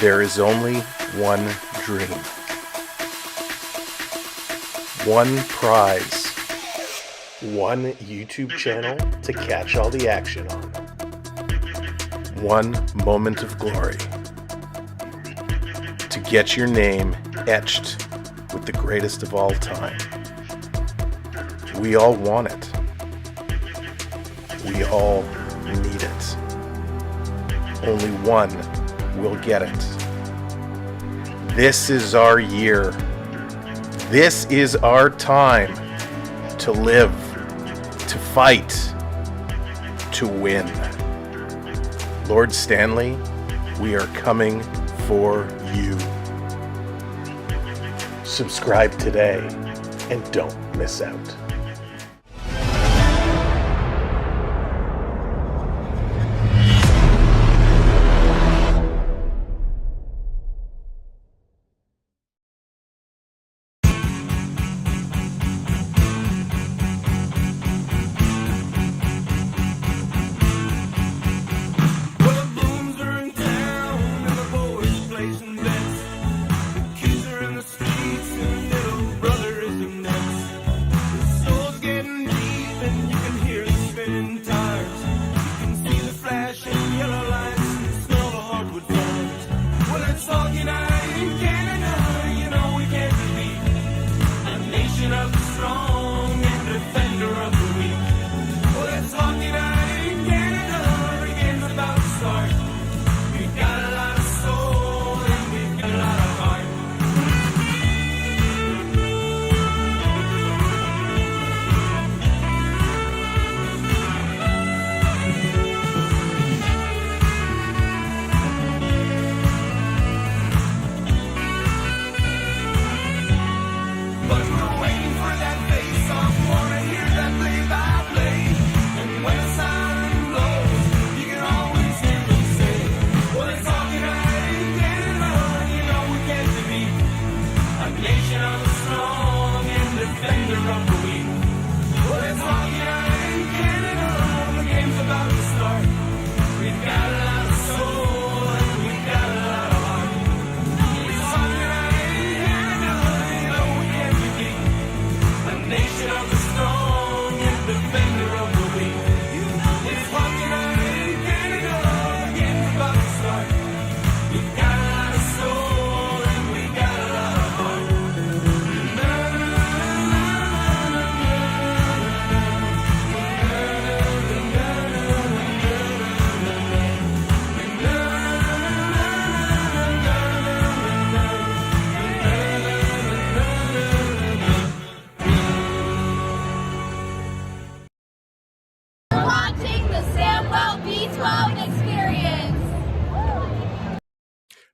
There is only one dream, one prize, one YouTube channel to catch all the action on, one moment of glory, to get your name etched with the greatest of all time. We all want it. We all need it. Only one will get it. This is our year. This is our time to live, to fight, to win. Lord Stanley, we are coming for you. Subscribe today and don't miss out.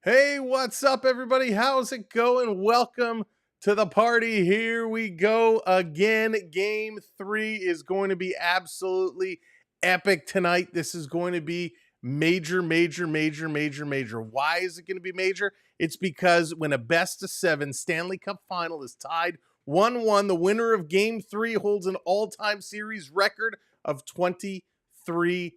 Hey, what's up, everybody? How's it going? Welcome to the party. Here we go again. Game 3 is going to be absolutely epic tonight. This is going to be major. Why is it going to be major? It's because when a best of 7 Stanley Cup final is tied 1-1, the winner of Game 3 holds an all-time series record of 23-7.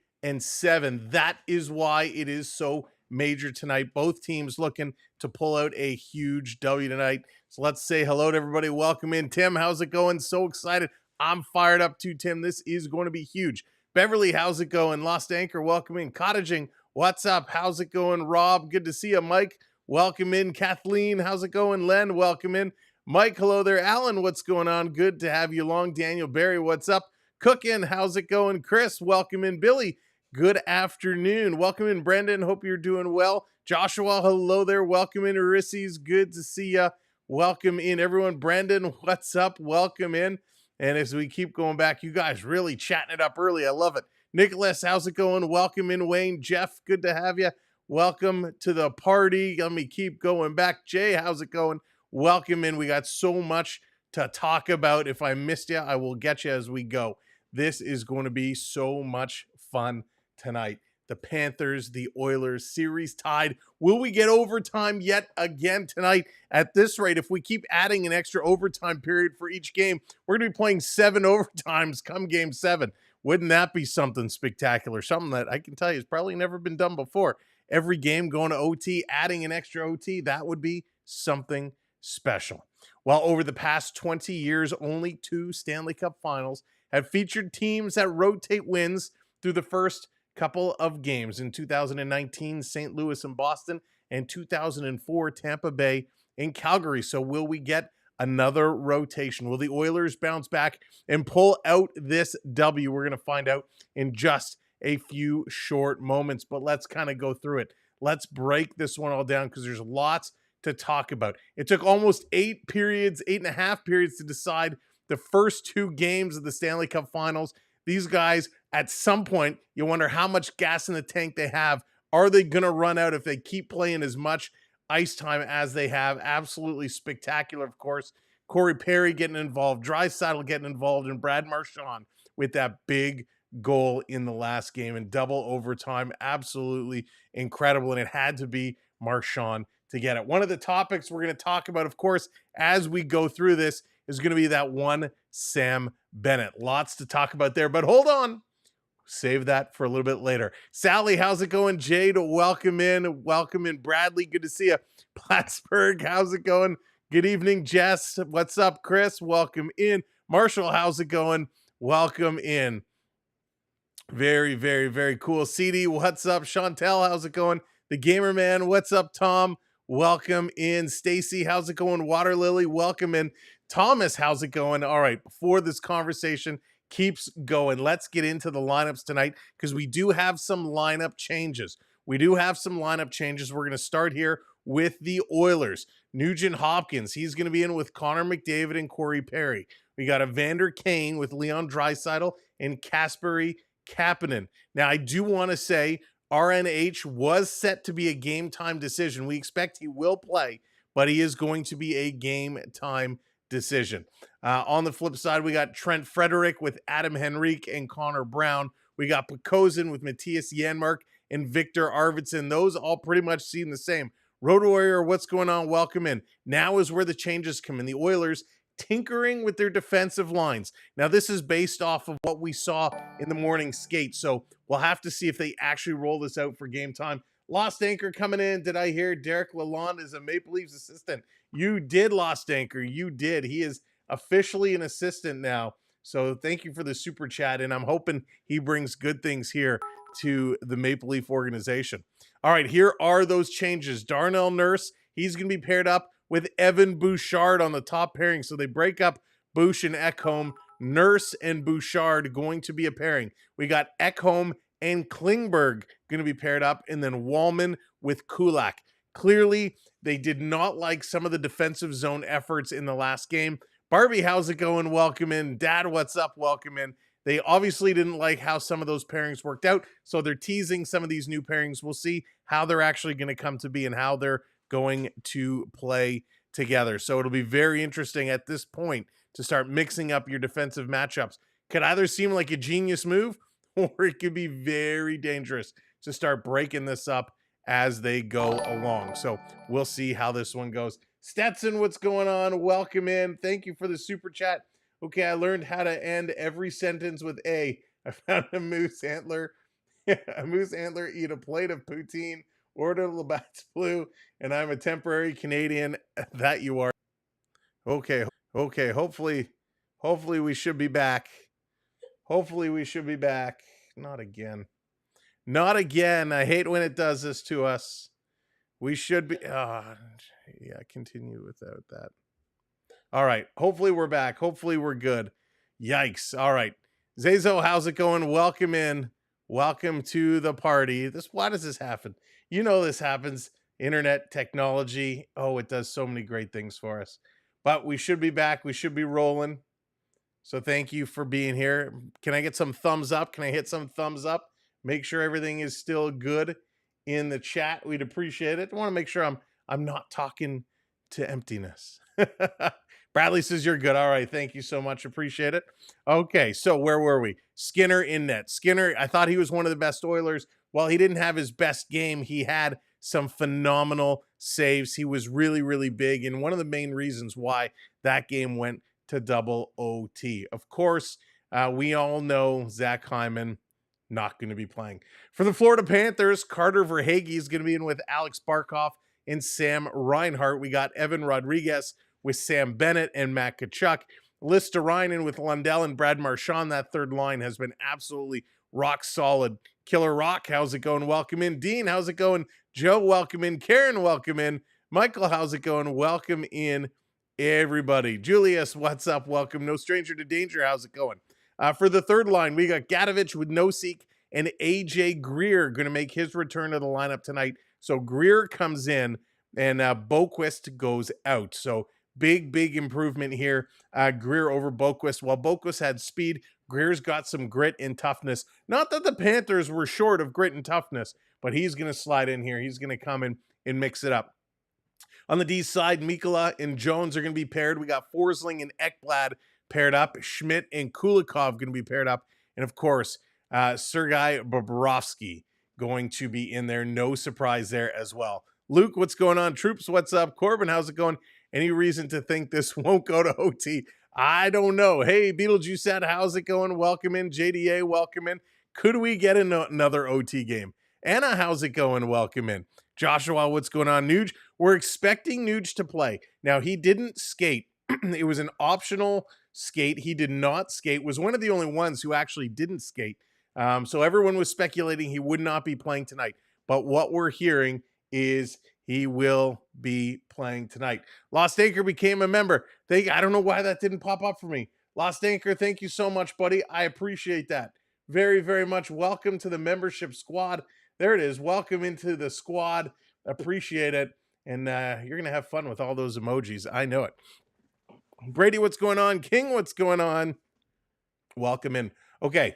That is why it is so major tonight. Both teams looking to pull out a huge W tonight. So let's say hello to everybody. Welcome in. Tim, how's it going? So excited. I'm fired up too, Tim. This is going to be huge. Beverly, how's it going? Lost Anchor, welcome in. Cottaging, what's up? How's it going? Rob, good to see you. Mike, welcome in. Kathleen, how's it going? Len, welcome in. Mike, hello there. Alan, what's going on? Good to have you along. Daniel Barry, what's up? Cookin, how's it going? Chris, welcome in. Billy, good afternoon. Welcome in, Brendan. Hope you're doing well. Joshua, hello there. Welcome in, Ulysses. Good to see you. Welcome in, everyone. Brandon, what's up? Welcome in. And as we keep going back, you guys really chatting it up early. I love it. Nicholas, how's it going? Welcome in, Wayne. Jeff, good to have you. Welcome to the party. Let me keep going back. Jay, how's it going? Welcome in. We got so much to talk about. If I missed you, I will get you as we go. This is going to be so much fun tonight. The Panthers, the Oilers, series tied. Will we get overtime yet again tonight? At this rate, if we keep adding an extra overtime period for each game, we're going to be playing 7 overtimes come game 7. Wouldn't that be something spectacular? Something that I can tell you has probably never been done before. Every game going to OT, adding an extra OT, that would be something special. Well, over the past 20 years, only 2 Stanley Cup finals have featured teams that rotate wins through the first couple of games. In 2019, St. Louis and Boston, and 2004, Tampa Bay and Calgary. So will we get another rotation? Will the Oilers bounce back and pull out this W? We're going to find out in just a few short moments, but let's kind of go through it. Let's break this one all down because there's lots to talk about. It took almost 8.5 periods to decide the first 2 games of the Stanley Cup Finals. These guys, at some point, you wonder how much gas in the tank they have. Are they going to run out if they keep playing as much ice time as they have? Absolutely spectacular, of course. Corey Perry getting involved, Draisaitl getting involved, and Brad Marchand with that big goal in the last game in double overtime. Absolutely incredible, and it had to be Marchand to get it. One of the topics we're going to talk about, of course, as we go through this is going to be that one Sam Bennett. Lots to talk about there, but hold on. Save that for a little bit later. Sally, how's it going? Jade, welcome in. Welcome in. Bradley, good to see you. Plattsburgh, how's it going? Good evening, Jess. What's up, Chris? Welcome in. Marshall, how's it going? Welcome in. Very cool. CD, what's up? Chantel, how's it going? The Gamer Man, what's up, Tom? Welcome in. Stacy, how's it going? Water Lily, welcome in. Thomas, how's it going? All right, before this conversation keeps going, let's get into the lineups tonight because we do have some lineup changes. We're going to start here with the Oilers. Nugent Hopkins, he's going to be in with Connor McDavid and Corey Perry. We got Evander Kane with Leon Draisaitl and Kasperi Kapanen. Now, I do want to say RNH was set to be a game time decision. We expect he will play, but he is going to be a game time decision. On the flip side, we got Trent Frederick with Adam Henrique and Connor Brown. We got Pekozin with Matthias Janmark and Victor Arvidsson. Those all pretty much seem the same. Road Warrior, what's going on? Welcome in. Now is where the changes come in. The Oilers tinkering with their defensive lines. Now, this is based off of what we saw in the morning skate, so we'll have to see if they actually roll this out for game time. Lost Anchor coming in. Did I hear Derek Lalonde is a Maple Leafs assistant? You did, Lost Anchor. You did. He is officially an assistant now. So thank you for the super chat, and I'm hoping he brings good things here to the Maple Leaf organization. All right, here are those changes. Darnell Nurse, he's going to be paired up with Evan Bouchard on the top pairing. So they break up Bush and Ekholm. Nurse and Bouchard going to be a pairing. We got Ekholm and Klingberg going to be paired up, and then Wallman with Kulak. Clearly, they did not like some of the defensive zone efforts in the last game. Barbie, how's it going? Welcome in. Dad, what's up? Welcome in. They obviously didn't like how some of those pairings worked out, so they're teasing some of these new pairings. We'll see how they're actually going to come to be and how they're going to play together. So it'll be very interesting at this point to start mixing up your defensive matchups. Could either seem like a genius move, or it could be very dangerous to start breaking this up as they go along. So we'll see how this one goes. Stetson, what's going on? Welcome in. Thank you for the super chat. Okay, I learned how to end every sentence with A. I found a moose antler. A moose antler, eat a plate of poutine, order Labatt's Blue, and I'm a temporary Canadian. That you are. Okay, hopefully we should be back. Hopefully we should be back. Not again. Not again. I hate when it does this to us. We should be. Yeah, continue without that. All right. Hopefully we're back. Hopefully we're good. Yikes. All right. Zazo, how's it going? Welcome in. Welcome to the party. Why does this happen? You know this happens. Internet technology. Oh, it does so many great things for us. But we should be back. We should be rolling. So thank you for being here. Can I get some thumbs up? Can I hit some thumbs up? Make sure everything is still good in the chat. We'd appreciate it. I want to make sure I'm not talking to emptiness. Bradley says you're good. All right. Thank you so much. Appreciate it. Okay. So where were we? Skinner in net. Skinner, I thought he was one of the best Oilers. While he didn't have his best game, he had some phenomenal saves. He was really, really big. And one of the main reasons why that game went to double OT. Of course, we all know Zach Hyman not going to be playing. For the Florida Panthers, Carter Verhaeghe is going to be in with Alex Barkov and Sam Reinhart. We got Evan Rodriguez with Sam Bennett and Matt Tkachuk. Listerainen with Lundell and Brad Marchand. That third line has been absolutely rock solid. Killer Rock, how's it going? Welcome in. Dean, how's it going? Joe, welcome in. Karen, welcome in. Michael, how's it going? Welcome in, everybody. Julius, what's up? Welcome. No stranger to danger. How's it going? For the third line, we got Gadovich with Nosek and AJ Greer going to make his return to the lineup tonight. So Greer comes in and Boquist goes out. So big improvement here. Greer over Boquist. While Boquist had speed, Greer's got some grit and toughness. Not that the Panthers were short of grit and toughness, but he's going to slide in here. He's going to come in and mix it up. On the D side, Mikkola and Jones are going to be paired. We got Forsling and Ekblad paired up. Schmidt and Kulikov going to be paired up. And of course, Sergei Bobrovsky going to be in there. No surprise there as well. Luke, what's going on? Troops, what's up? Corbin, how's it going? Any reason to think this won't go to OT? I don't know. Hey, Beetlejuice said, how's it going? Welcome in. JDA, welcome in. Could we get another OT game? Anna, how's it going? Welcome in. Joshua, what's going on? Nuge, we're expecting Nuge to play. Now, he didn't skate. It was an optional skate. He did not skate. Was one of the only ones who actually didn't skate. So everyone was speculating he would not be playing tonight. But what we're hearing is he will be playing tonight. Lost Anchor became a member. I don't know why that didn't pop up for me. Lost Anchor, thank you so much, buddy. I appreciate that very, very much. Welcome to the membership squad. There it is. Welcome into the squad. Appreciate it. And you're going to have fun with all those emojis. I know it. Brady, what's going on? King, what's going on? Welcome in. Okay.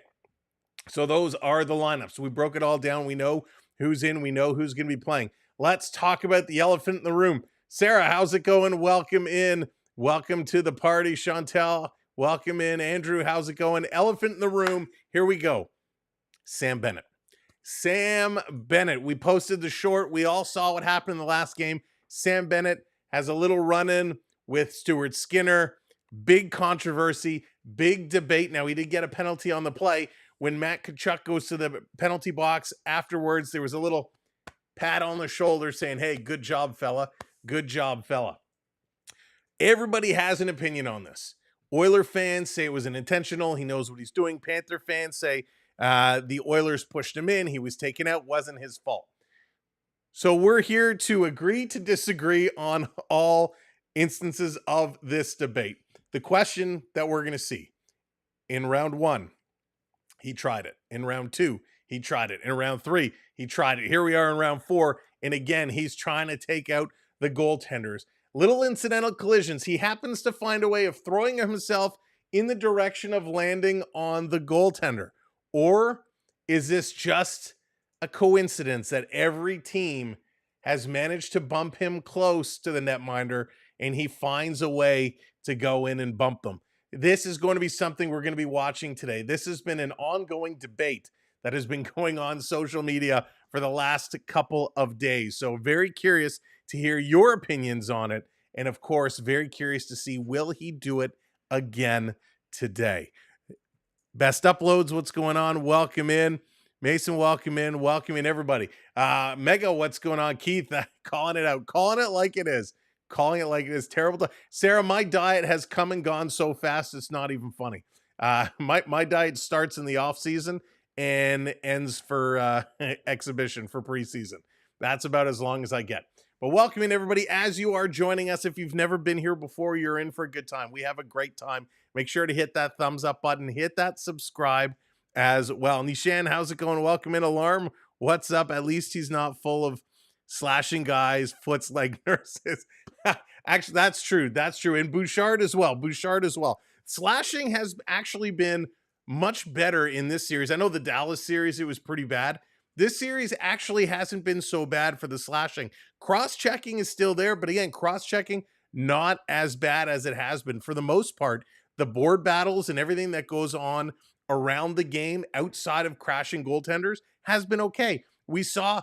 So those are the lineups. We broke it all down. We know who's in. We know who's going to be playing. Let's talk about the elephant in the room. Sarah, how's it going? Welcome in. Welcome to the party. Chantel, welcome in. Andrew, how's it going? Elephant in the room. Here we go. Sam Bennett. Sam Bennett. We posted the short. We all saw what happened in the last game. Sam Bennett has a little run-in with Stuart Skinner. Big controversy. Big debate. Now, he did get a penalty on the play. When Matt Tkachuk goes to the penalty box afterwards, there was a little pat on the shoulder saying, hey, good job, fella. Good job, fella. Everybody has an opinion on this. Oiler fans say it was unintentional. He knows what he's doing. Panther fans say the Oilers pushed him in. He was taken out. Wasn't his fault. So we're here to agree to disagree on all instances of this debate. The question that we're going to see in round 1, he tried it. In round 2, he tried it. In round 3, he tried it. Here we are in round 4. And again, he's trying to take out the goaltenders. Little incidental collisions. He happens to find a way of throwing himself in the direction of landing on the goaltender? Or is this just a coincidence that every team has managed to bump him close to the netminder and he finds a way to go in and bump them? This is going to be something we're going to be watching today. This has been an ongoing debate that has been going on social media for the last couple of days. So very curious to hear your opinions on it. And of course, very curious to see, will he do it again today? Best uploads, what's going on? Welcome in. Mason, welcome in, everybody. Mega, what's going on? Keith, calling it out, calling it like it is. Calling it like it is. Terrible. Sarah, my diet has come and gone so fast, it's not even funny. My diet starts in the off season and ends for exhibition for preseason. That's about as long as I get. But welcome in, everybody. As you are joining us, if you've never been here before, you're in for a good time. We have a great time. Make sure to hit that thumbs up button, hit that subscribe as well. Nishan, how's it going? Welcome in. Alarm, what's up? At least he's not full of slashing guys, foots, leg nurses. Actually, that's true. That's true. And Bouchard as well. Slashing has actually been much better in this series. I know the Dallas series, it was pretty bad. This series actually hasn't been so bad for the slashing. Cross-checking is still there, but again, cross-checking not as bad as it has been. For the most part, the board battles and everything that goes on around the game outside of crashing goaltenders has been okay. We saw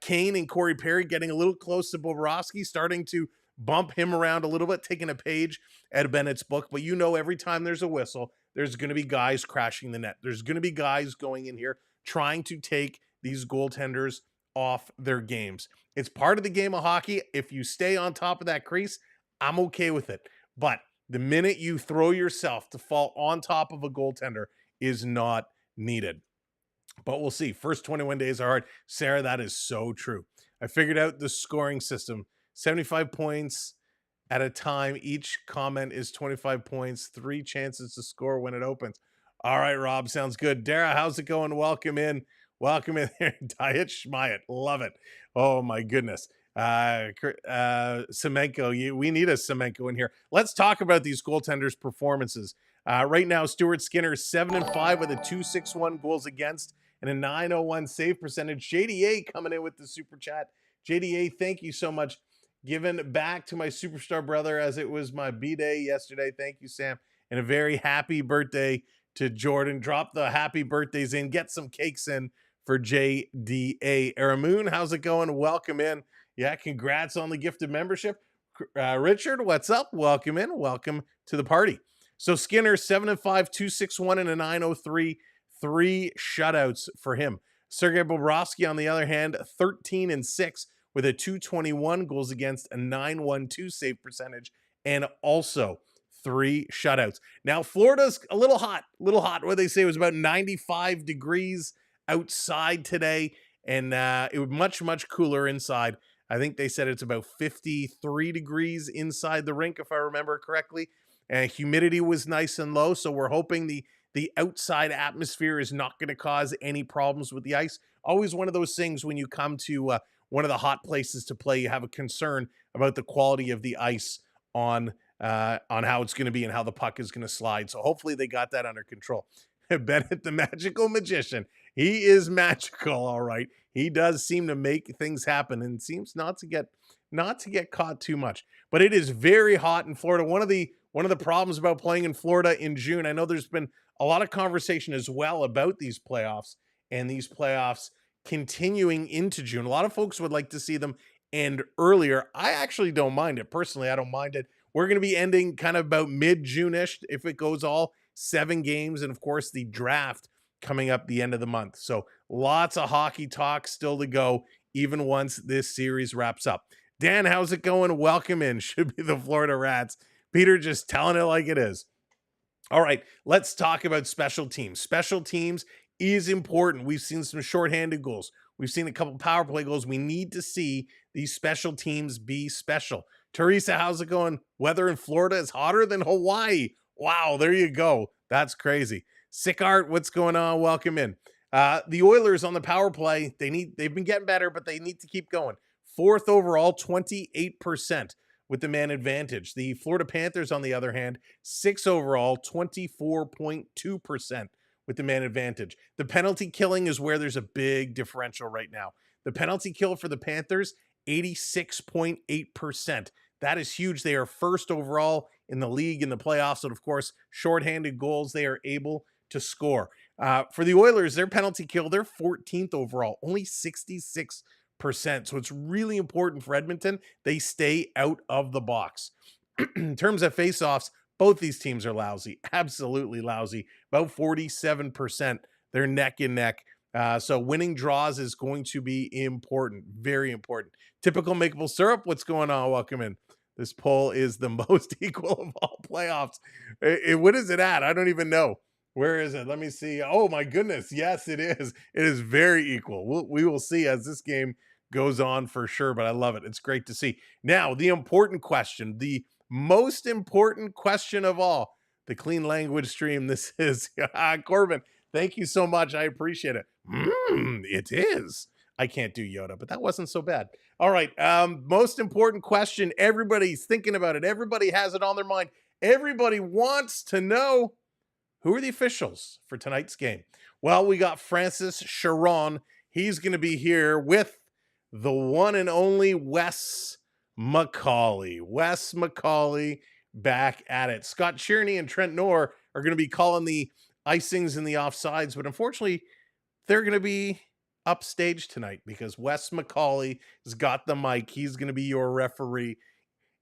Kane and Corey Perry getting a little close to Bobrovsky, starting to bump him around a little bit, taking a page out of Bennett's book. But you know, every time there's a whistle, there's going to be guys crashing the net. There's going to be guys going in here trying to take these goaltenders off their games. It's part of the game of hockey. If you stay on top of that crease, I'm okay with it. But the minute you throw yourself to fall on top of a goaltender is not needed. But we'll see. First 21 days are hard. Sarah, that is so true. I figured out the scoring system. 75 points at a time. Each comment is 25 points. 3 chances to score when it opens. All right, Rob. Sounds good. Dara, how's it going? Welcome in. Welcome in there. Diet Schmiet. Love it. Oh, my goodness. Semenko. We need a Semenko in here. Let's talk about these goaltenders' performances. Right now, Stuart Skinner 7-5 with a 2.61 goals against and a 9.01 save percentage. JDA coming in with the super chat. JDA, thank you so much. Giving back to my superstar brother as it was my B-day yesterday. Thank you, Sam. And a very happy birthday to Jordan. Drop the happy birthdays in. Get some cakes in for JDA. Aramoon, how's it going? Welcome in. Yeah, congrats on the gifted membership. Richard, what's up? Welcome in. Welcome to the party. So Skinner, 7-5, 2.61 and a 9.03. 3 shutouts for him. Sergei Bobrovsky, on the other hand, 13-6 with a 2.21 goals against, a 9.12 save percentage, and also 3 shutouts. Now, Florida's a little hot. What they say was about 95 degrees outside today, and it was much, much cooler inside. I think they said it's about 53 degrees inside the rink, if I remember correctly. Humidity was nice and low, so we're hoping the outside atmosphere is not going to cause any problems with the ice. Always one of those things when you come to one of the hot places to play, you have a concern about the quality of the ice on how it's going to be and how the puck is going to slide. So hopefully they got that under control. Bennett, the magical magician. He is magical, all right. He does seem to make things happen and seems not to get caught too much. But it is very hot in Florida. One of the problems about playing in Florida in June, I know there's been a lot of conversation as well about these playoffs and these playoffs continuing into June. A lot of folks would like to see them end earlier. I actually don't mind it. Personally, I don't mind it. We're going to be ending kind of about mid-June-ish if it goes all 7 games. And of course, the draft coming up the end of the month. So lots of hockey talk still to go, even once this series wraps up. Dan, how's it going? Welcome in. Should be the Florida Rats. Peter just telling it like it is. All right, let's talk about special teams. Special teams is important. We've seen some shorthanded goals. We've seen a couple power play goals. We need to see these special teams be special. Teresa, how's it going? Weather in Florida is hotter than Hawaii. Wow, there you go. That's crazy. Sick Art, what's going on? Welcome in. The Oilers on the power play, they've been getting better, but they need to keep going. 4th overall, 28%. with the man advantage. The Florida Panthers, on the other hand, 6 overall, 24.2% with the man advantage. The penalty killing is where there's a big differential right now. The penalty kill for the Panthers, 86.8%. That is huge. They are first overall in the league in the playoffs. And of course, shorthanded goals they are able to score. For the Oilers, their penalty kill, they're 14th overall, only 66%. So it's really important for Edmonton they stay out of the box. In terms of faceoffs, both these teams are lousy, absolutely lousy. About 47%. They're neck and neck. So winning draws is going to be important, very important. Typical maple syrup, what's going on? Welcome in. This poll is the most equal of all playoffs. What is it at? I don't even know. Where is it? Let me see. Oh my goodness. Yes, it is. It is very equal. We will see as this game goes on for sure, but I love it. It's great to see. Now, the important question, the most important question of all, the clean language stream. This is Corbin. Thank you so much. I appreciate it. It is. I can't do Yoda, but that wasn't so bad. All right. Most important question. Everybody's thinking about it. Everybody has it on their mind. Everybody wants to know, who are the officials for tonight's game? Well, we got Francis Sharon. He's going to be here with the one and only Wes McCauley. Wes McCauley back at it. Scott Cherney and Trent Knorr are going to be calling the icings and the offsides, but unfortunately, they're going to be upstage tonight because Wes McCauley has got the mic. He's going to be your referee,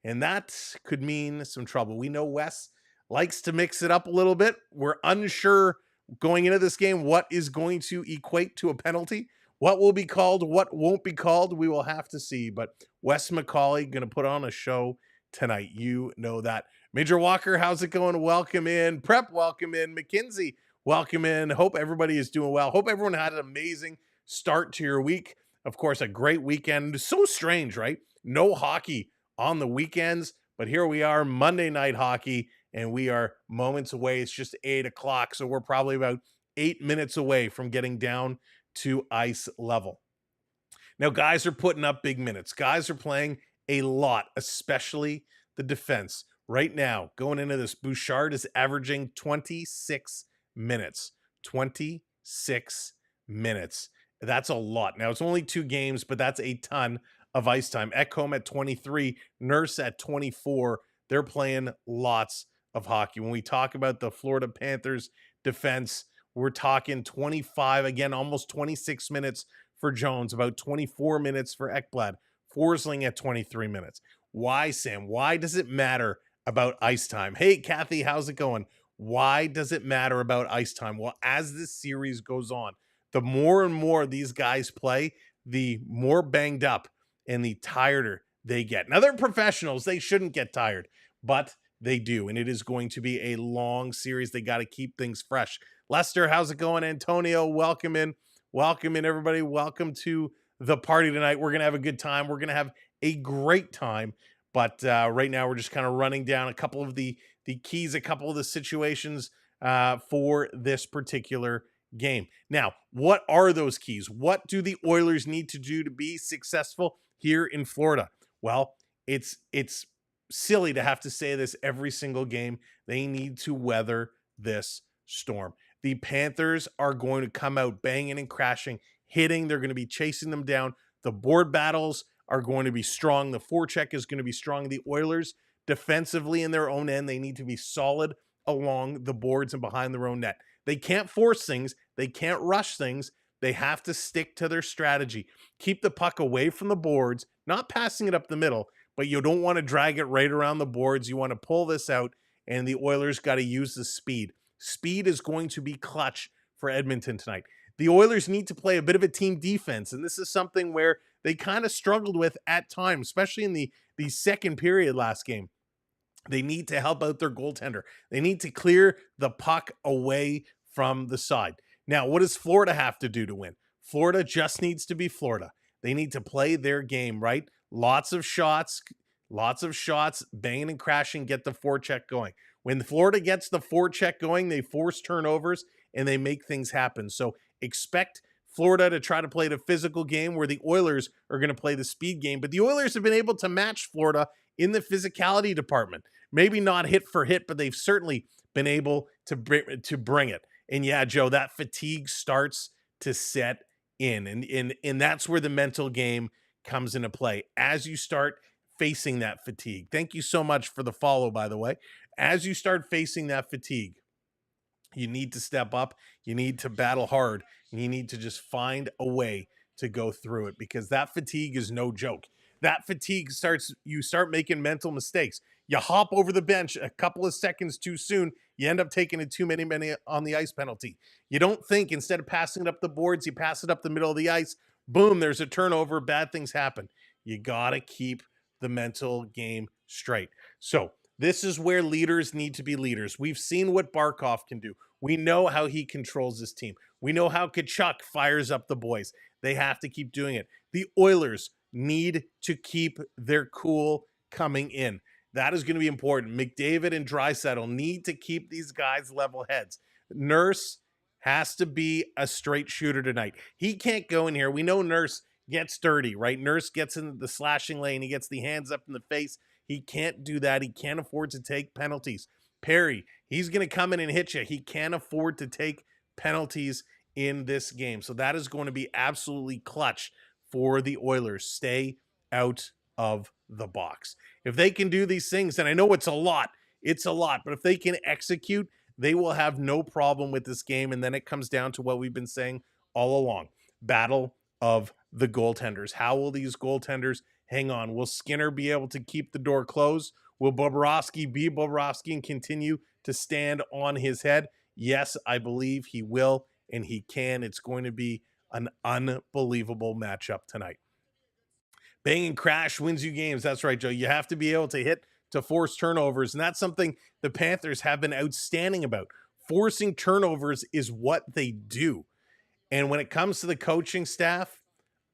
and that could mean some trouble. We know Wes likes to mix it up a little bit. We're unsure going into this game what is going to equate to a penalty. What will be called, what won't be called, we will have to see. But Wes McCauley going to put on a show tonight. You know that. Major Walker, how's it going? Welcome in. Prep, welcome in. McKinsey, welcome in. Hope everybody is doing well. Hope everyone had an amazing start to your week. Of course, a great weekend. So strange, right? No hockey on the weekends, but here we are, Monday night hockey, and we are moments away. It's just 8 o'clock, so we're probably about 8 minutes away from getting down to ice level. Now, guys are putting up big minutes. Guys are playing a lot, especially the defense. Right now, going into this, Bouchard is averaging 26 minutes. 26 minutes. That's a lot. Now, it's only 2 games, but that's a ton of ice time. Ekholm at 23, Nurse at 24. They're playing lots of hockey. When we talk about the Florida Panthers defense, we're talking 25, again, almost 26 minutes for Jones, about 24 minutes for Ekblad, Forsling at 23 minutes. Why, Sam? Why does it matter about ice time? Hey, Kathy, how's it going? Why does it matter about ice time? Well, as this series goes on, the more and more these guys play, the more banged up and the tireder they get. Now, they're professionals. They shouldn't get tired, but they do, and it is going to be a long series. They got to keep things fresh. Lester, how's it going? Antonio, welcome in. Welcome in, everybody. Welcome to the party tonight. We're going to have a good time. We're going to have a great time, but right now we're just kind of running down a couple of the keys, a couple of the situations for this particular game. Now, what are those keys? What do the Oilers need to do to be successful here in Florida? Well, it's silly to have to say this every single game. They need to weather this storm. The Panthers are going to come out banging and crashing, hitting. They're going to be chasing them down. The board battles are going to be strong. The forecheck is going to be strong. The Oilers, defensively in their own end, they need to be solid along the boards and behind their own net. They can't force things. They can't rush things. They have to stick to their strategy. Keep the puck away from the boards, not passing it up the middle, but you don't want to drag it right around the boards. You want to pull this out, and the Oilers got to use the speed. Speed is going to be clutch for Edmonton tonight. The Oilers need to play a bit of a team defense, and this is something where they kind of struggled with at times, especially in the second period last game. They need to help out their goaltender. They need to clear the puck away from the side. Now, what does Florida have to do to win? Florida just needs to be Florida. They need to play their game, right? Lots of shots, banging and crashing, get the forecheck going. When Florida gets the forecheck going, they force turnovers and they make things happen. So expect Florida to try to play the physical game where the Oilers are going to play the speed game. But the Oilers have been able to match Florida in the physicality department. Maybe not hit for hit, but they've certainly been able to bring it. And yeah, Joe, that fatigue starts to set in. And that's where the mental game comes into play. As you start facing that fatigue. Thank you so much for the follow, by the way. As you start facing that fatigue, you need to step up, you need to battle hard, and you need to just find a way to go through it, because that fatigue is no joke. That fatigue you start making mental mistakes. You hop over the bench a couple of seconds too soon, you end up taking a too many on the ice penalty. You don't think, instead of passing it up the boards, you pass it up the middle of the ice. Boom, there's a turnover, bad things happen. You got to keep the mental game straight. So this is where leaders need to be leaders. We've seen what Barkov can do. We know how he controls this team. We know how Tkachuk fires up the boys. They have to keep doing it. The Oilers need to keep their cool coming in. That is going to be important. McDavid and Draisaitl need to keep these guys level heads. Nurse has to be a straight shooter tonight. He can't go in here. We know Nurse gets dirty, right? Nurse gets in the slashing lane. He gets the hands up in the face. He can't do that. He can't afford to take penalties. Perry, he's going to come in and hit you. He can't afford to take penalties in this game. So that is going to be absolutely clutch for the Oilers. Stay out of the box. If they can do these things, and I know it's a lot, but if they can execute, they will have no problem with this game. And then it comes down to what we've been saying all along. Battle of the goaltenders. How will these goaltenders hang on? Will Skinner be able to keep the door closed? Will Bobrovsky be Bobrovsky and continue to stand on his head? Yes, I believe he will, and he can. It's going to be an unbelievable matchup tonight. Bang and crash wins you games. That's right, Joe. You have to be able to hit to force turnovers, and that's something the Panthers have been outstanding about. Forcing turnovers is what they do. And when it comes to the coaching staff,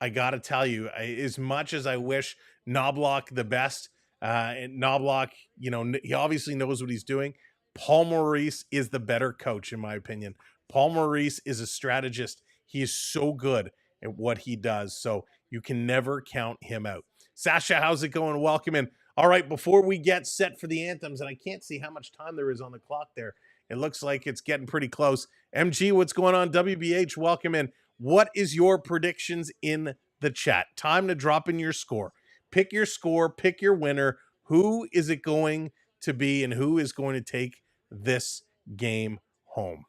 I got to tell you, as much as I wish Knobloch the best, and Knobloch, he obviously knows what he's doing. Paul Maurice is the better coach, in my opinion. Paul Maurice is a strategist. He is so good at what he does. So you can never count him out. Sasha, how's it going? Welcome in. All right, before we get set for the anthems, and I can't see how much time there is on the clock there. It looks like it's getting pretty close. MG, what's going on? WBH, welcome in. What is your predictions in the chat? Time to drop in your score. Pick your score, pick your winner. Who is it going to be, and who is going to take this game home?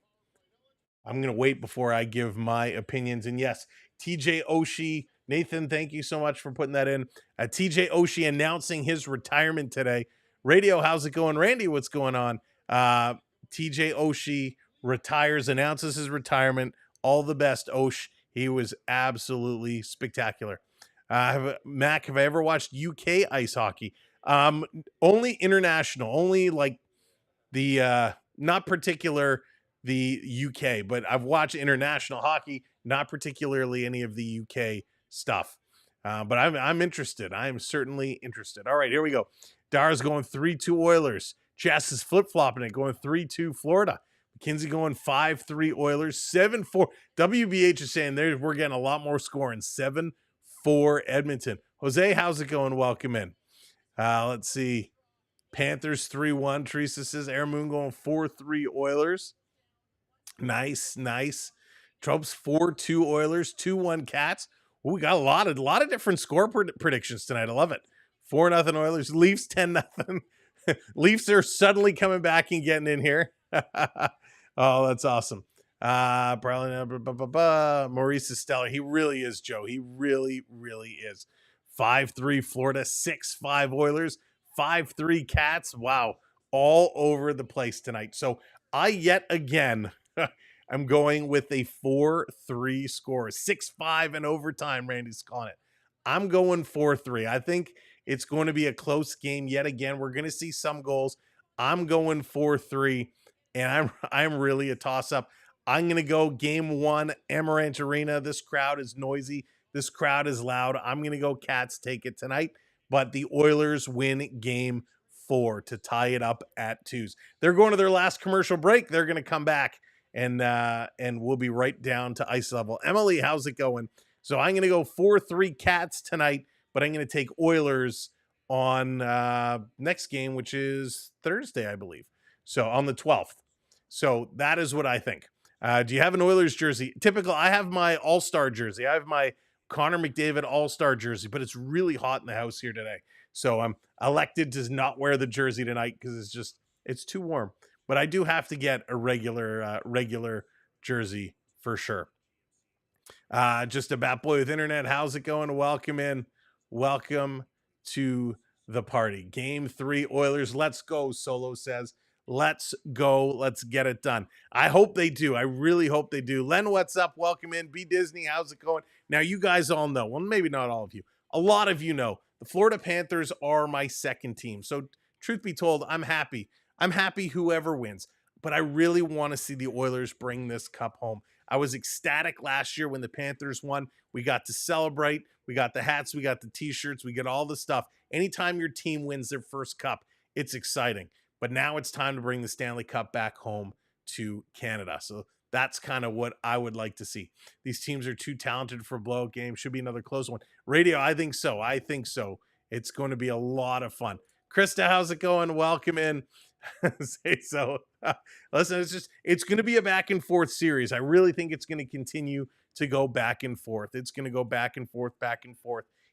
I'm going to wait before I give my opinions. And yes, TJ Oshie, Nathan, thank you so much for putting that in. TJ Oshie announcing his retirement today. Radio, how's it going? Randy, what's going on? TJ Oshie retires, announces his retirement. All the best, Osh. He was absolutely spectacular. Mac, have I ever watched UK ice hockey? Only international, only like the not particular the UK, but I've watched international hockey, not particularly any of the UK stuff. But I'm interested. I am certainly interested. All right, here we go. Dara's going 3-2 Oilers. Jess is flip-flopping it, going 3-2 Florida. McKinsey going 5-3 Oilers, 7-4. WBH is saying we're getting a lot more scoring, 7-4 Edmonton. Jose, how's it going? Welcome in. Let's see. Panthers 3-1. Teresa says Air Moon going 4-3 Oilers. Nice. Tropes 4-2 Oilers, 2-1 Cats. Ooh, we got a lot of different score predictions tonight. I love it. 4-0 Oilers. Leafs 10-0. Leafs are suddenly coming back and getting in here. Oh, that's awesome. Probably Maurice is stellar. He really is, Joe. He really is. 5-3 Florida, 6-5 Oilers, 5-3 Cats. Wow. All over the place tonight. So I yet again I'm going with a 4-3 score. 6-5 in overtime, Randy's calling it. I'm going 4-3. I think it's going to be a close game yet again. We're going to see some goals. I'm going 4-3, and I'm really a toss-up. I'm going to go game 1, Amerant Arena. This crowd is noisy. This crowd is loud. I'm going to go Cats take it tonight, but the Oilers win game 4 to tie it up at 2s. They're going to their last commercial break. They're going to come back, and we'll be right down to ice level. Emily, how's it going? So I'm going to go 4-3 Cats tonight, but I'm going to take Oilers on next game, which is Thursday, I believe. So on the 12th. So that is what I think. Do you have an Oilers jersey? Typical, I have my All-Star jersey. I have my Connor McDavid All-Star jersey, but it's really hot in the house here today. So I'm elected to not wear the jersey tonight because it's too warm. But I do have to get a regular jersey for sure. Just a bat boy with internet. How's it going? Welcome in. Welcome to the party. Game 3 Oilers. Let's go, Solo says. Let's go. Let's get it done. I hope they do. I really hope they do. Len, what's up? Welcome in. B Disney, how's it going? Now, you guys all know. Well, maybe not all of you. A lot of you know. The Florida Panthers are my second team. So, truth be told, I'm happy. I'm happy whoever wins. But I really want to see the Oilers bring this cup home. I was ecstatic last year when the Panthers won. We got to celebrate. We got the hats. We got the T-shirts. We get all the stuff. Anytime your team wins their first cup, it's exciting. But now it's time to bring the Stanley Cup back home to Canada. So that's kind of what I would like to see. These teams are too talented for a blowout game. Should be another close one. Radio, I think so. I think so. It's going to be a lot of fun. Krista, how's it going? Welcome in. Say so. Listen, it's going to be a back and forth series. I really think it's going to continue to go back and forth. It's going to go back and forth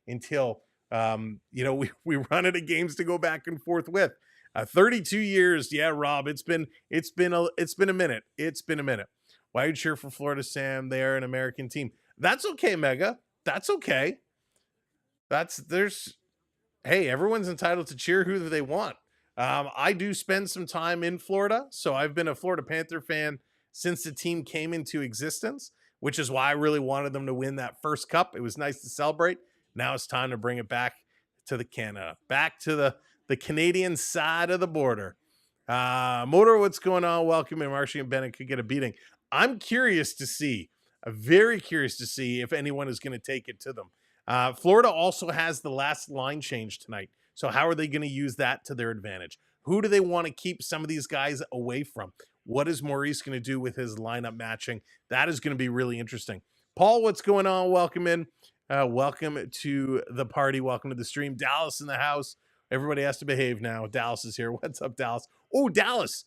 until we run out of games to go back and forth with. 32 years. Yeah, Rob, it's been a minute. It's been a minute. Why you cheer for Florida, Sam? They are an American team. That's okay, Mega. That's okay. Hey, everyone's entitled to cheer who they want. I do spend some time in Florida, so I've been a Florida Panther fan since the team came into existence, which is why I really wanted them to win that first cup. It was nice to celebrate. Now it's time to bring it back to the Canada, back to the Canadian side of the border. Motor, what's going on? Welcome in. Marshy and Bennett could get a beating. I'm curious to see, very curious to see if anyone is going to take it to them. Florida also has the last line change tonight. So how are they going to use that to their advantage? Who do they want to keep some of these guys away from? What is Maurice going to do with his lineup matching? That is going to be really interesting. Paul, what's going on? Welcome in. Welcome to the party. Welcome to the stream. Dallas in the house. Everybody has to behave now. Dallas is here. What's up, Dallas? Oh, Dallas.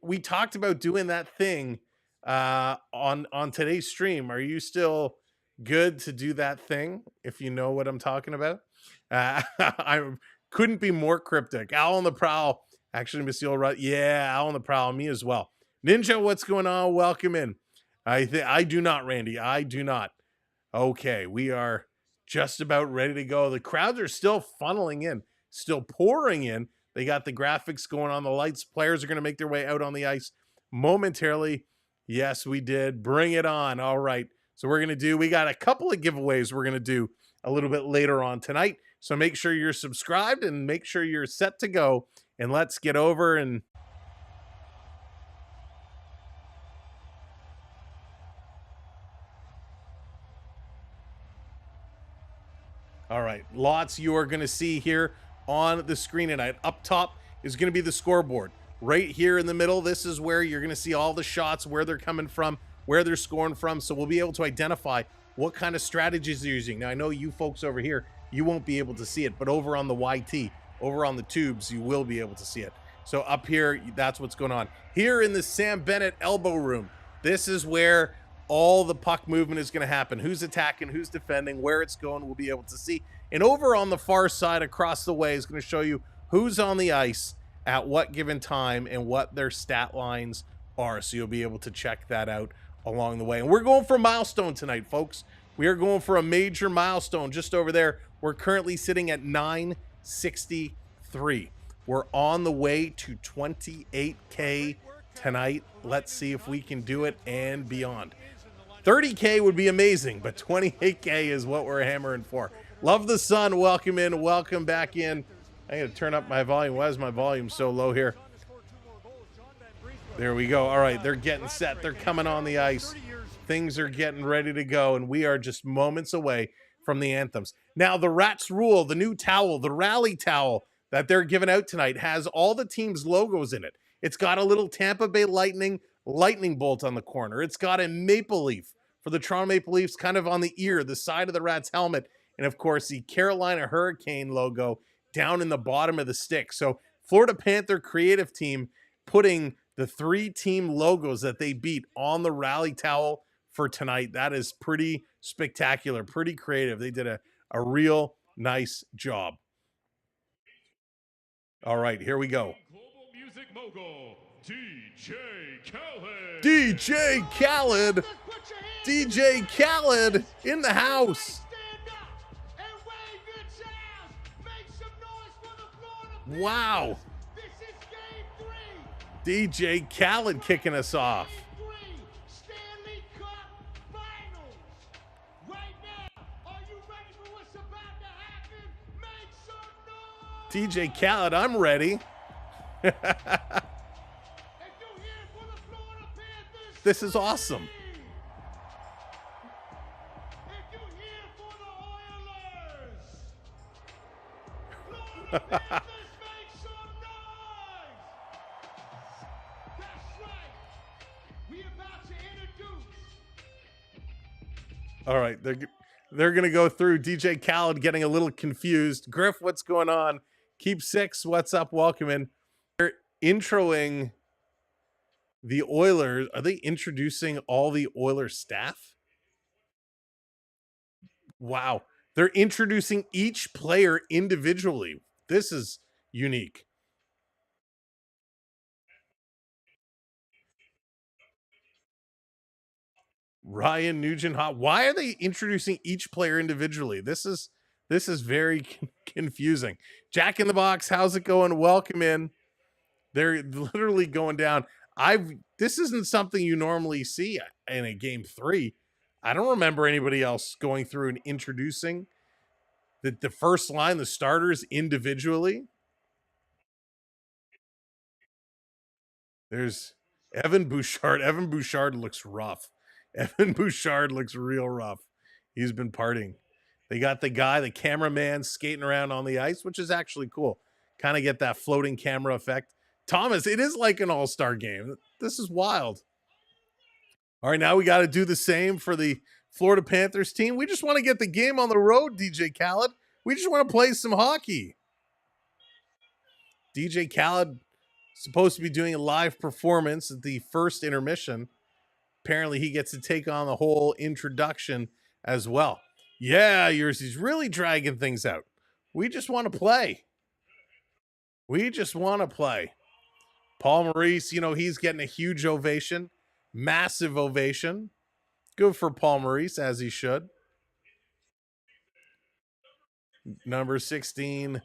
We talked about doing that thing on today's stream. Are you still good to do that thing, if you know what I'm talking about? I couldn't be more cryptic. Owl on the prowl. Actually, Messier, yeah, Owl on the prowl. Me as well. Ninja, what's going on? Welcome in. I do not, Randy. I do not. Okay, we are just about ready to go. The crowds are still funneling in, still pouring in. They got the graphics going on, the lights. Players are going to make their way out on the ice momentarily. Yes, we did. Bring it on. All right. So we got a couple of giveaways we're going to do a little bit later on tonight. So make sure you're subscribed and make sure you're set to go. And let's get over and all right, lots you are going to see here on the screen tonight. Up top is going to be the scoreboard. Right here in the middle, this is where you're going to see all the shots, where they're coming from, where they're scoring from. So we'll be able to identify what kind of strategies they're using. Now, I know you folks over here, you won't be able to see it, but over on the YT, over on the tubes, you will be able to see it. So up here, that's what's going on. Here in the Sam Bennett elbow room, this is where all the puck movement is going to happen. Who's attacking, who's defending, where it's going, we'll be able to see. And over on the far side across the way is going to show you who's on the ice at what given time and what their stat lines are. So you'll be able to check that out along the way. And we're going for a milestone tonight, folks. We are going for a major milestone just over there. We're currently sitting at 963. We're on the way to 28K tonight. Let's see if we can do it and beyond. 30K would be amazing, but 28K is what we're hammering for. Love the sun. Welcome in. Welcome back in. I got to turn up my volume. Why is my volume so low here? There we go. All right, they're getting set. They're coming on the ice. Things are getting ready to go, and we are just moments away from the anthems. Now, the Rats Rule, the new towel, the rally towel that they're giving out tonight has all the team's logos in it. It's got a little Tampa Bay Lightning, lightning bolt on the corner. It's got a maple leaf for the Toronto Maple Leafs kind of on the ear, the side of the Rats helmet. And of course, the Carolina Hurricane logo down in the bottom of the stick. So Florida Panther creative team putting the 3 team logos that they beat on the rally towel for tonight. That is pretty spectacular, pretty creative. They did a real nice job. All right, here we go. Global music mogul, DJ Khaled. DJ Khaled. DJ Khaled in the house. Wow. DJ Khaled kicking us off. Stanley Cup Finals. Right now, are you ready for what's about to happen? Make some noise. DJ Khaled, I'm ready. If you're here for the Florida Panthers, This is awesome. if you're here for the Oilers, Florida Panthers, make some noise. That's right. We about to introduce. All right, they're going to go through DJ Khaled getting a little confused. Griff, what's going on? Keep 6, what's up? Welcome in. They're introing the Oilers. Are they introducing all the Oilers staff? Wow. They're introducing each player individually. This is unique. Ryan Nugent. Why are they introducing each player individually? This is very confusing. Jack in the Box, how's it going? Welcome in. They're literally going down. This isn't something you normally see in a game 3. I don't remember anybody else going through and introducing the first line, the starters individually. There's Evan Bouchard. Evan Bouchard looks rough. Evan Bouchard looks real rough. He's been partying. They got the cameraman skating around on the ice, which is actually cool. Kind of get that floating camera effect. Thomas, it is like an all-star game. This is wild. All right, now we got to do the same for the Florida Panthers team. We just want to get the game on the road, DJ Khaled. We just want to play some hockey. DJ Khaled supposed to be doing a live performance at the first intermission. Apparently, he gets to take on the whole introduction as well. Yeah, he's really dragging things out. We just want to play. We just want to play. Paul Maurice, he's getting a huge ovation. Massive ovation. Good for Paul Maurice, as he should. Number 16,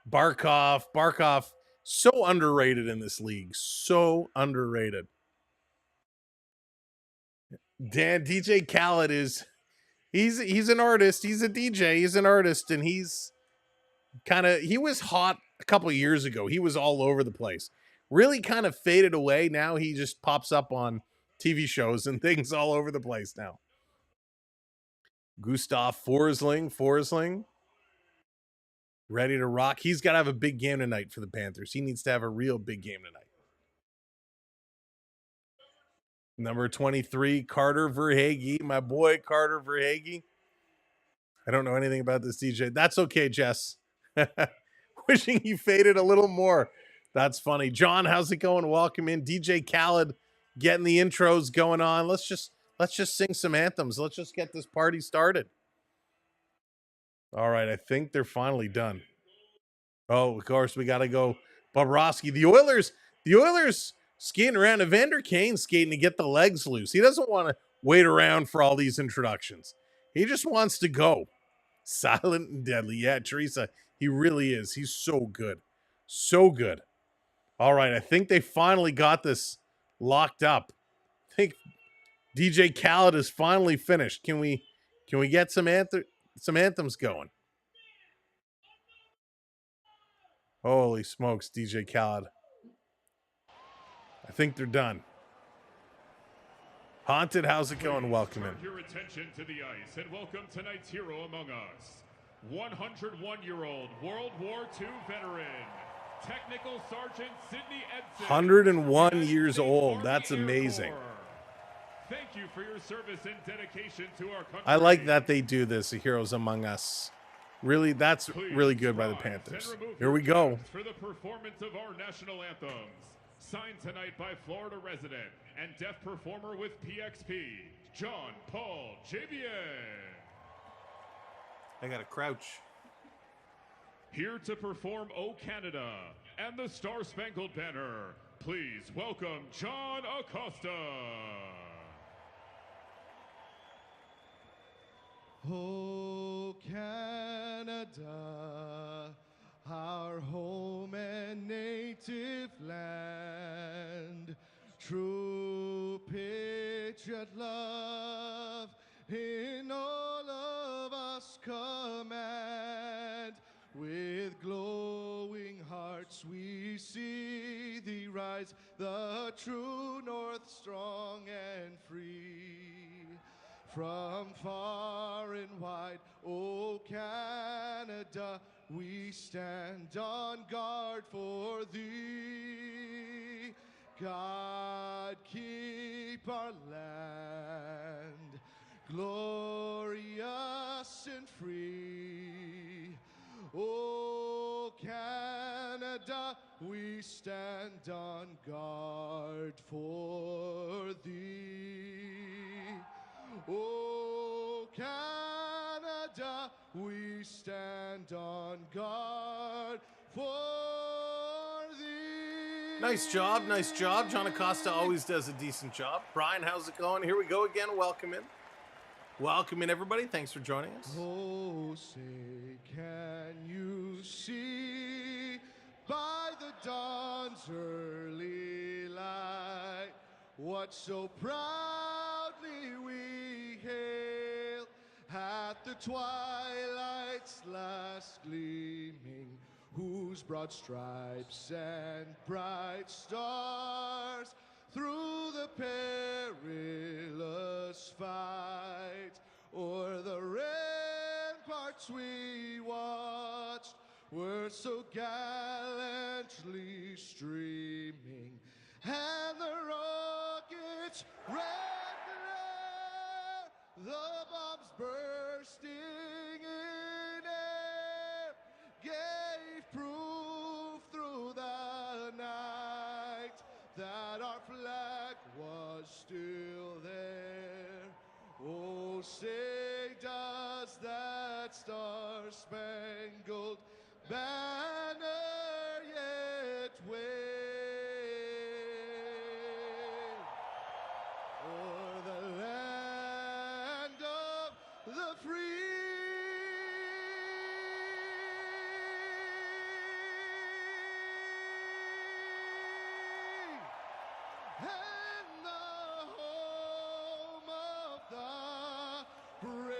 Barkov. Barkov, so underrated in this league. So underrated. DJ Khaled he's an artist. He's a DJ. He's an artist, and he was hot a couple of years ago. He was all over the place. Really kind of faded away. Now he just pops up on TV shows and things all over the place now. Gustav Forsling. Ready to rock. He's got to have a big game tonight for the Panthers. He needs to have a real big game tonight. Number 23, Carter Verhaeghe. My boy, Carter Verhaeghe. I don't know anything about this DJ. That's okay, Jess. Wishing he faded a little more. That's funny. John, how's it going? Welcome in. DJ Khaled getting the intros going on. Let's just sing some anthems. Let's just get this party started. All right, I think they're finally done. Oh, of course, we got to go Bobrovsky. The Oilers skating around. Evander Kane skating to get the legs loose. He doesn't want to wait around for all these introductions. He just wants to go. Silent and deadly. Yeah, Teresa, he really is. He's so good. So good. All right, I think they finally got this locked up. I think DJ Khaled is finally finished. Can we get some anthems going? Holy smokes, DJ Khaled. I think they're done. Haunted, how's it going? Welcome in. Your attention to the ice and welcome tonight's hero among us, 101-year-old World War II veteran, Technical Sergeant Sidney Edson, 101 years States old. Army That's Air amazing. Corps. Thank you for your service and dedication to our country. I like that they do this, the Heroes Among Us. Really, that's Please really good by the rise Panthers. and remove Here your we go. caps for the performance of our national anthems. Signed tonight by Florida resident and deaf performer with PXP, John Paul Javier. I got to crouch. Here to perform O Canada and the Star Spangled Banner, please welcome John Acosta. Oh, Canada, our home and native land, true patriot love in all of us command. With glowing hearts we see thee rise, the true north strong and free. From far and wide, O Canada, we stand on guard for thee. God keep our land glorious and free. O Canada, we stand on guard for thee. O Canada, we stand on guard for thee. Nice job, nice job. John Acosta always does a decent job. Brian, how's it going? Here we go again. Welcome in. Welcome in, everybody. Thanks for joining us. Oh, say, can you see by the dawn's early light what so proudly we hail at the twilight's last gleaming, whose broad stripes and bright stars through the perilous fight o'er the ramparts we watched were so gallantly streaming, and the rockets' red glare, the bombs bursting in air, gave proof through the night that our flag was still there. Oh, say does that star-spangled banner yet wave o'er the land of the free? And the home of the brave.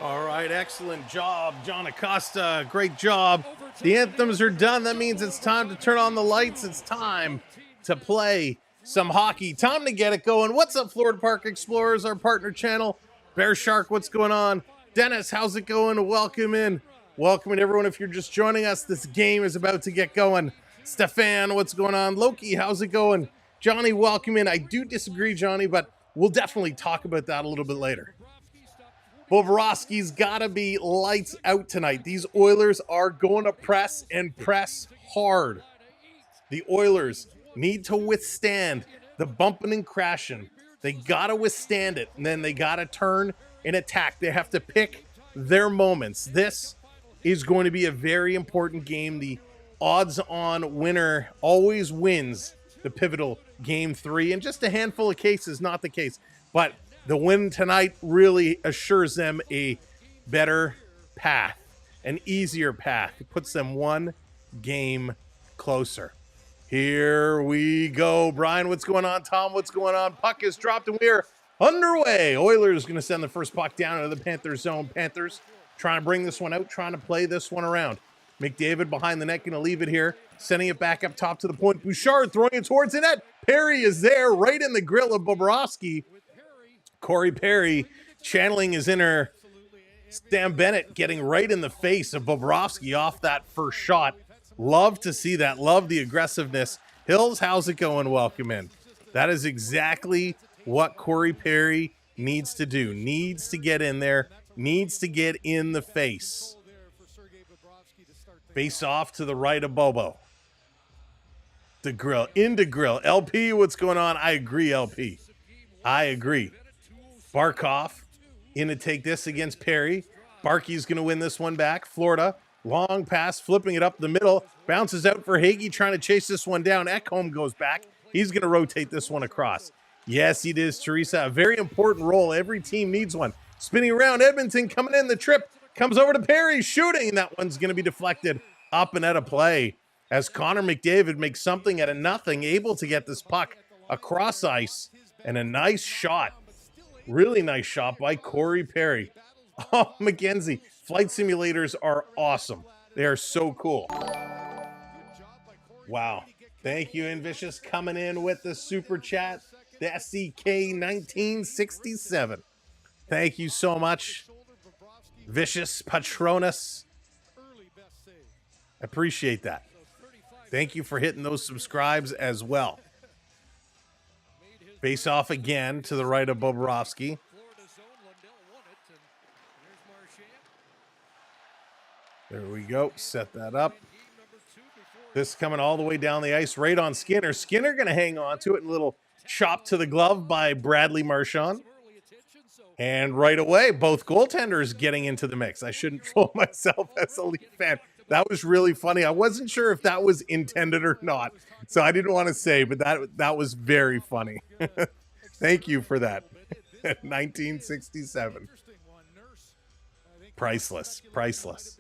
All right, excellent job, John Acosta. Great job. The anthems are done. That means it's time to turn on the lights. It's time to play some hockey. Time to get it going. What's up, Florida Park Explorers, our partner channel? Bear Shark, what's going on? Dennis, how's it going? Welcome in. Welcome in, everyone. If you're just joining us, this game is about to get going. Stefan, what's going on? Loki, how's it going? Johnny, welcome in. I do disagree, Johnny, but we'll definitely talk about that a little bit later. Bobrovsky's got to be lights out tonight. These Oilers are going to press and press hard. The Oilers need to withstand the bumping and crashing. They got to withstand it, and then they got to turn and attack. They have to pick their moments. This is going to be a very important game. The odds-on winner always wins the pivotal Game 3. In just a handful of cases, not the case. But the win tonight really assures them a better path, an easier path. It puts them one game closer. Here we go. Brian, what's going on? Tom, what's going on? Puck is dropped and we're underway. Oilers going to send the first puck down into the Panthers zone. Panthers trying to bring this one out, trying to play this one around. McDavid behind the net, going to leave it here. Sending it back up top to the point. Bouchard throwing it towards the net. Perry is there, right in the grill of Bobrovsky. Corey Perry channeling his inner Sam Bennett, getting right in the face of Bobrovsky off that first shot. Love to see that. Love the aggressiveness. Hills, how's it going? Welcome in. That is exactly what Corey Perry needs to do. Needs to get in there. Needs to get in the face. Face off to the right of Bobo. The grill. Into grill. LP, what's going on? I agree, LP. I agree. Barkov in to take this against Perry. Barkey's going to win this one back. Florida. Long pass, flipping it up the middle. Bounces out for Hagee, trying to chase this one down. Ekholm goes back. He's going to rotate this one across. Yes, he does, Teresa. A very important role. Every team needs one. Spinning around, Edmonton coming in. The trip comes over to Perry, shooting. That one's going to be deflected up and out of play as Connor McDavid makes something out of nothing, able to get this puck across ice. And a nice shot. Really nice shot by Corey Perry. Oh, Mackenzie. Flight simulators are awesome. They are so cool. Wow. Thank you, Invicious, coming in with the super chat. The SCK 1967. Thank you so much. Vicious Patronus. Appreciate that. Thank you for hitting those subscribes as well. Face off again to the right of Bobrovsky. There we go. Set that up. This coming all the way down the ice, right on Skinner. Skinner going to hang on to it. A little chop to the glove by Bradley Marchand. And right away, both goaltenders getting into the mix. I shouldn't troll myself as a Leaf fan. That was really funny. I wasn't sure if that was intended or not, so I didn't want to say, but that was very funny. Thank you for that. 1967. Priceless. Priceless.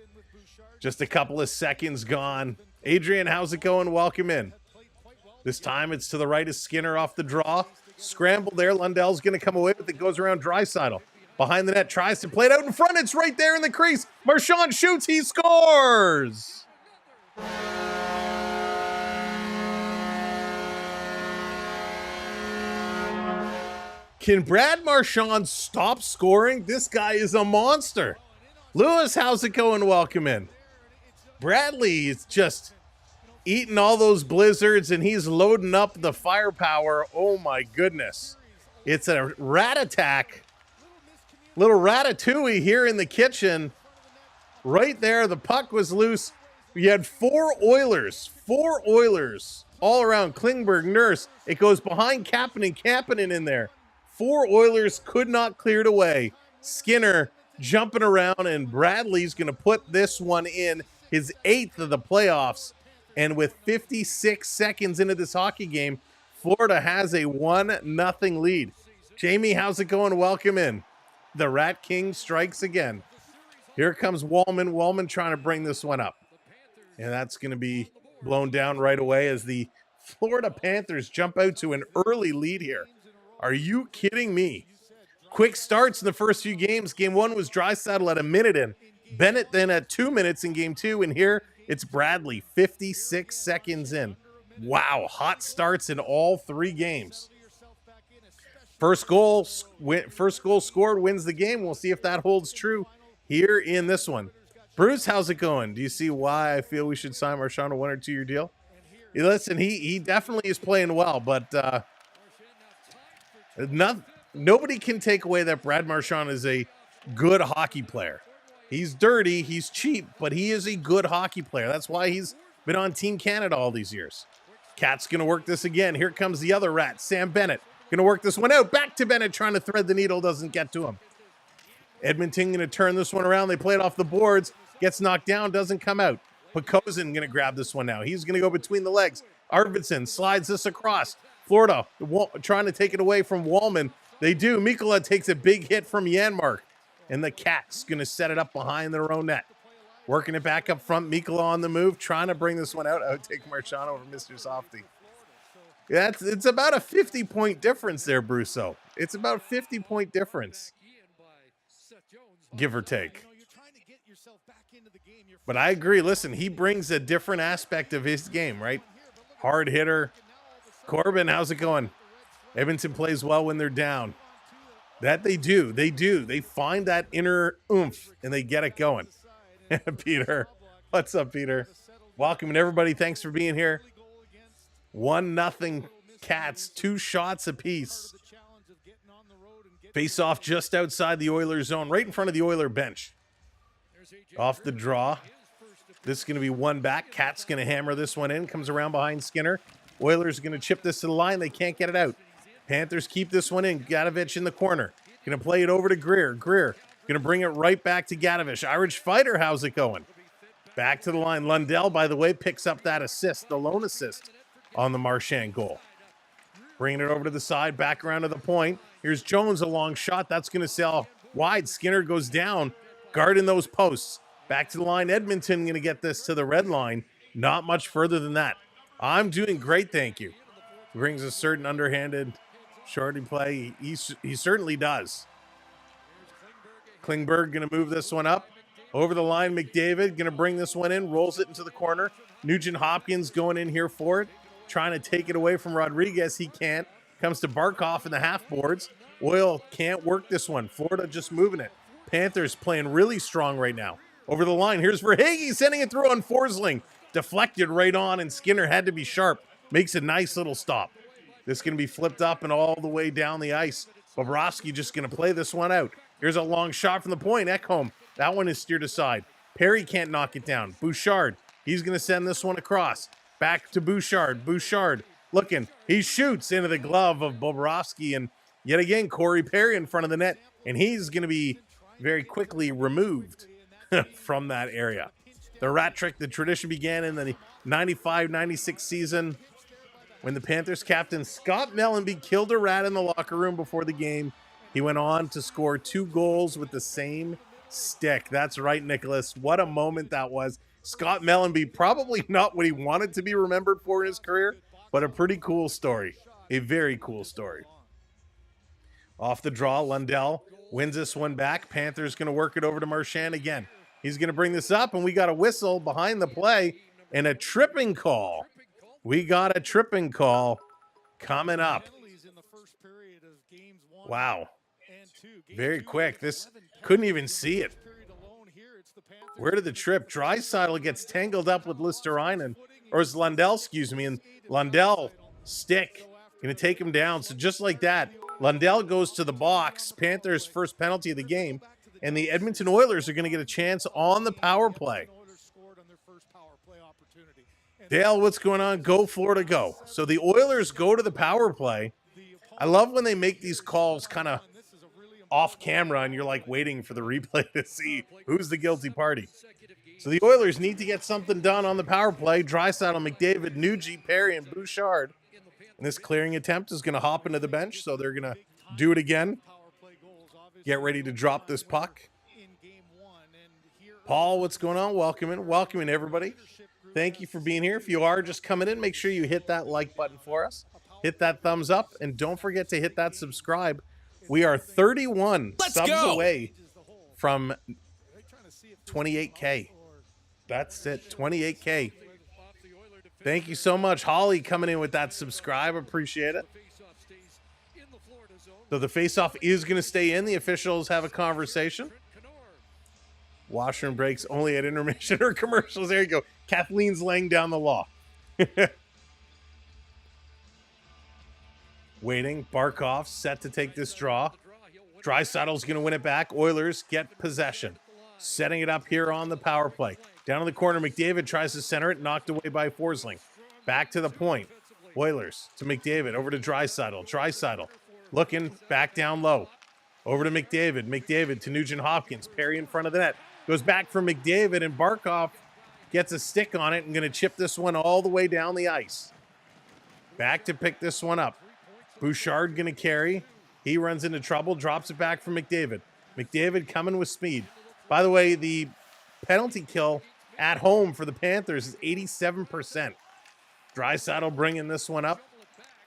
Just a couple of seconds gone. Adrian, how's it going? Welcome in. This time it's to the right of Skinner off the draw. Scramble there. Lundell's going to come away, but it goes around Draisaitl. Behind the net, tries to play it out in front. It's right there in the crease. Marchand shoots. He scores. Can Brad Marchand stop scoring? This guy is a monster. Lewis, how's it going? Welcome in. Bradley is just eating all those blizzards, and he's loading up the firepower. Oh, my goodness. It's a rat attack. Little ratatouille here in the kitchen. Right there, the puck was loose. We had four Oilers all around. Klingberg, Nurse. It goes behind Kapanen in there. Four Oilers could not clear it away. Skinner jumping around, and Bradley's going to put this one in, his 8th of the playoffs. And with 56 seconds into this hockey game, Florida has a 1-0 lead. Jamie, how's it going? Welcome in. The Rat King strikes again. Here comes Wallman. Wallman trying to bring this one up. And that's going to be blown down right away as the Florida Panthers jump out to an early lead here. Are you kidding me? Quick starts in the first few games. Game 1 was Draisaitl at a minute in. Bennett then at 2 minutes in game 2. And here it's Bradley, 56 seconds in. Wow, hot starts in all 3 games. First goal scored wins the game. We'll see if that holds true here in this one. Bruce, how's it going? Do you see why I feel we should sign Marchand a 1 or 2 year deal? Listen, he definitely is playing well, but nobody can take away that Brad Marchand is a good hockey player. He's dirty, he's cheap, but he is a good hockey player. That's why he's been on Team Canada all these years. Cat's going to work this again. Here comes the other rat, Sam Bennett. Going to work this one out. Back to Bennett, trying to thread the needle. Doesn't get to him. Edmonton going to turn this one around. They play it off the boards. Gets knocked down. Doesn't come out. Pokozin going to grab this one now. He's going to go between the legs. Arvidsson slides this across. Florida trying to take it away from Wallman. They do. Mikkola takes a big hit from Janmark. And the Cats going to set it up behind their own net. Working it back up front. Mikkola on the move. Trying to bring this one out. I would take Marchand over Mr. Softy. It's about a 50-point difference there, Brusso. It's about a 50-point difference, give or take. But I agree. Listen, he brings a different aspect of his game, right? Hard hitter. Corbin, how's it going? Edmonton plays well when they're down. That they do. They do. They find that inner oomph, and they get it going. Peter. What's up, Peter? Welcome, everybody. Thanks for being here. 1-0 Cats, 2 shots apiece. Face off just outside the Oilers zone, right in front of the Oiler bench. Off the draw. This is going to be one back. Cat's going to hammer this one in. Comes around behind Skinner. Oilers are going to chip this to the line. They can't get it out. Panthers keep this one in. Gadovich in the corner. Going to play it over to Greer. Greer going to bring it right back to Gadovich. Irish Fighter, how's it going? Back to the line. Lundell, by the way, picks up that assist, the lone assist on the Marchand goal. Bringing it over to the side, back around to the point. Here's Jones, a long shot. That's going to sail wide. Skinner goes down, guarding those posts. Back to the line. Edmonton going to get this to the red line. Not much further than that. I'm doing great, thank you. Brings a certain underhanded shorty play. He certainly does. Klingberg going to move this one up. Over the line, McDavid going to bring this one in. Rolls it into the corner. Nugent Hopkins going in here for it. Trying to take it away from Rodriguez. He can't. Comes to Barkov in the half boards. Oil can't work this one. Florida just moving it. Panthers playing really strong right now. Over the line, here's Verhaeghe sending it through on Forsling. Deflected right on, and Skinner had to be sharp. Makes a nice little stop. This is going to be flipped up and all the way down the ice. Bobrovsky just going to play this one out. Here's a long shot from the point. Ekholm, that one is steered aside. Perry can't knock it down. Bouchard, he's going to send this one across. Back to Bouchard. Bouchard looking. He shoots into the glove of Bobrovsky, and yet again, Corey Perry in front of the net, and he's going to be very quickly removed from that area. The rat trick, the tradition began in the 95-96 season when the Panthers captain Scott Mellenby killed a rat in the locker room before the game. He went on to score 2 goals with the same stick. That's right, Nicholas. What a moment that was. Scott Mellenby, probably not what he wanted to be remembered for in his career, but a pretty cool story. A very cool story. Off the draw, Lundell wins this one back. Panthers going to work it over to Marchand again. He's going to bring this up, and we got a whistle behind the play and a tripping call. We got a tripping call coming up. Wow. Very quick. This couldn't even see it. Where did the trip? Draisaitl gets tangled up with Listerainen, or is Lundell, excuse me, and Lundell stick. Going to take him down. So just like that, Lundell goes to the box. Panthers' first penalty of the game. And the Edmonton Oilers are going to get a chance on the power play. Dale, what's going on? Go, Florida, go. So the Oilers go to the power play. I love when they make these calls kind of off camera and you're like waiting for the replay to see who's the guilty party. So the Oilers need to get something done on the power play. Draisaitl, McDavid, Nuge, Perry, and Bouchard. And this clearing attempt is going to hop into the bench, so they're going to do it again. Get ready to drop this puck. Paul, what's going on? Welcoming everybody. Thank you for being here. If you are just coming in, make sure you hit that like button for us. Hit that thumbs up, and don't forget to hit that subscribe. We are 31 subs away from 28K. That's it, 28K. Thank you so much. Holly coming in with that subscribe. Appreciate it. So the faceoff is going to stay in. The officials have a conversation. Washroom breaks only at intermission or commercials. There you go. Kathleen's laying down the law. Waiting. Barkov set to take this draw. Draisaitl's going to win it back. Oilers get possession. Setting it up here on the power play. Down in the corner, McDavid tries to center it. Knocked away by Forsling. Back to the point. Oilers to McDavid. Over to Draisaitl. Draisaitl looking back down low. Over to McDavid. McDavid to Nugent Hopkins. Perry in front of the net. Goes back for McDavid, and Barkov gets a stick on it and going to chip this one all the way down the ice. Back to pick this one up. Bouchard going to carry. He runs into trouble. Drops it back for McDavid. McDavid coming with speed. By the way, the penalty kill at home for the Panthers is 87%. Draisaitl bringing this one up.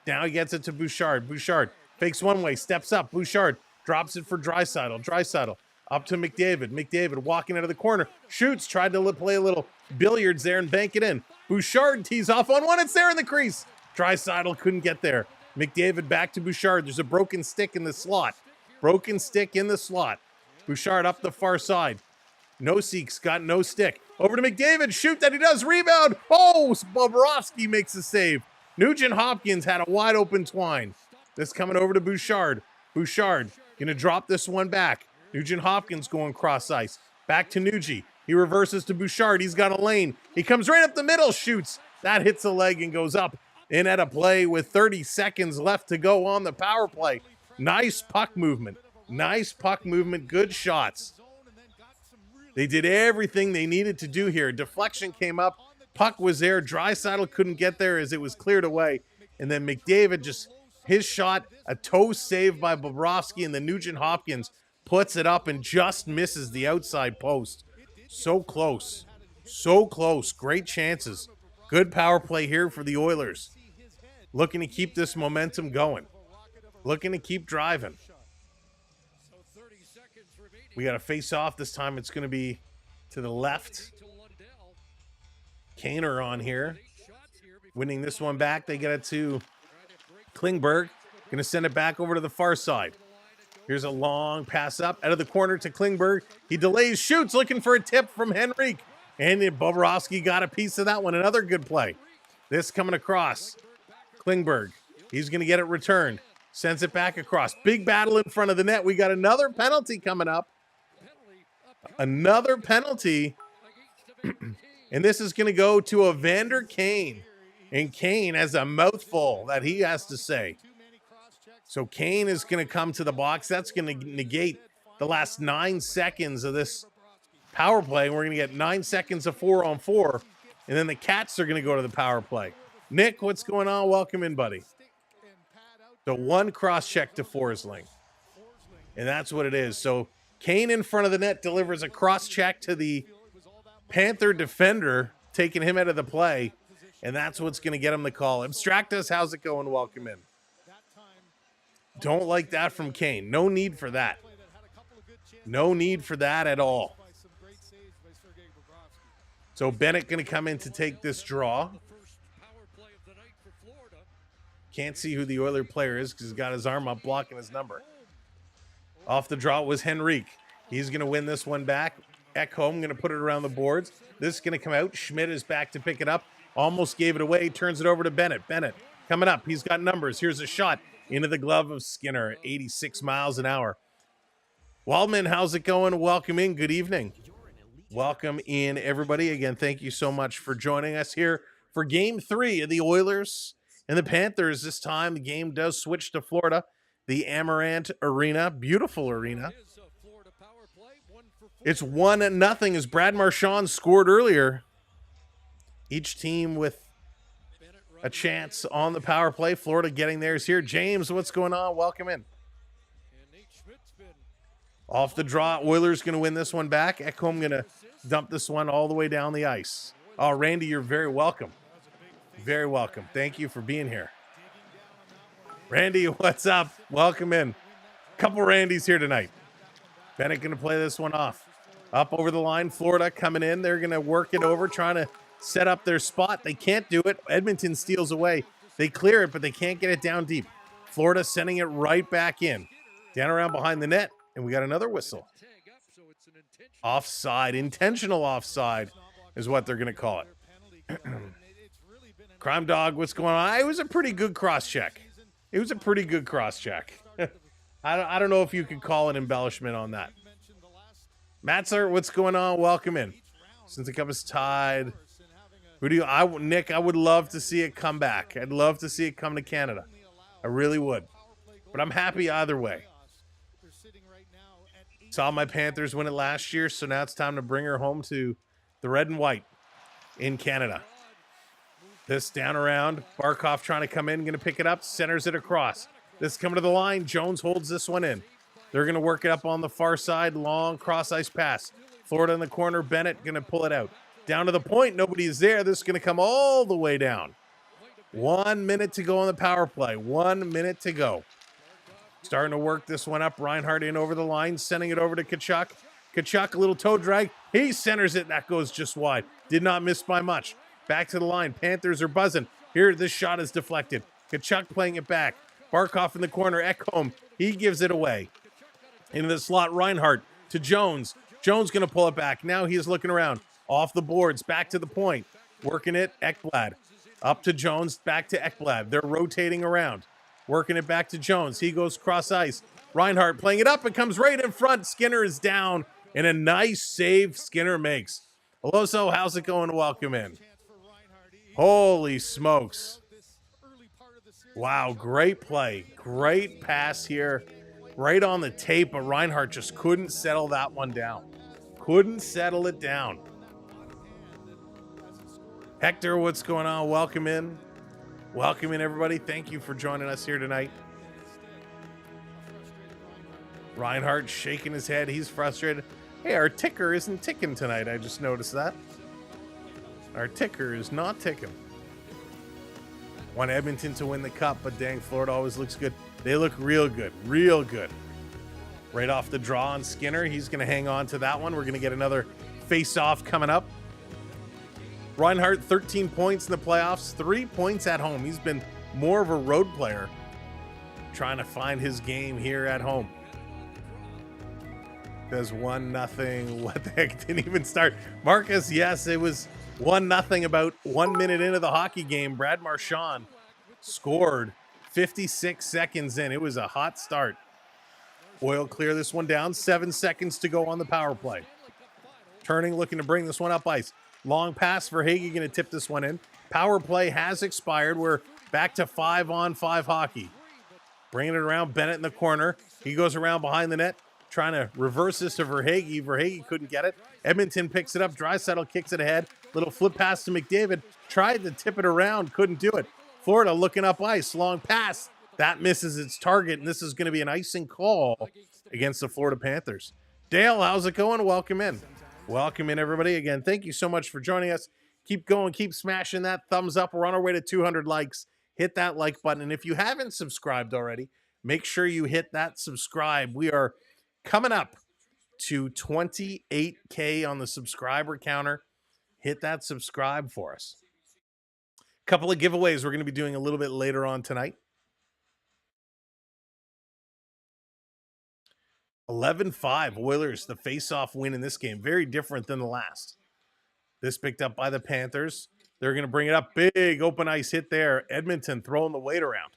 Now he gets it to Bouchard. Bouchard fakes one way, steps up. Bouchard drops it for Draisaitl. Draisaitl up to McDavid. McDavid walking out of the corner. Shoots, tried to play a little billiards there and bank it in. Bouchard tees off on one. It's there in the crease. Draisaitl couldn't get there. McDavid back to Bouchard. There's a broken stick in the slot. Broken stick in the slot. Bouchard up the far side. Nosek's got no stick. Over to McDavid. Shoot that he does. Rebound. Oh, Bobrovsky makes a save. Nugent Hopkins had a wide open Twine. This coming over to Bouchard. Bouchard going to drop this one back. Nugent Hopkins going cross ice. Back to Nugie. He reverses to Bouchard. He's got a lane. He comes right up the middle. Shoots. That hits a leg and goes up. In at a play with 30 seconds left to go on the power play. Nice puck movement. Nice puck movement. Good shots. They did everything they needed to do here. Deflection came up. Puck was there. Draisaitl couldn't get there as it was cleared away. And then McDavid just, his shot, a toe save by Bobrovsky, and then Nugent Hopkins puts it up and just misses the outside post. So close. So close. Great chances. Good power play here for the Oilers. Looking to keep this momentum going. Looking to keep driving. We got a face-off. This time it's going to be to the left. Kaner on here. Winning this one back. They get it to Klingberg. Going to send it back over to the far side. Here's a long pass up. Out of the corner to Klingberg. He delays, shoots, looking for a tip from Henrique. And Bobrovsky got a piece of that one. Another good play. This coming across. Klingberg. He's going to get it returned. Sends it back across. Big battle in front of the net. We got another penalty coming up. Another penalty. And this is going to go to Evander Kane. And Kane has a mouthful that he has to say. So Kane is going to come to the box. That's going to negate the last 9 seconds of this power play. We're going to get 9 seconds of 4-on-4. And then the Cats are going to go to the power play. Nick, what's going on? Welcome in, buddy. So one cross-check to Forsling. And that's what it is. So Kane in front of the net delivers a cross-check to the Panther defender, taking him out of the play. And that's what's going to get him the call. Abstractus, how's it going? Welcome in. Don't like that from Kane. No need for that. No need for that at all. So Bennett going to come in to take this draw. Can't see who the Oiler player is because he's got his arm up blocking his number. Off the draw was Henrique. He's going to win this one back. Ekholm going to put it around the boards. This is going to come out. Schmidt is back to pick it up. Almost gave it away. Turns it over to Bennett. Bennett coming up. He's got numbers. Here's a shot into the glove of Skinner at 86 miles an hour. Waldman, how's it going? Welcome in. Good evening. Welcome in, everybody. Again, thank you so much for joining us here for Game 3 of the Oilers and the Panthers. This time, the game does switch to Florida. The Amerant Arena. Beautiful arena. It's 1-0 as Brad Marchand scored earlier. Each team with a chance on the power play. Florida getting theirs here. James, what's going on? Welcome in. Off the draw, Oilers going to win this one back. Ekholm going to dump this one all the way down the ice. Oh, Randy, you're very welcome. Very welcome. Thank you for being here. Randy, what's up? Welcome in. Couple Randys here tonight. Bennett going to play this one off. Up over the line, Florida coming in. They're going to work it over, trying to set up their spot. They can't do it. Edmonton steals away. They clear it, but they can't get it down deep. Florida sending it right back in. Down around behind the net, and we got another whistle. Offside. Intentional offside is what they're going to call it. Crime Dog, what's going on? It was a pretty good cross-check. It was a pretty good cross-check. I don't know if you could call an embellishment on that. Matzler, what's going on? Welcome in. Since the cup is tied, Nick, I would love to see it come back. I'd love to see it come to Canada. I really would. But I'm happy either way. Saw my Panthers win it last year, so now it's time to bring her home to the red and white in Canada. This down around. Barkov trying to come in, going to pick it up, centers it across. This coming to the line. Jones holds this one in. They're going to work it up on the far side. Long cross-ice pass. Florida in the corner. Bennett going to pull it out. Down to the point. Nobody is there. This is going to come all the way down. 1 minute to go on the power play. 1 minute to go. Starting to work this one up. Reinhardt in over the line. Sending it over to Tkachuk. Tkachuk, a little toe drag. He centers it. That goes just wide. Did not miss by much. Back to the line. Panthers are buzzing. Here, this shot is deflected. Tkachuk playing it back. Barkov in the corner. Ekholm. He gives it away. Into the slot, Reinhardt to Jones. Jones going to pull it back. Now he is looking around. Off the boards, back to the point. Working it, Ekblad. Up to Jones, back to Ekblad. They're rotating around. Working it back to Jones. He goes cross ice. Reinhart playing it up. It comes right in front. Skinner is down. And a nice save Skinner makes. Aloso, how's it going? Welcome in. Holy smokes. Wow, great play. Great pass here. Right on the tape, but Reinhart just couldn't settle that one down. Couldn't settle it down. Hector, what's going on? Welcome in. Welcome in, everybody. Thank you for joining us here tonight. Reinhart shaking his head. He's frustrated. Hey, our ticker isn't ticking tonight. I just noticed that. Our ticker is not ticking. Want Edmonton to win the cup, but dang, Florida always looks good. They look real good. Real good. Right off the draw on Skinner. He's going to hang on to that one. We're going to get another face-off coming up. Reinhart, 13 points in the playoffs, 3 points at home. He's been more of a road player, trying to find his game here at home. Does 1-0. What the heck? Didn't even start. Marcus, yes, it was 1-0 about 1 minute into the hockey game. Brad Marchand scored 56 seconds in. It was a hot start. Oil clear this one down. 7 seconds to go on the power play. Turning, looking to bring this one up ice. Long pass for Hagee, going to tip this one in. Power play has expired. We're back to 5-on-5 hockey. Bringing it around, Bennett in the corner. He goes around behind the net, trying to reverse this to Verhaeghe. Verhaeghe couldn't get it. Edmonton picks it up. Draisaitl kicks it ahead. Little flip pass to McDavid. Tried to tip it around, couldn't do it. Florida looking up ice. Long pass. That misses its target, and this is going to be an icing call against the Florida Panthers. Dale, how's it going? Welcome in. Welcome in, everybody. Again, thank you so much for joining us. Keep going. Keep smashing that thumbs up. We're on our way to 200 likes. Hit that like button. And if you haven't subscribed already, make sure you hit that subscribe. We are coming up to 28K on the subscriber counter. Hit that subscribe for us. A couple of giveaways we're going to be doing a little bit later on tonight. 11-5 Oilers, the face-off win in this game. Very different than the last. This picked up by the Panthers. They're going to bring it up. Big open ice hit there. Edmonton throwing the weight around.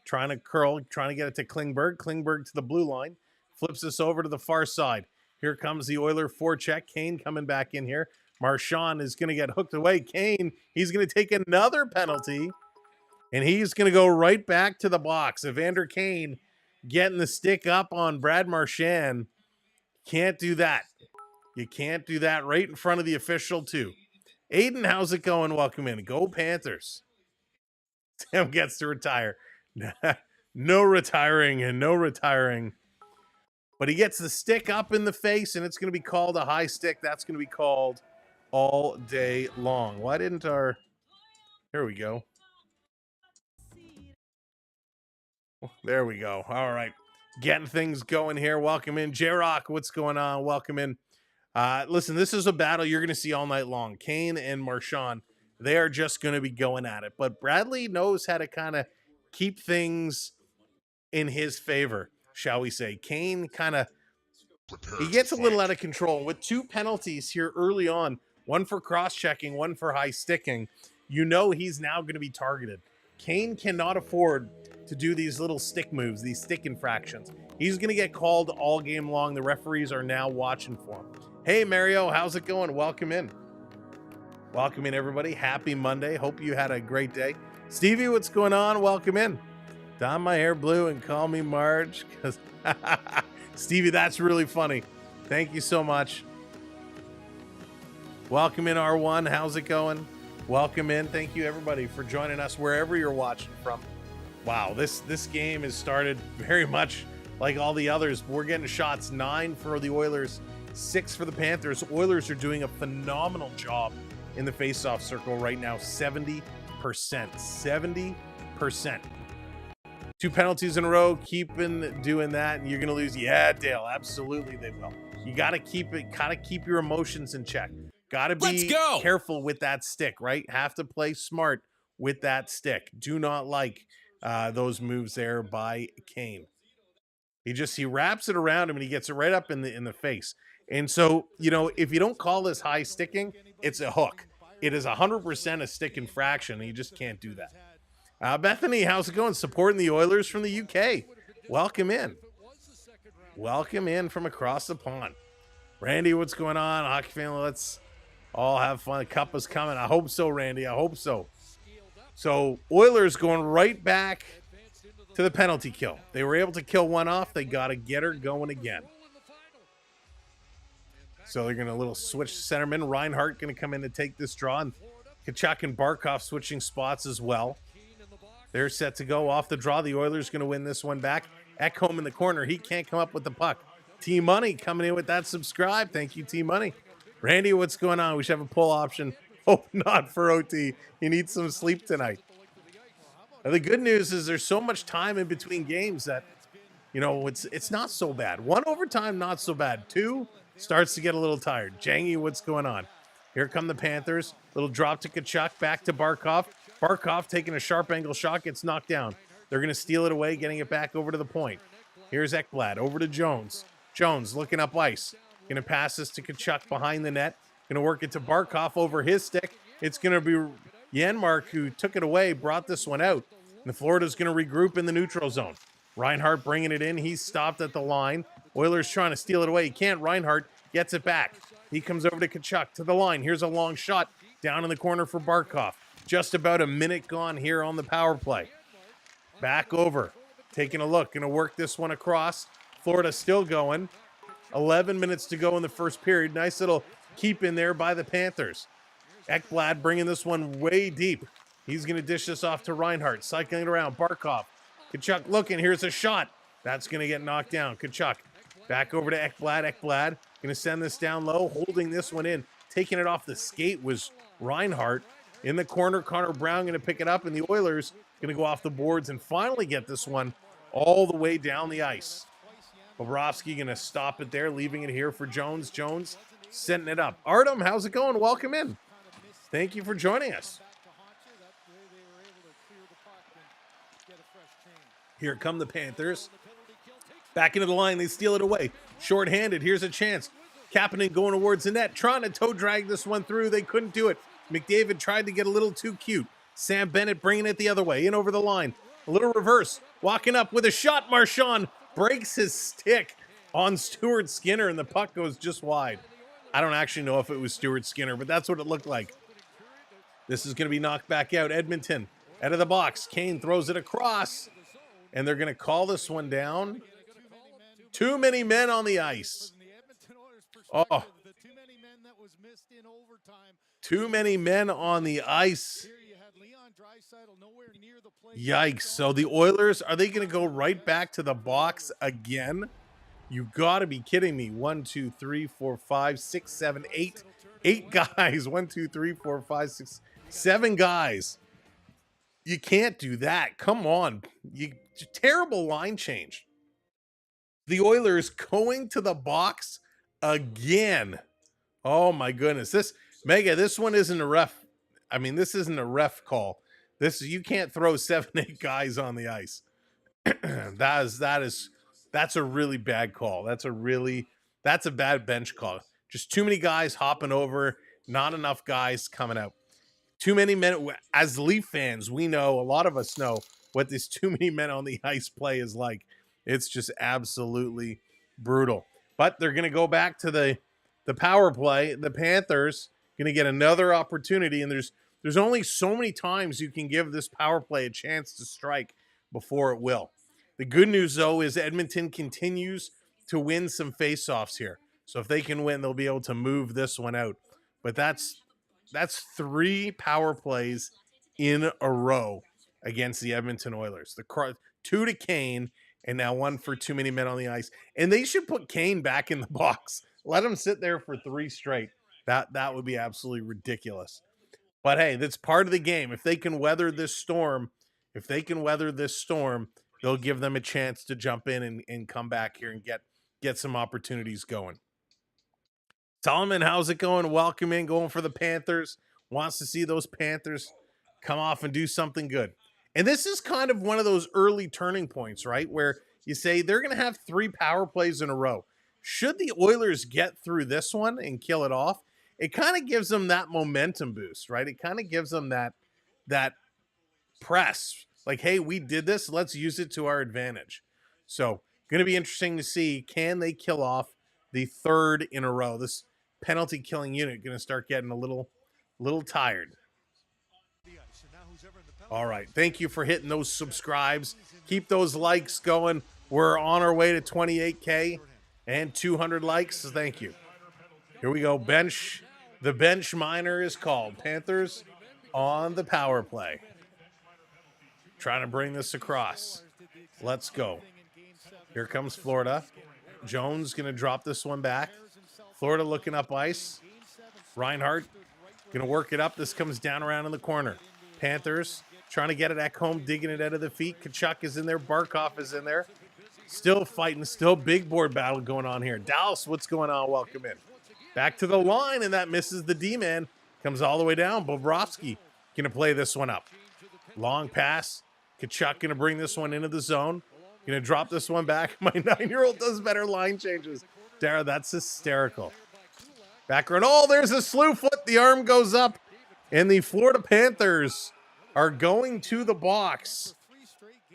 Trying to curl, trying to get it to Klingberg. Klingberg to the blue line. Flips this over to the far side. Here comes the Oiler forecheck. Kane coming back in here. Marchand is going to get hooked away. Kane, he's going to take another penalty. And he's going to go right back to the box. Evander Kane getting the stick up on Brad Marchand. Can't do that. You can't do that right in front of the official, too. Aiden, how's it going? Welcome in. Go Panthers. Sam gets to retire. No retiring and no retiring. But he gets the stick up in the face, and it's going to be called a high stick. That's going to be called all day long. Why didn't our... Here we go. There we go. All right. Getting things going here. Welcome in. J-Rock, what's going on? Welcome in. Listen, this is a battle you're going to see all night long. Kane and Marchand, they are just going to be going at it. But Bradley knows how to kind of keep things in his favor, shall we say. Kane kind of, he gets a little out of control. With 2 penalties here early on, one for cross-checking, one for high sticking, you know he's now going to be targeted. Kane cannot afford to do these little stick moves, these stick infractions. He's going to get called all game long. The referees are now watching for him. Hey, Mario, how's it going? Welcome in. Welcome in, everybody. Happy Monday. Hope you had a great day. Stevie, what's going on? Welcome in. Dye my hair blue and call me Marge. Stevie, that's really funny. Thank you so much. Welcome in, R1. How's it going? Welcome in. Thank you, everybody, for joining us wherever you're watching from. Wow, this game has started very much like all the others. We're getting shots. 9 for the Oilers, 6 for the Panthers. Oilers are doing a phenomenal job in the faceoff circle right now. 70%. 70%. 2 penalties in a row. Keeping doing that, and you're going to lose. Yeah, Dale, absolutely they will. You got to keep it, kind of keep your emotions in check. Got to be careful with that stick, right? Have to play smart with that stick. Do not like those moves there by Kane. He wraps it around him and he gets it right up in the face. And so, if you don't call this high sticking, it's a hook. It is 100% a stick infraction, and you just can't do that. Bethany, how's it going? Supporting the Oilers from the UK. Welcome in. Welcome in from across the pond. Randy, what's going on? Hockey family, let's all have fun. The cup is coming. I hope so, Randy. I hope so. So, Oilers going right back to the penalty kill. They were able to kill one off. They got to get her going again. So they're going to little switch centerman. Reinhart going to come in to take this draw. And Tkachuk and Barkov switching spots as well. They're set to go off the draw. The Oilers going to win this one back. Ekholm in the corner. He can't come up with the puck. T-Money coming in with that subscribe. Thank you, T-Money. Randy, what's going on? We should have a pull option. Hope not for OT. He needs some sleep tonight. Now, the good news is there's so much time in between games that, it's not so bad. One overtime, not so bad. Two starts to get a little tired. Jangy, what's going on? Here come the Panthers. Little drop to Tkachuk, back to Barkov. Barkov taking a sharp angle shot, gets knocked down. They're going to steal it away, getting it back over to the point. Here's Ekblad, over to Jones. Jones looking up ice. Going to pass this to Tkachuk behind the net. Going to work it to Barkov over his stick. It's going to be Janmark who took it away, brought this one out. And Florida's going to regroup in the neutral zone. Reinhart bringing it in. He's stopped at the line. Oilers trying to steal it away. He can't. Reinhart gets it back. He comes over to Tkachuk to the line. Here's a long shot down in the corner for Barkov. Just about a minute gone here on the power play. Back over. Taking a look. Going to work this one across. Florida still going. 11 minutes to go in the first period. Nice little keep in there by the Panthers. Ekblad bringing this one way deep. He's going to dish this off to Reinhart. Cycling it around. Barkov. Tkachuk looking. Here's a shot. That's going to get knocked down. Tkachuk. Back over to Ekblad. Ekblad going to send this down low. Holding this one in. Taking it off the skate was Reinhart. In the corner, Connor Brown going to pick it up. And the Oilers going to go off the boards and finally get this one all the way down the ice. Bobrovsky going to stop it there. Leaving it here for Jones. Jones setting it up. Artem, how's it going? Welcome in. Thank you for joining us. Here come the Panthers. Back into the line. They steal it away. Short-handed. Here's a chance. Kapanen going towards the net. Trying to toe drag this one through. They couldn't do it. McDavid tried to get a little too cute. Sam Bennett bringing it the other way. In over the line. A little reverse. Walking up with a shot. Marchand breaks his stick on Stuart Skinner, and the puck goes just wide. I don't actually know if it was Stuart Skinner, but that's what it looked like. This is going to be knocked back out. Edmonton out of the box. Kane throws it across, and they're going to call this one down. Too many men on the ice. Oh. Too many men on the ice. Yikes. So the Oilers, are they going to go right back to the box again? You got to be kidding me. 1, 2, 3, 4, 5, 6, 7, 8. 8 guys. 1, 2, 3, 4, 5, 6, 7 guys. You can't do that. Come on. Terrible line change. The Oilers going to the box again. Oh my goodness. This one isn't a ref. I mean, this isn't a ref call. You can't throw 7, 8 guys on the ice. That's a really bad call. That's a bad bench call. Just too many guys hopping over, not enough guys coming out. Too many men. As Leaf fans, we know, a lot of us know what this too many men on the ice play is like. It's just absolutely brutal. But they're going to go back to the power play. The Panthers going to get another opportunity, and there's only so many times you can give this power play a chance to strike before it will. The good news, though, is Edmonton continues to win some faceoffs here. So if they can win, they'll be able to move this one out. But that's 3 power plays in a row against the Edmonton Oilers. 2 to Kane, and now 1 for too many men on the ice. And they should put Kane back in the box. Let him sit there for 3 straight. That would be absolutely ridiculous. But hey, that's part of the game. If they can weather this storm, they'll give them a chance to jump in and come back here and get some opportunities going. Solomon, how's it going? Welcome in, going for the Panthers. Wants to see those Panthers come off and do something good. And this is kind of one of those early turning points, right? Where you say they're going to have 3 power plays in a row. should the Oilers get through this one and kill it off, it kind of gives them that momentum boost, right? It kind of gives them that press. Like, hey, we did this. Let's use it to our advantage. So, going to be interesting to see, can they kill off the third in a row? This penalty killing unit going to start getting a little tired. All right. Thank you for hitting those subscribes. Keep those likes going. We're on our way to 28K and 200 likes. Thank you. Here we go. Bench. The bench minor is called. Panthers on the power play. Trying to bring this across. Let's go. Here comes Florida. Jones going to drop this one back. Florida looking up ice. Reinhardt going to work it up. This comes down around in the corner. Panthers trying to get it at home, digging it out of the feet. Tkachuk is in there. Barkov is in there. Still fighting. Still big board battle going on here. Dallas, what's going on? Welcome in. Back to the line, and that misses the D-man. Comes all the way down. Bobrovsky going to play this one up. Long pass. Tkachuk going to bring this one into the zone. Going to drop this one back. My 9-year-old does better line changes. Dara, that's hysterical. Background. Oh, there's a slew foot. The arm goes up. And the Florida Panthers are going to the box.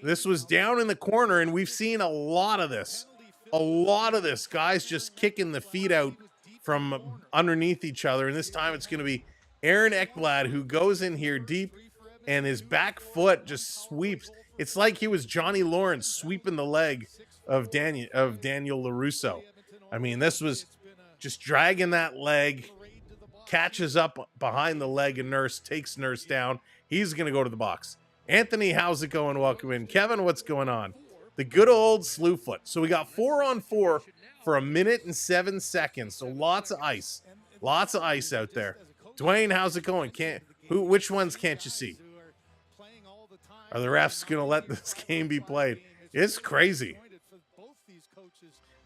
This was down in the corner, and we've seen a lot of this. A lot of this. Guys just kicking the feet out from underneath each other. And this time it's going to be Aaron Ekblad who goes in here deep, and his back foot just sweeps. It's like he was Johnny Lawrence sweeping the leg of Daniel LaRusso. I mean, this was just dragging that leg, catches up behind the leg, and Nurse takes Nurse down. He's going to go to the box. Anthony, how's it going? Welcome in. Kevin, what's going on? The good old slew foot. So we got 4-on-4 for 1 minute and 7 seconds. So lots of ice. Lots of ice out there. Dwayne, how's it going? Which ones can't you see? Are the refs going to let this game be played? It's crazy.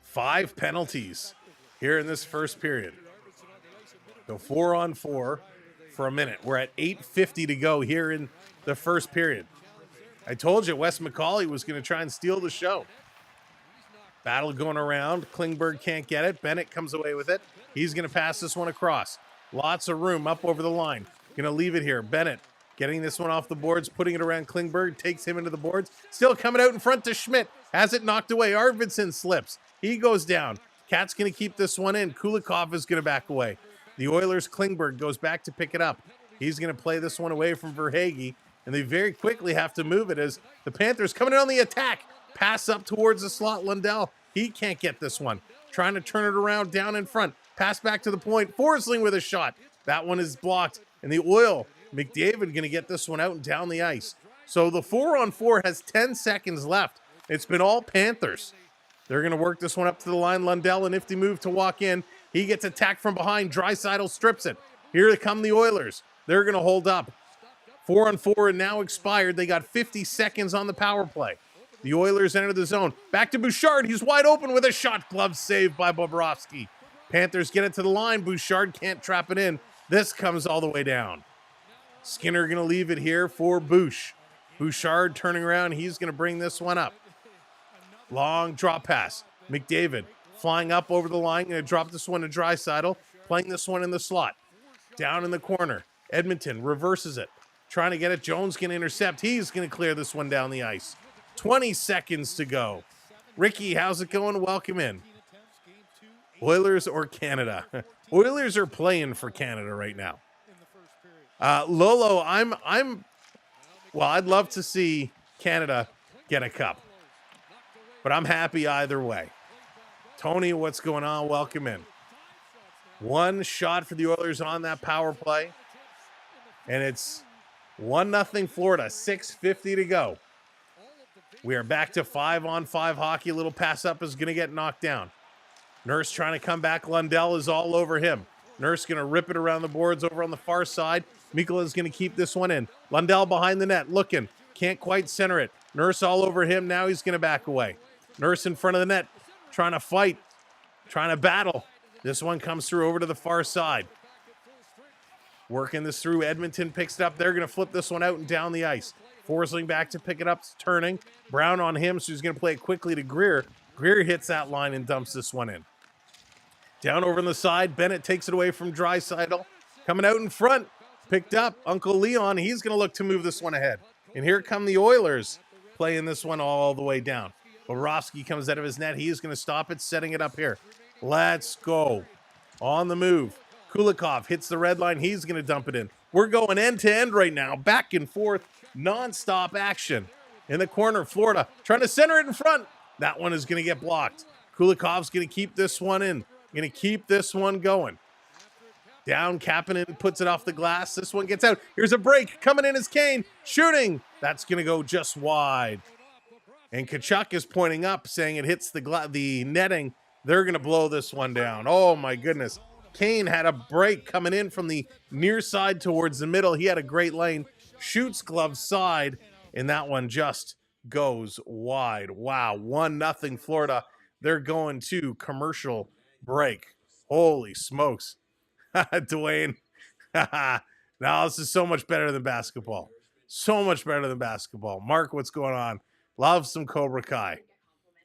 5 penalties here in this first period. So 4-on-4 for 1 minute. We're at 8:50 to go here in the first period. I told you Wes McCauley was going to try and steal the show. Battle going around. Klingberg can't get it. Bennett comes away with it. He's going to pass this one across. Lots of room up over the line. Going to leave it here. Bennett getting this one off the boards, putting it around Klingberg, takes him into the boards. Still coming out in front to Schmidt. Has it knocked away. Arvidsson slips. He goes down. Cat's going to keep this one in. Kulikov is going to back away. The Oilers' Klingberg goes back to pick it up. He's going to play this one away from Verhaeghe, and they very quickly have to move it as the Panthers coming in on the attack. Pass up towards the slot. Lundell, he can't get this one. Trying to turn it around down in front. Pass back to the point. Forsling with a shot. That one is blocked, and the Oil, McDavid going to get this one out and down the ice. So the 4-on-4 has 10 seconds left. It's been all Panthers. They're going to work this one up to the line. Lundell, a nifty move to walk in. He gets attacked from behind. Draisaitl strips it. Here come the Oilers. They're going to hold up. 4-on-4 and now expired. They got 50 seconds on the power play. The Oilers enter the zone. Back to Bouchard. He's wide open with a shot. Glove saved by Bobrovsky. Panthers get it to the line. Bouchard can't trap it in. This comes all the way down. Skinner going to leave it here for Bouch. Bouchard turning around. He's going to bring this one up. Long drop pass. McDavid flying up over the line. Going to drop this one to Draisaitl. Playing this one in the slot. Down in the corner. Edmonton reverses it. Trying to get it. Jones going to intercept. He's going to clear this one down the ice. 20 seconds to go. Ricky, how's it going? Welcome in. Oilers or Canada? Oilers are playing for Canada right now. Lolo, well, I'd love to see Canada get a cup, but I'm happy either way. Tony, what's going on? Welcome in. One shot for the Oilers on that power play, and it's 1-0 Florida, 6:50 to go. We are back to 5-on-5 hockey. A little pass up is going to get knocked down. Nurse trying to come back. Lundell is all over him. Nurse going to rip it around the boards over on the far side. Mikkola is going to keep this one in. Lundell behind the net, looking. Can't quite center it. Nurse all over him. Now he's going to back away. Nurse in front of the net, trying to fight, trying to battle. This one comes through over to the far side. Working this through. Edmonton picks it up. They're going to flip this one out and down the ice. Forsling back to pick it up, turning. Brown on him, so he's going to play it quickly to Greer. Greer hits that line and dumps this one in. Down over on the side, Bennett takes it away from Draisaitl. Coming out in front, picked up. Uncle Leon, he's going to look to move this one ahead. And here come the Oilers playing this one all the way down. Bobrovsky comes out of his net. He's going to stop it, setting it up here. Let's go. On the move. Kulikov hits the red line. He's going to dump it in. We're going end to end right now. Back and forth. Non-stop action. In the corner, Florida trying to center it in front. That one is going to get blocked. Kulikov's going to keep this one in. Going to keep this one going. Down, Kapanen puts it off the glass. This one gets out. Here's a break. Coming in is Kane. Shooting. That's going to go just wide. And Tkachuk is pointing up, saying it hits the netting. They're going to blow this one down. Oh, my goodness. Kane had a break coming in from the near side towards the middle. He had a great lane. Shoots glove side, and that one just goes wide. Wow, 1-0 Florida. They're going to commercial break. Holy smokes. Dwayne. Now this is so much better than basketball. So much better than basketball. Mark, what's going on? Love some Cobra Kai.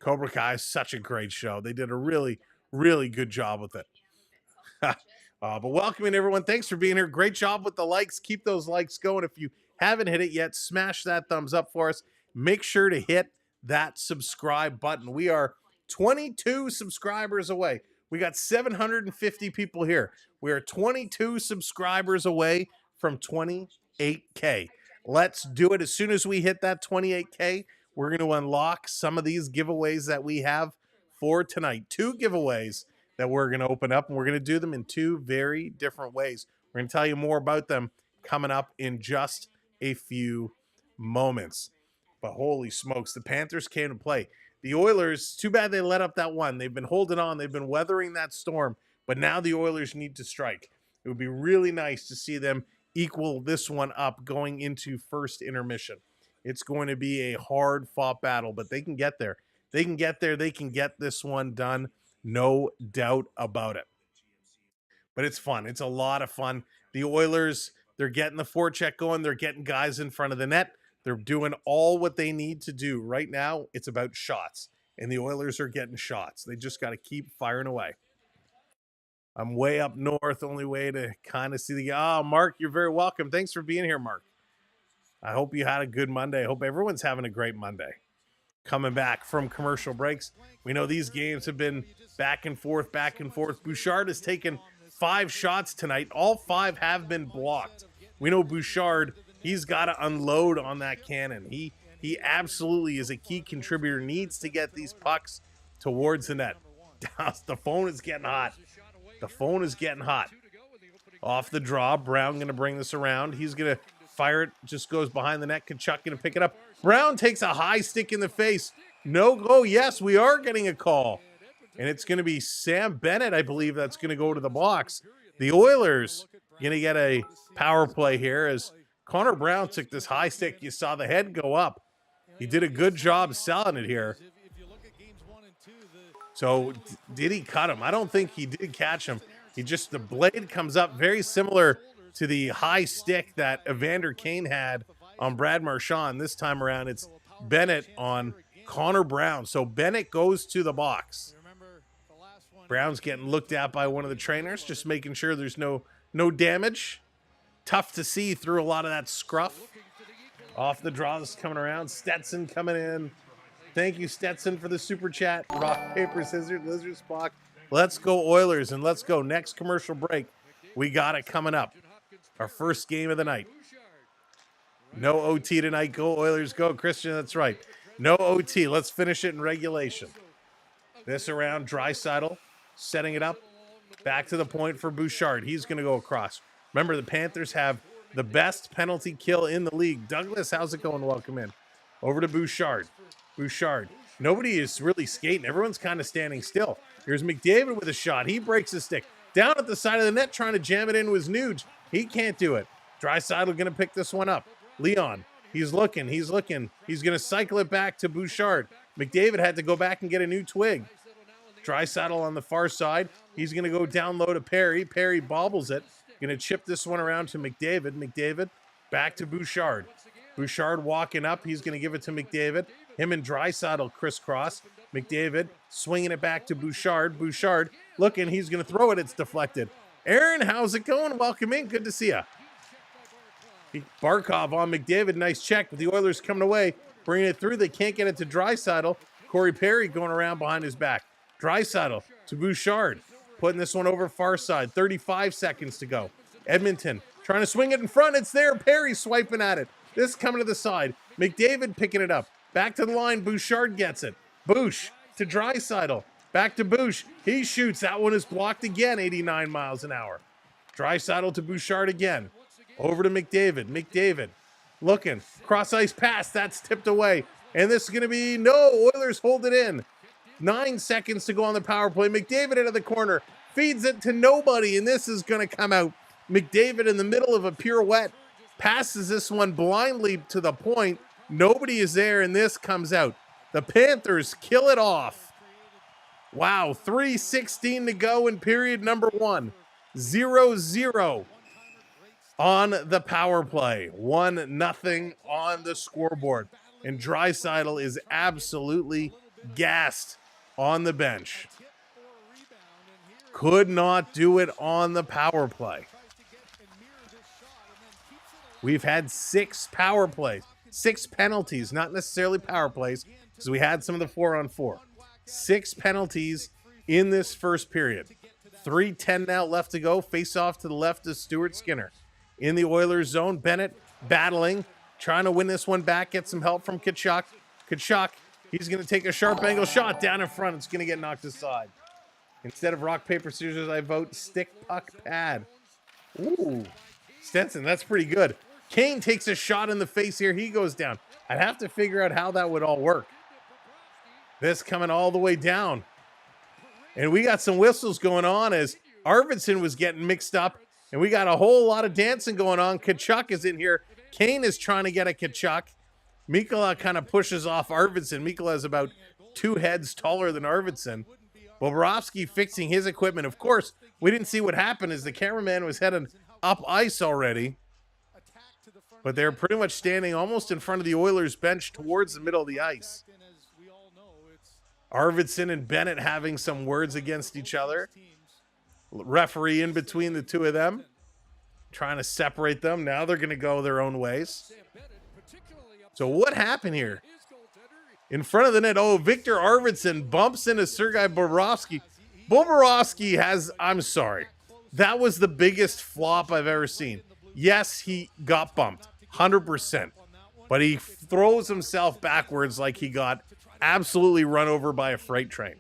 Cobra Kai is such a great show. They did a really, really good job with it. But welcoming everyone. Thanks for being here. Great job with the likes. Keep those likes going. If you haven't hit it yet, smash that thumbs up for us. Make sure to hit that subscribe button. We are 22 subscribers away. We got 750 people here. We are 22 subscribers away from 28K. Let's do it. As soon as we hit that 28K, we're going to unlock some of these giveaways that we have for tonight. 2 giveaways that we're going to open up, and we're going to do them in 2 very different ways. We're going to tell you more about them coming up in just a few moments. But holy smokes, the Panthers came to play. The Oilers, too bad they let up that one. They've been holding on. They've been weathering that storm. But now the Oilers need to strike. It would be really nice to see them equal this one up going into first intermission. It's going to be a hard-fought battle, but they can get there. They can get there. They can get this one done. No doubt about it. But it's fun. It's a lot of fun. The Oilers, they're getting the forecheck going. They're getting guys in front of the net. They're doing all what they need to do. Right now, it's about shots. And the Oilers are getting shots. They just got to keep firing away. I'm way up north, only way to kind of see the... Oh, Mark, you're very welcome. Thanks for being here, Mark. I hope you had a good Monday. I hope everyone's having a great Monday. Coming back from commercial breaks. We know these games have been back and forth, back and forth. Bouchard has taken 5 shots tonight. All 5 have been blocked. We know Bouchard, he's got to unload on that cannon. He absolutely is a key contributor, needs to get these pucks towards the net. The phone is getting hot. The phone is getting hot. Off the draw, Brown going to bring this around. He's going to fire it, just goes behind the net. Tkachuk going to pick it up. Brown takes a high stick in the face. No, oh yes, we are getting a call. And it's going to be Sam Bennett, I believe, that's going to go to the box. The Oilers going to get a power play here as Connor Brown took this high stick. You saw the head go up. He did a good job selling it here. So did he cut him? I don't think he did catch him. The blade comes up very similar to the high stick that Evander Kane had on Brad Marchand. This time around, it's Bennett on Connor Brown. So Bennett goes to the box. Brown's getting looked at by one of the trainers, just making sure there's no damage. Tough to see through a lot of that scruff. Off the draw, this is coming around. Stetson coming in. Thank you, Stetson, for the super chat. Rock, paper, scissors, lizard, Spock. Let's go Oilers, and let's go. Next commercial break. We got it coming up. Our first game of the night. No OT tonight. Go Oilers, go. Christian, that's right. No OT. Let's finish it in regulation. This around, Draisaitl, setting it up. Back to the point for Bouchard. He's going to go across. Remember, the Panthers have the best penalty kill in the league. Douglas, how's it going? Welcome in. Over to Bouchard. Bouchard. Nobody is really skating. Everyone's kind of standing still. Here's McDavid with a shot. He breaks the stick. Down at the side of the net trying to jam it in with Nuge. He can't do it. Draisaitl going to pick this one up. Leon. He's looking. He's going to cycle it back to Bouchard. McDavid had to go back and get a new twig. Draisaitl on the far side. He's going to go down low to Perry. Perry bobbles it. Going to chip this one around to McDavid. McDavid back to Bouchard. Bouchard walking up. He's going to give it to McDavid. Him and Draisaitl crisscross. McDavid swinging it back to Bouchard. Bouchard looking. He's going to throw it. It's deflected. Aaron, how's it going? Welcome in. Good to see you. Barkov on McDavid. Nice check, but the Oilers coming away, bringing it through. They can't get it to Draisaitl. Corey Perry going around behind his back. Draisaitl to Bouchard. Putting this one over far side. 35 seconds to go. Edmonton trying to swing it in front. It's there. Perry swiping at it. This coming to the side. McDavid picking it up. Back to the line. Bouchard gets it. Bouch to Draisaitl. Back to Bouch. He shoots. That one is blocked again. 89 miles an hour. Draisaitl to Bouchard again. Over to McDavid. McDavid looking. Cross ice pass. That's tipped away. And this is going to be no. Oilers hold it in. 9 seconds to go on the power play. McDavid into the corner. Feeds it to nobody. And this is going to come out. McDavid in the middle of a pirouette. Passes this one blindly to the point. Nobody is there. And this comes out. The Panthers kill it off. Wow. 3:16 to go in period number 1. 0-0. On the power play. 1-0 on the scoreboard. And Draisaitl is absolutely gassed on the bench. Could not do it on the power play. We've had 6 power plays. 6 penalties, not necessarily power plays, because we had some of the 4-on-4. 6 penalties in this first period. 3:10 now left to go. Face off to the left is Stuart Skinner. In the Oilers zone, Bennett battling, trying to win this one back, get some help from Tkachuk. Tkachuk, he's going to take a sharp angle shot down in front. It's going to get knocked aside. Instead of rock, paper, scissors, I vote stick, puck, pad. Ooh, Stenson, that's pretty good. Kane takes a shot in the face here. He goes down. I'd have to figure out how that would all work. This coming all the way down. And we got some whistles going on as Arvidsson was getting mixed up. And we got a whole lot of dancing going on. Tkachuk is in here. Kane is trying to get a Tkachuk. Mikkola kind of pushes off Arvidsson. Mikkola is about 2 heads taller than Arvidsson. Bobrovsky fixing his equipment. Of course, we didn't see what happened as the cameraman was heading up ice already. But they're pretty much standing almost in front of the Oilers bench towards the middle of the ice. Arvidsson and Bennett having some words against each other. Referee in between the two of them, trying to separate them. Now they're going to go their own ways. So what happened here? In front of the net, Victor Arvidsson bumps into Sergei Bobrovsky. Bobrovsky has, I'm sorry, that was the biggest flop I've ever seen. Yes, he got bumped, 100%. But he throws himself backwards like he got absolutely run over by a freight train.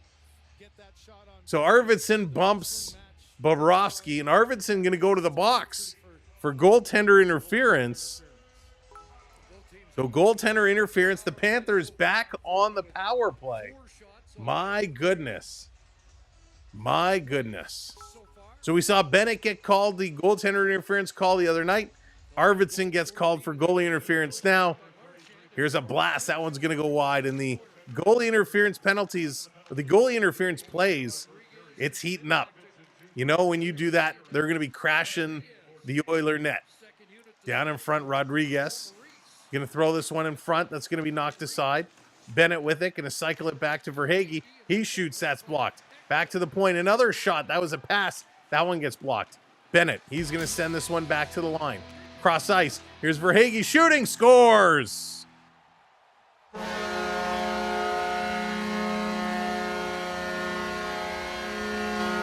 So Arvidsson bumps Bobrovsky, and Arvidsson going to go to the box for goaltender interference. So goaltender interference. The Panthers back on the power play. My goodness. My goodness. So we saw Bennett get called the goaltender interference call the other night. Arvidsson gets called for goalie interference now. Here's a blast. That one's going to go wide. And the goalie interference penalties, the goalie interference plays, it's heating up. You know, when you do that, they're going to be crashing the Oiler net. Down in front, Rodriguez. Going to throw this one in front. That's going to be knocked aside. Bennett with it. Going to cycle it back to Verhaeghe. He shoots. That's blocked. Back to the point. Another shot. That was a pass. That one gets blocked. Bennett. He's going to send this one back to the line. Cross ice. Here's Verhaeghe shooting. Scores!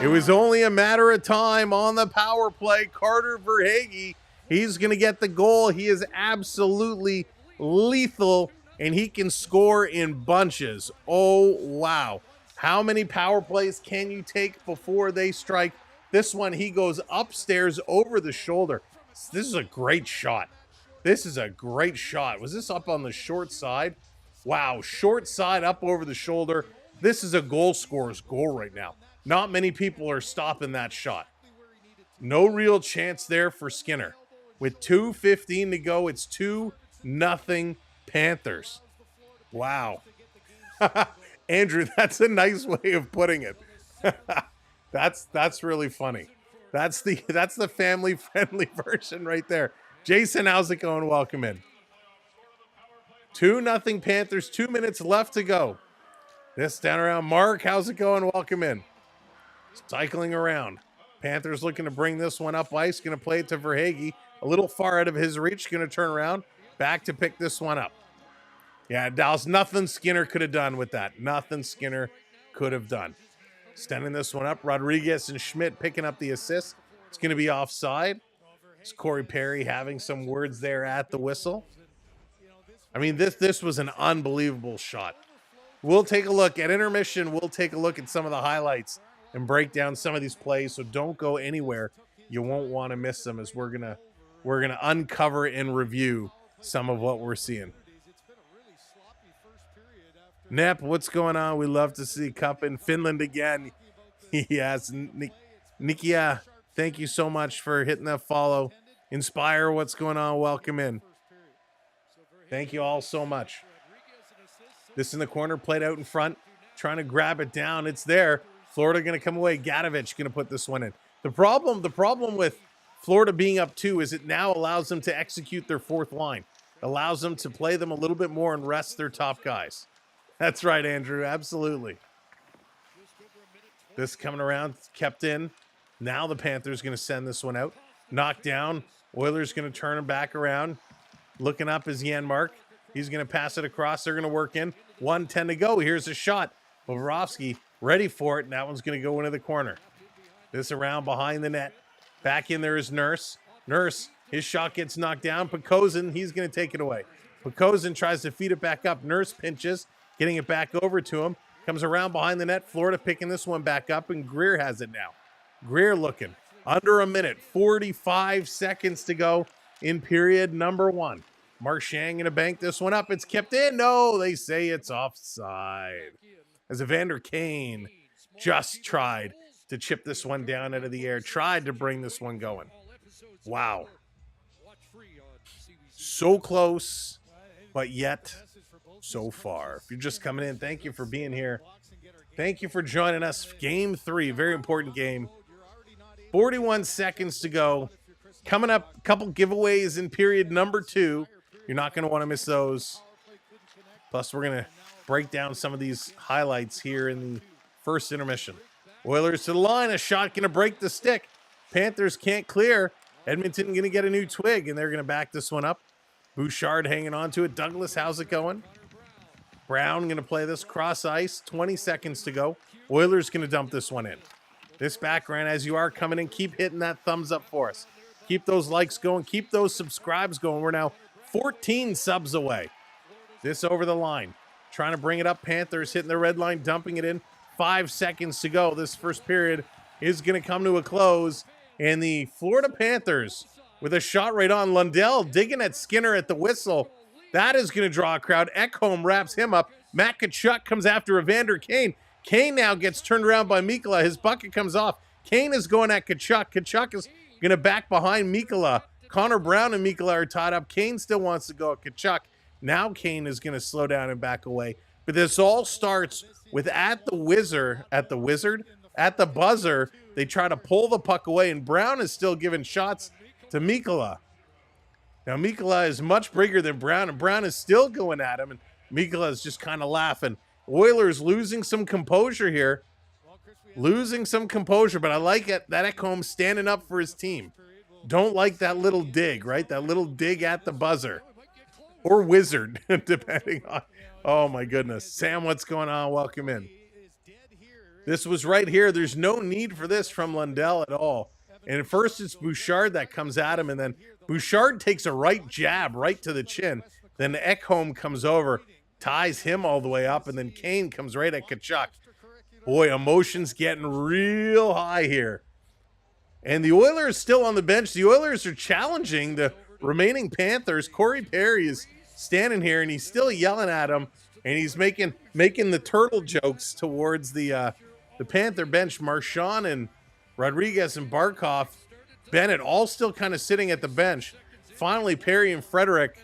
It was only a matter of time on the power play. Carter Verhaeghe, he's going to get the goal. He is absolutely lethal, and he can score in bunches. Oh, wow. How many power plays can you take before they strike? This one, he goes upstairs over the shoulder. This is a great shot. This is a great shot. Was this up on the short side? Wow, short side up over the shoulder. This is a goal scorer's goal right now. Not many people are stopping that shot. No real chance there for Skinner. With 2:15 to go, it's 2-0 Panthers. Wow. Andrew, that's a nice way of putting it. That's really funny. That's the family-friendly version right there. Jason, how's it going? Welcome in. 2-0 Panthers, 2 minutes left to go. This down around Mark, how's it going? Welcome in. cycling around. Panthers looking to bring this one up ice. Going to play it to Verhaeghe. A little far out of his reach. Going to turn around. Back to pick this one up. Yeah, Dallas, nothing Skinner could have done with that. Nothing Skinner could have done. Sending this one up. Rodriguez and Schmidt picking up the assist. It's going to be offside. It's Corey Perry having some words there at the whistle. I mean, this was an unbelievable shot. We'll take a look at intermission. We'll take a look at some of the highlights and break down some of these plays. So don't go anywhere. You won't want to miss them, as we're gonna uncover and review some of what we're seeing. Nep, what's going on? We love to see Cup in Finland again. Yes, Nikia, thank you so much for hitting that follow. Inspire, what's going on? Welcome in. Thank you all so much. This in the corner, played out in front, trying to grab it down. It's there. Florida going to come away. Gadovich going to put this one in. The problem with Florida being up 2 is it now allows them to execute their fourth line. Allows them to play them a little bit more and rest their top guys. That's right, Andrew. Absolutely. This coming around, kept in. Now the Panthers going to send this one out. Knocked down. Oilers going to turn him back around. Looking up is Janmark. He's going to pass it across. They're going to work in. 1:10 to go. Here's a shot. Bobrovsky ready for it, and that one's going to go into the corner. This around behind the net. Back in there is Nurse. Nurse, his shot gets knocked down. Pekozin, he's going to take it away. Pekozin tries to feed it back up. Nurse pinches, getting it back over to him. Comes around behind the net. Florida picking this one back up, and Greer has it now. Greer looking. Under a minute. 45 seconds to go in period number 1. Marchand going to bank this one up. It's kept in. No, they say it's offside. As Evander Kane just tried to chip this one down out of the air. Tried to bring this one going. Wow. So close, but yet so far. If you're just coming in, thank you for being here. Thank you for joining us. Game 3, very important game. 41 seconds to go. Coming up, a couple giveaways in period number 2. You're not going to want to miss those. Plus, we're going to break down some of these highlights here in the first intermission. Oilers to the line. A shot going to break the stick. Panthers can't clear. Edmonton going to get a new twig, and they're going to back this one up. Bouchard hanging on to it. Douglas, how's it going? Brown going to play this cross ice. 20 seconds to go. Oilers going to dump this one in. This background, as you are coming in, keep hitting that thumbs up for us. Keep those likes going. Keep those subscribes going. We're now 14 subs away. This over the line. Trying to bring it up. Panthers hitting the red line, dumping it in. 5 seconds to go. This first period is going to come to a close. And the Florida Panthers with a shot right on. Lundell digging at Skinner at the whistle. That is going to draw a crowd. Ekholm wraps him up. Matt Tkachuk comes after Evander Kane. Kane now gets turned around by Mikkola. His bucket comes off. Kane is going at Tkachuk. Tkachuk is going to back behind Mikkola. Connor Brown and Mikkola are tied up. Kane still wants to go at Tkachuk. Now Kane is going to slow down and back away. But this all starts with at the buzzer, they try to pull the puck away, and Brown is still giving shots to Mikkola. Now Mikkola is much bigger than Brown, and Brown is still going at him, and Mikkola is just kind of laughing. Oilers losing some composure here. Losing some composure, but I like it that Ekholm standing up for his team. Don't like that little dig, right? That little dig at the buzzer. Or wizard, depending on... Oh, my goodness. Sam, what's going on? Welcome in. This was right here. There's no need for this from Lundell at all. And at first, it's Bouchard that comes at him, and then Bouchard takes a right jab right to the chin. Then Ekholm comes over, ties him all the way up, and then Kane comes right at Tkachuk. Boy, emotions getting real high here. And the Oilers still on the bench. The Oilers are challenging the remaining Panthers. Corey Perry is standing here, and he's still yelling at him, and he's making the turtle jokes towards the Panther bench. Marchand and Rodriguez and Barkov, Bennett, all still kind of sitting at the bench. Finally, Perry and Frederick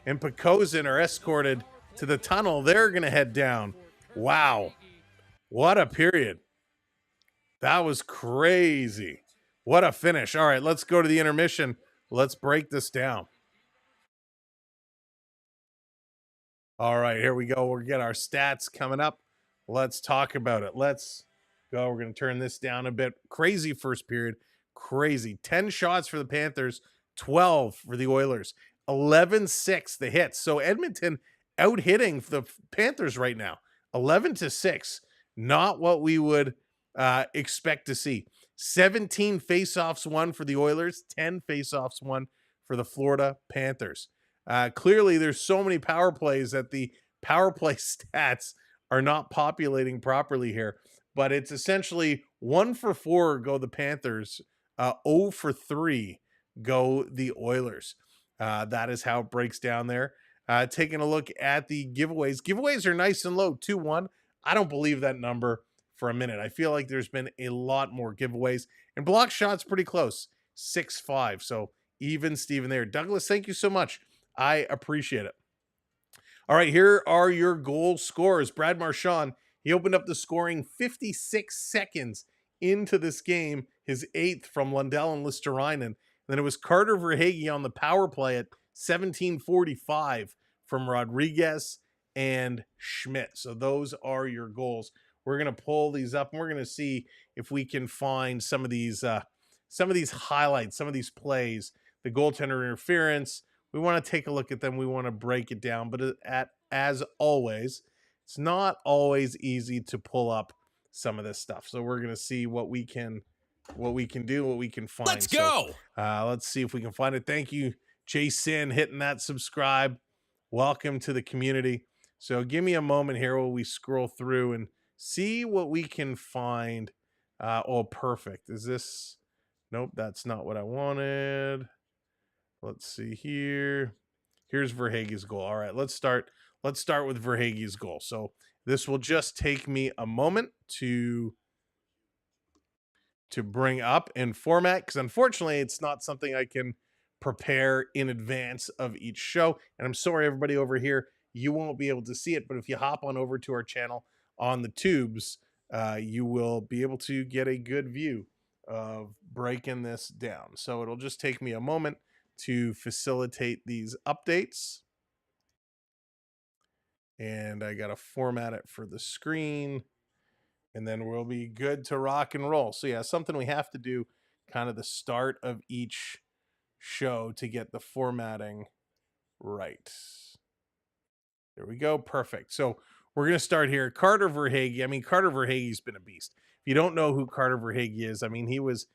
and Pekozin are escorted to the tunnel. They're going to head down. Wow. What a period. That was crazy. What a finish. All right, let's go to the intermission. Let's break this down. All right, here we go. We'll get our stats coming up. Let's talk about it. Let's go. We're going to turn this down a bit. Crazy first period. Crazy. 10 shots for the Panthers, 12 for the Oilers, 11-6 the hits. So Edmonton out hitting the Panthers right now, 11-6. Not what we would expect to see. 17 faceoffs won for the Oilers, 10 faceoffs won for the Florida Panthers. Clearly, there's so many power plays that the power play stats are not populating properly here, but it's essentially 1 for 4 go the Panthers, 0 for 3 go the Oilers. That is how it breaks down there. Taking a look at the giveaways. Giveaways are nice and low, 2-1. I don't believe that number for a minute. I feel like there's been a lot more giveaways. And block shots pretty close, 6-5. So even Steven there. Douglas, thank you so much. I appreciate it. All right, here are your goal scorers. Brad Marchand, he opened up the scoring 56 seconds into this game, his 8th from Lundell and Listerinen. Then it was Carter Verhaeghe on the power play at 17:45 from Rodriguez and Schmidt. So those are your goals. We're going to pull these up and we're going to see if we can find some of these highlights, some of these plays, the goaltender interference. We want to take a look at them. We want to break it down, but as always, it's not always easy to pull up some of this stuff. So we're going to see what we can do, what we can find. Let's go. So, let's see if we can find it. Thank you, Jason, hitting that subscribe. Welcome to the community. So give me a moment here while we scroll through and see what we can find. Oh, perfect. Is this? Nope, that's not what I wanted. Let's see here. Here's Verhaeghe's goal. All right, let's start with Verhaeghe's goal. So this will just take me a moment to bring up and format, because unfortunately it's not something I can prepare in advance of each show. And I'm sorry, everybody over here, you won't be able to see it, but if you hop on over to our channel on the tubes, you will be able to get a good view of breaking this down. So it'll just take me a moment to facilitate these updates. And I got to format it for the screen, and then we'll be good to rock and roll. So yeah, something we have to do kind of the start of each show to get the formatting right. There we go. Perfect. So we're going to start here. Carter Verhaeghe. I mean, Carter Verhaeghe's been a beast. If you don't know who Carter Verhaeghe is, I mean, he was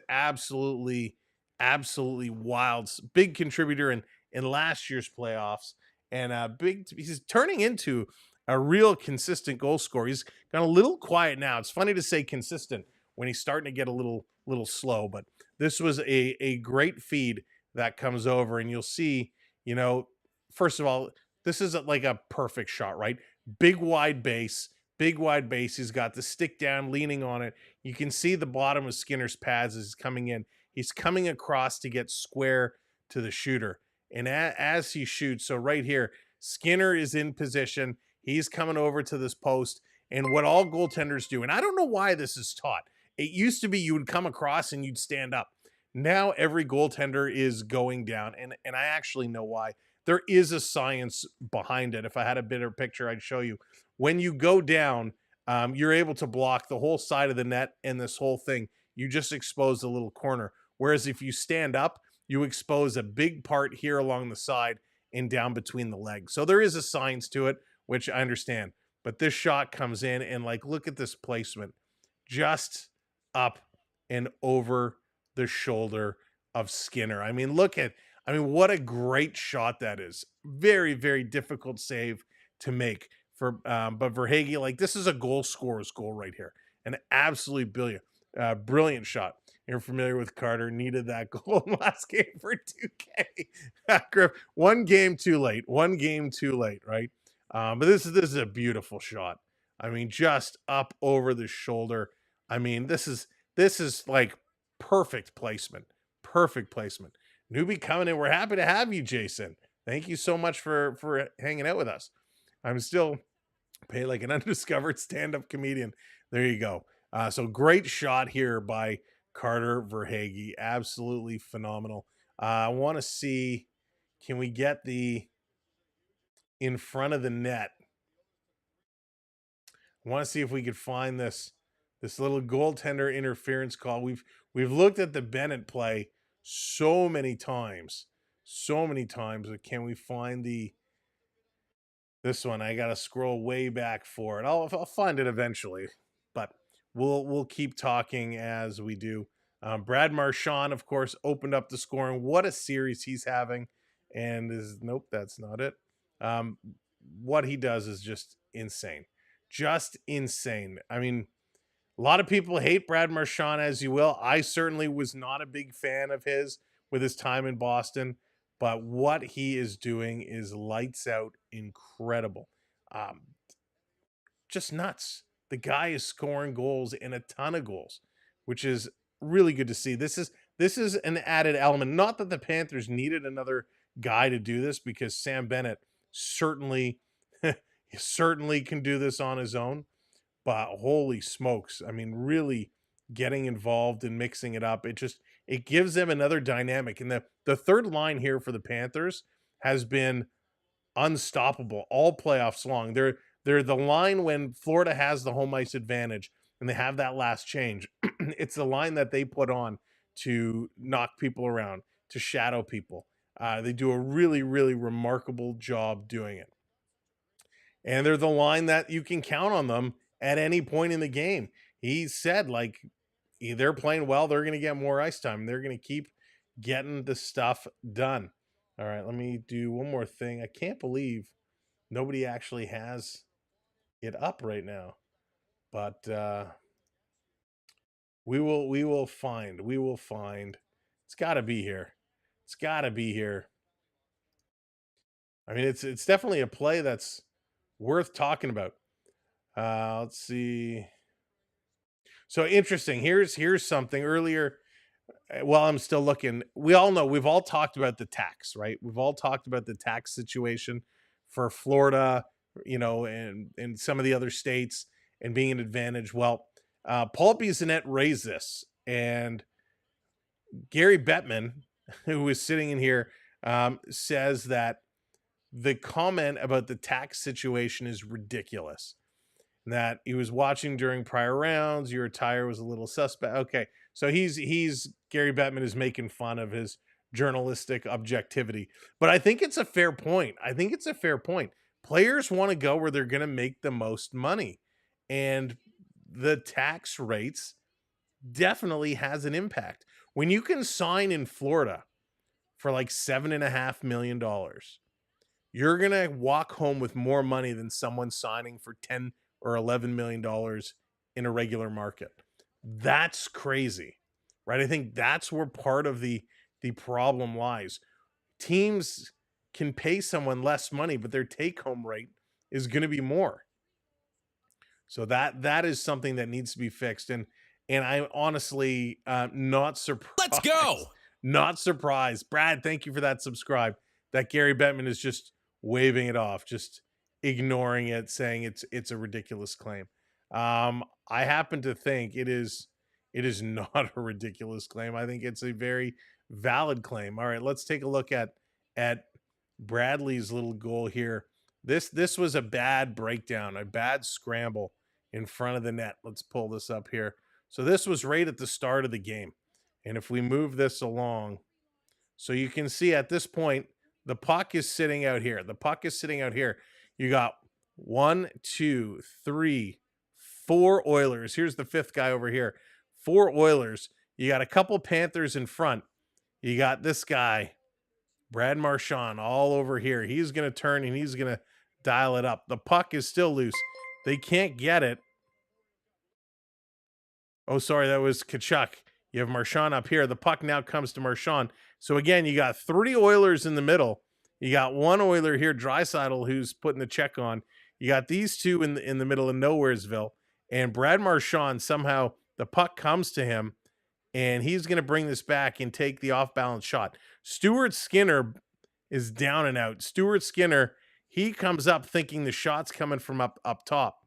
absolutely wild. Big contributor in last year's playoffs, and he's turning into a real consistent goal scorer. He's got a little quiet now. It's funny to say consistent when he's starting to get a little slow, but this was a great feed that comes over, and you'll see, first of all, this is like a perfect shot, right? Big wide base. He's got the stick down, leaning on it. You can see the bottom of Skinner's pads as he's coming in. He's coming across to get square to the shooter. And as he shoots, so right here, Skinner is in position. He's coming over to this post. And what all goaltenders do, and I don't know why this is taught. It used to be you would come across and you'd stand up. Now every goaltender is going down. And I actually know why. There is a science behind it. If I had a better picture, I'd show you. When you go down, you're able to block the whole side of the net and this whole thing. You just expose a little corner. Whereas if you stand up, you expose a big part here along the side and down between the legs. So there is a science to it, which I understand. But this shot comes in and look at this placement. Just up and over the shoulder of Skinner. I mean, what a great shot that is. Very, very difficult save to make for, but Verhaeghe, this is a goal scorer's goal right here. An absolutely brilliant shot. You're familiar with Carter, needed that goal last game for 2K. Griff, one game too late, right? But this is a beautiful shot. I mean, just up over the shoulder. I mean, this is like perfect placement. Newbie coming in. We're happy to have you, Jason. Thank you so much for hanging out with us. I'm still paid like an undiscovered stand-up comedian. There you go. So great shot here by Carter Verhaeghe. Absolutely phenomenal. I want to see, can we get the in front of the net? I want to see if we could find this This little goaltender interference call. We've looked at the Bennett play so many times. So many times. But can we find this one? I gotta scroll way back for it. I'll find it eventually. But we'll keep talking as we do. Brad Marchand, of course, opened up the scoring. What a series he's having. And nope, that's not it. What he does is just insane. Just insane. I mean, a lot of people hate Brad Marchand, as you will. I certainly was not a big fan of his with his time in Boston, but what he is doing is lights out incredible. Um, just nuts. The guy is scoring goals and a ton of goals, which is really good to see. This is an added element. Not that the Panthers needed another guy to do this, because Sam Bennett certainly certainly can do this on his own. But holy smokes, I mean, really getting involved and mixing it up. It gives them another dynamic. And the third line here for the Panthers has been unstoppable all playoffs long. They're the line when Florida has the home ice advantage and they have that last change. It's the line that they put on to knock people around, to shadow people. They do a really, really remarkable job doing it. And they're the line that you can count on them at any point in the game. He said, like, they're playing well, they're going to get more ice time. They're going to keep getting the stuff done. All right, let me do one more thing. I can't believe nobody actually has it up right now. But we will find. It's got to be here. It's got to be here. I mean, it's definitely a play that's worth talking about. Let's see. So interesting. Here's something earlier. While I'm still looking, we all know, we've all talked about the tax, right? We've all talked about the tax situation for Florida, and some of the other states, and being an advantage. Well, Paul Bissonnette raised this, and Gary Bettman, who is sitting in here, says that the comment about the tax situation is ridiculous. That he was watching during prior rounds, your attire was a little suspect. Okay, so he's Gary Bettman is making fun of his journalistic objectivity, but I think it's a fair point. Players want to go where they're going to make the most money, and the tax rates definitely has an impact. When you can sign in Florida for like $7.5 million, you're going to walk home with more money than someone signing for 10 or $11 million in a regular market. That's crazy, right? I think that's where part of the problem lies. Teams can pay someone less money, but their take-home rate is going to be more. So that is something that needs to be fixed. And I'm honestly not surprised. Let's go. Not surprised. Brad, thank you for that subscribe. That Gary Bettman is just waving it off, just ignoring it, saying it's a ridiculous claim. I happen to think it is not a ridiculous claim. I think it's a very valid claim. All right, let's take a look at Bradley's little goal here. This was a bad breakdown, a bad scramble in front of the net. Let's pull this up here. So this was right at the start of the game. And if we move this along, so you can see at this point, the puck is sitting out here. You got 1, 2, 3, 4 Oilers. Here's the fifth guy over here. 4 Oilers. You got a couple Panthers in front. You got this guy, Brad Marchand, all over here. He's going to turn and he's going to dial it up. The puck is still loose. They can't get it. Oh, sorry, that was Tkachuk. You have Marchand up here. The puck now comes to Marchand. So again, you got 3 Oilers in the middle. You got 1 Oiler here, Draisaitl, who's putting the check on. You got these 2 in the middle of Nowheresville. And Brad Marchand, somehow the puck comes to him, and he's going to bring this back and take the off-balance shot. Stuart Skinner is down and out. Stuart Skinner, he comes up thinking the shot's coming from up top.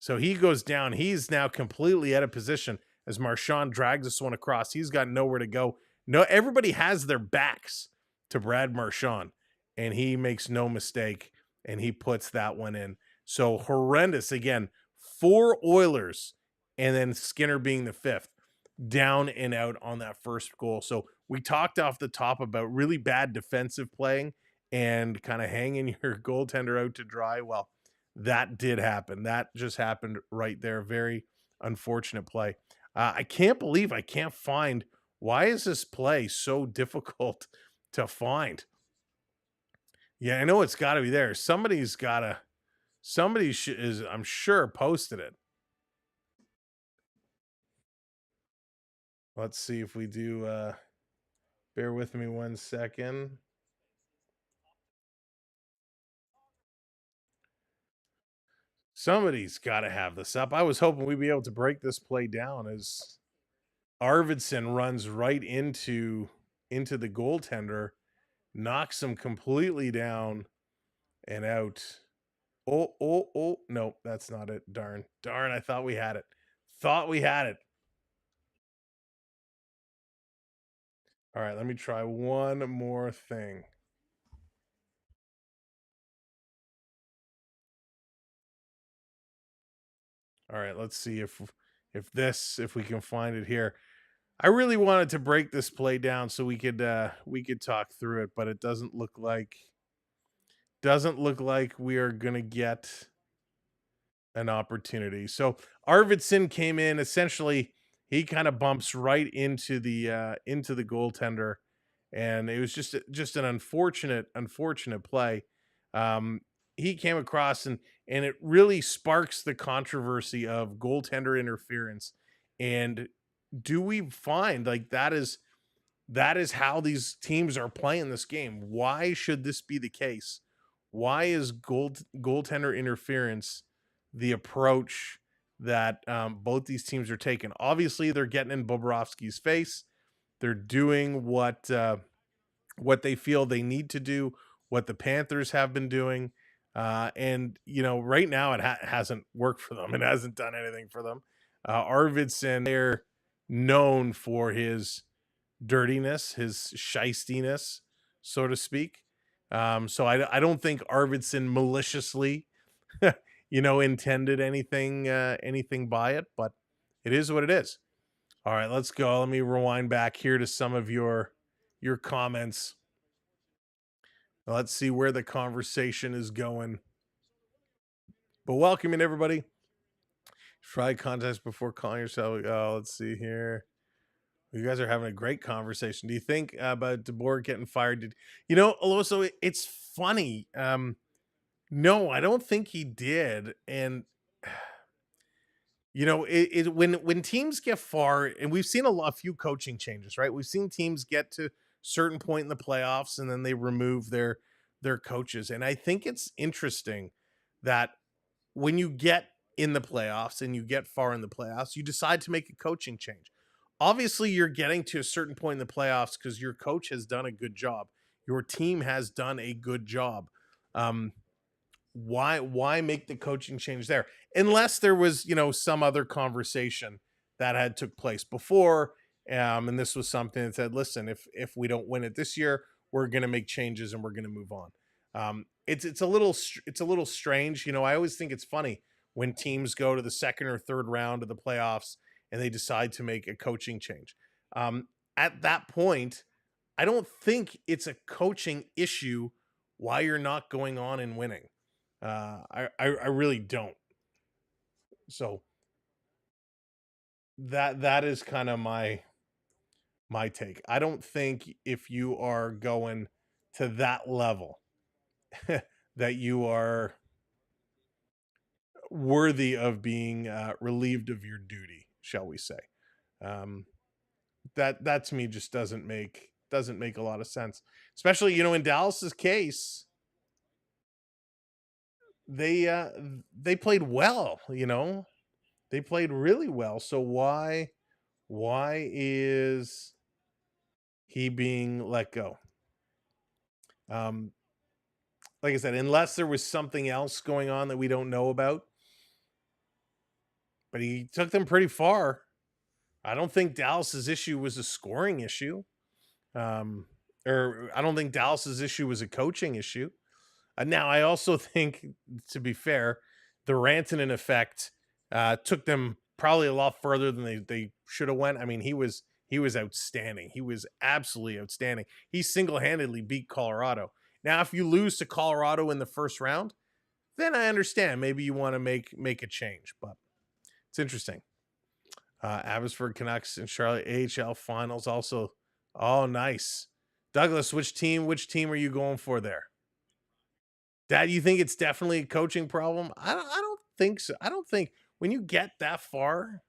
So he goes down. He's now completely out of position as Marchand drags this one across. He's got nowhere to go. No, everybody has their backs to Brad Marchand, and he makes no mistake, and he puts that one in. So horrendous. Again, 4 Oilers and then Skinner being the fifth, down and out on that first goal. So we talked off the top about really bad defensive playing and kind of hanging your goaltender out to dry. Well, that did happen. That just happened right there. Very unfortunate play. I can't believe I can't find, why is this play so difficult to find? Yeah, I know it's got to be there. Somebody is, I'm sure, posted it. Let's see if we do. Bear with me 1 second. Somebody's got to have this up. I was hoping we'd be able to break this play down as Arvidsson runs right into the goaltender, knocks him completely down and out. Oh, no, that's not it. Darn, I thought we had it. All right, let me try one more thing. All right, let's see if we can find it here. I really wanted to break this play down so we could talk through it, but it doesn't look like we are gonna get an opportunity. So Arvidsson came in, essentially he kind of bumps right into the goaltender, and it was just an unfortunate play. He came across, and it really sparks the controversy of goaltender interference. And do we find like that is how these teams are playing this game? Why should this be the case? Why is goaltender interference the approach that both these teams are taking? Obviously, they're getting in Bobrovsky's face. They're doing what they feel they need to do, what the Panthers have been doing. And, right now it hasn't worked for them. It hasn't done anything for them. Arvidsson, they're known for his dirtiness, his shystiness, so to speak. So I don't think Arvidsson maliciously, intended anything by it, but it is what it is. All right, let's go. Let me rewind back here to some of your comments. Let's see where the conversation is going. But welcoming everybody. Try contest before calling yourself. Oh, let's see here. You guys are having a great conversation. Do you think about DeBoer getting fired? Also, it's funny. No, I don't think he did. And when teams get far, and we've seen a few coaching changes, right? We've seen teams get to certain point in the playoffs and then they remove their coaches. And I think it's interesting that when you get in the playoffs and you get far in the playoffs, you decide to make a coaching change. Obviously, you're getting to a certain point in the playoffs because your coach has done a good job. Your team has done a good job. Why make the coaching change there? Unless there was, some other conversation that had took place before. And this was something that said, listen, if we don't win it this year, we're going to make changes and we're going to move on. It's a little strange. I always think it's funny when teams go to the second or third round of the playoffs and they decide to make a coaching change. At that point, I don't think it's a coaching issue why you're not going on and winning. I really don't. So that is kind of my take. I don't think if you are going to that level that you are worthy of being relieved of your duty, shall we say. That to me just doesn't make a lot of sense, especially in Dallas's case. They played well. They played really well. So why is he being let go? Like I said, unless there was something else going on that we don't know about, but he took them pretty far. I don't think Dallas's issue was a scoring issue. Or I don't think Dallas's issue was a coaching issue. Now, I also think, to be fair, the Rantanen effect took them probably a lot further than they should have went. I mean, he was outstanding. He was absolutely outstanding. He single-handedly beat Colorado. Now, if you lose to Colorado in the first round, then I understand. Maybe you want to make a change, but it's interesting. Abbotsford Canucks and Charlotte AHL Finals also. Oh, nice. Douglas, which team are you going for there? Dad, you think it's definitely a coaching problem? I don't think so. I don't think when you get that far,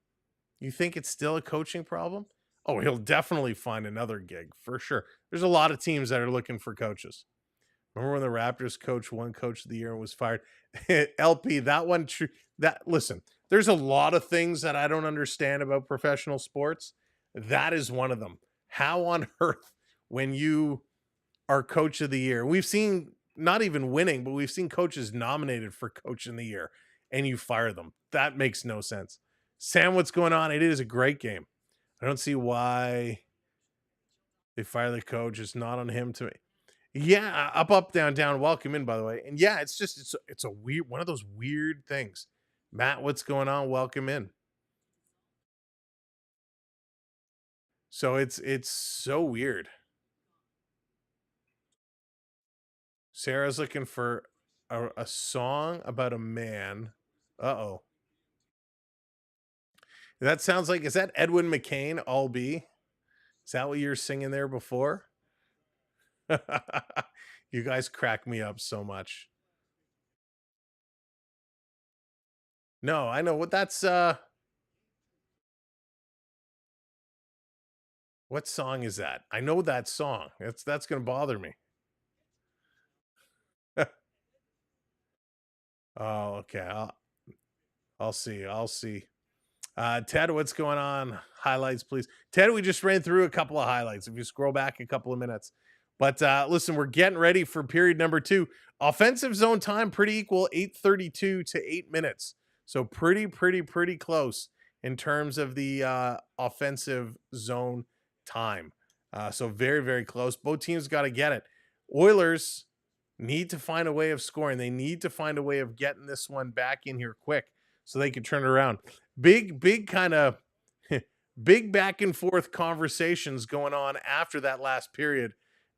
you think it's still a coaching problem? Oh, he'll definitely find another gig for sure. There's a lot of teams that are looking for coaches. Remember when the Raptors coach won Coach of the Year and was fired? LP, that one. Listen, there's a lot of things that I don't understand about professional sports. That is one of them. How on earth, when you are Coach of the Year, we've seen not even winning, but we've seen coaches nominated for Coach of the Year, and you fire them. That makes no sense. Sam, what's going on? It is a great game. I don't see why they fire the coach. It's not on him to. Yeah, up, down, down. Welcome in, by the way. And yeah, it's just it's a weird one of those weird things. Matt, what's going on? Welcome in. So it's so weird. Sarah's looking for a song about a man. Uh-oh. That sounds like, is that Edwin McCain, All B? Is that what you were singing there before? You guys crack me up so much. No, I know what that's what song is that? I know that song. That's gonna bother me. Oh, okay. I'll see. Ted, what's going on? Highlights, please. Ted, we just ran through a couple of highlights. If you scroll back a couple of minutes. But listen, we're getting ready for period number 2. Offensive zone time, pretty equal, 8:32 to 8 minutes. So pretty close in terms of the offensive zone time. So very close. Both teams got to get it. Oilers need to find a way of scoring. They need to find a way of getting this one back in here quick so they can turn it around. Big kind of big back and forth conversations going on after that last period.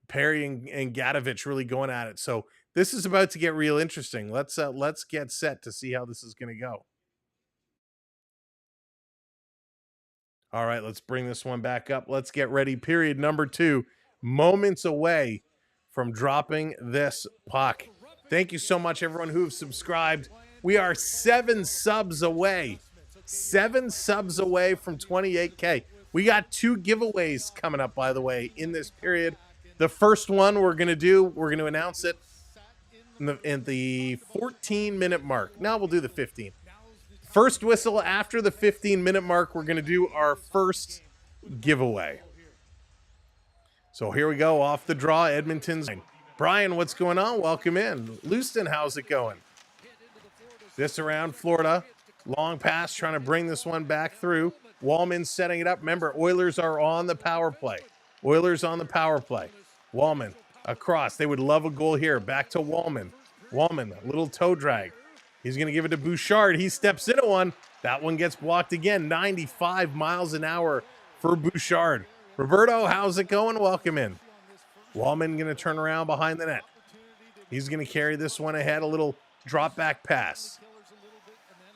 Perry and Gadovich really going at it. So this is about to get real interesting. Let's get set to see how this is going to go. All right, let's bring this one back up. Let's get ready. Period number 2. Moments away from dropping this puck. Thank you so much, everyone who have subscribed. We are 7 subs away. 7 subs away from 28K. We got 2 giveaways coming up, by the way, in this period. The first one we're going to announce it in the 14-minute mark. Now we'll do the 15. First whistle after the 15-minute mark, we're going to do our first giveaway. So here we go, off the draw, Edmonton's. Brian, what's going on? Welcome in. Lewiston, how's it going? This around Florida. Long pass, trying to bring this one back through. Wallman setting it up. Remember, Oilers are on the power play. Oilers on the power play. Wallman across. They would love a goal here. Back to Wallman. Wallman, a little toe drag. He's going to give it to Bouchard. He steps into one. That one gets blocked again. 95 miles an hour for Bouchard. Roberto, how's it going? Welcome in. Wallman going to turn around behind the net. He's going to carry this one ahead. A little drop back pass.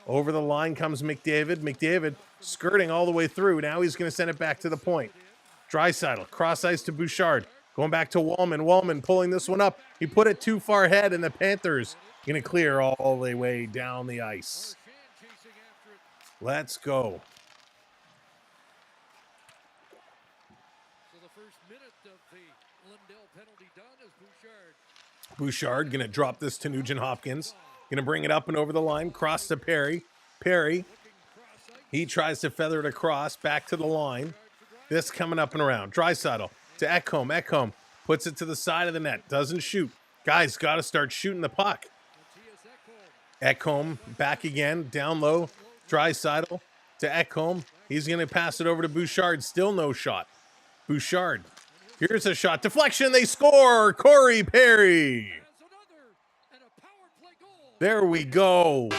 Over the line comes McDavid. McDavid skirting all the way through. Now he's going to send it back to the point. Draisaitl, cross ice to Bouchard. Going back to Wallman. Wallman pulling this one up. He put it too far ahead, and the Panthers going to clear all the way down the ice. Let's go. Bouchard going to drop this to Nugent Hopkins. Going to bring it up and over the line. Cross to Perry. Perry. He tries to feather it across. Back to the line. This coming up and around. Draisaitl to Ekholm. Ekholm puts it to the side of the net. Doesn't shoot. Guys, got to start shooting the puck. Ekholm back again. Down low. Draisaitl to Ekholm. He's going to pass it over to Bouchard. Still no shot. Bouchard. Here's a shot. Deflection. They score. Corey Perry. There we go.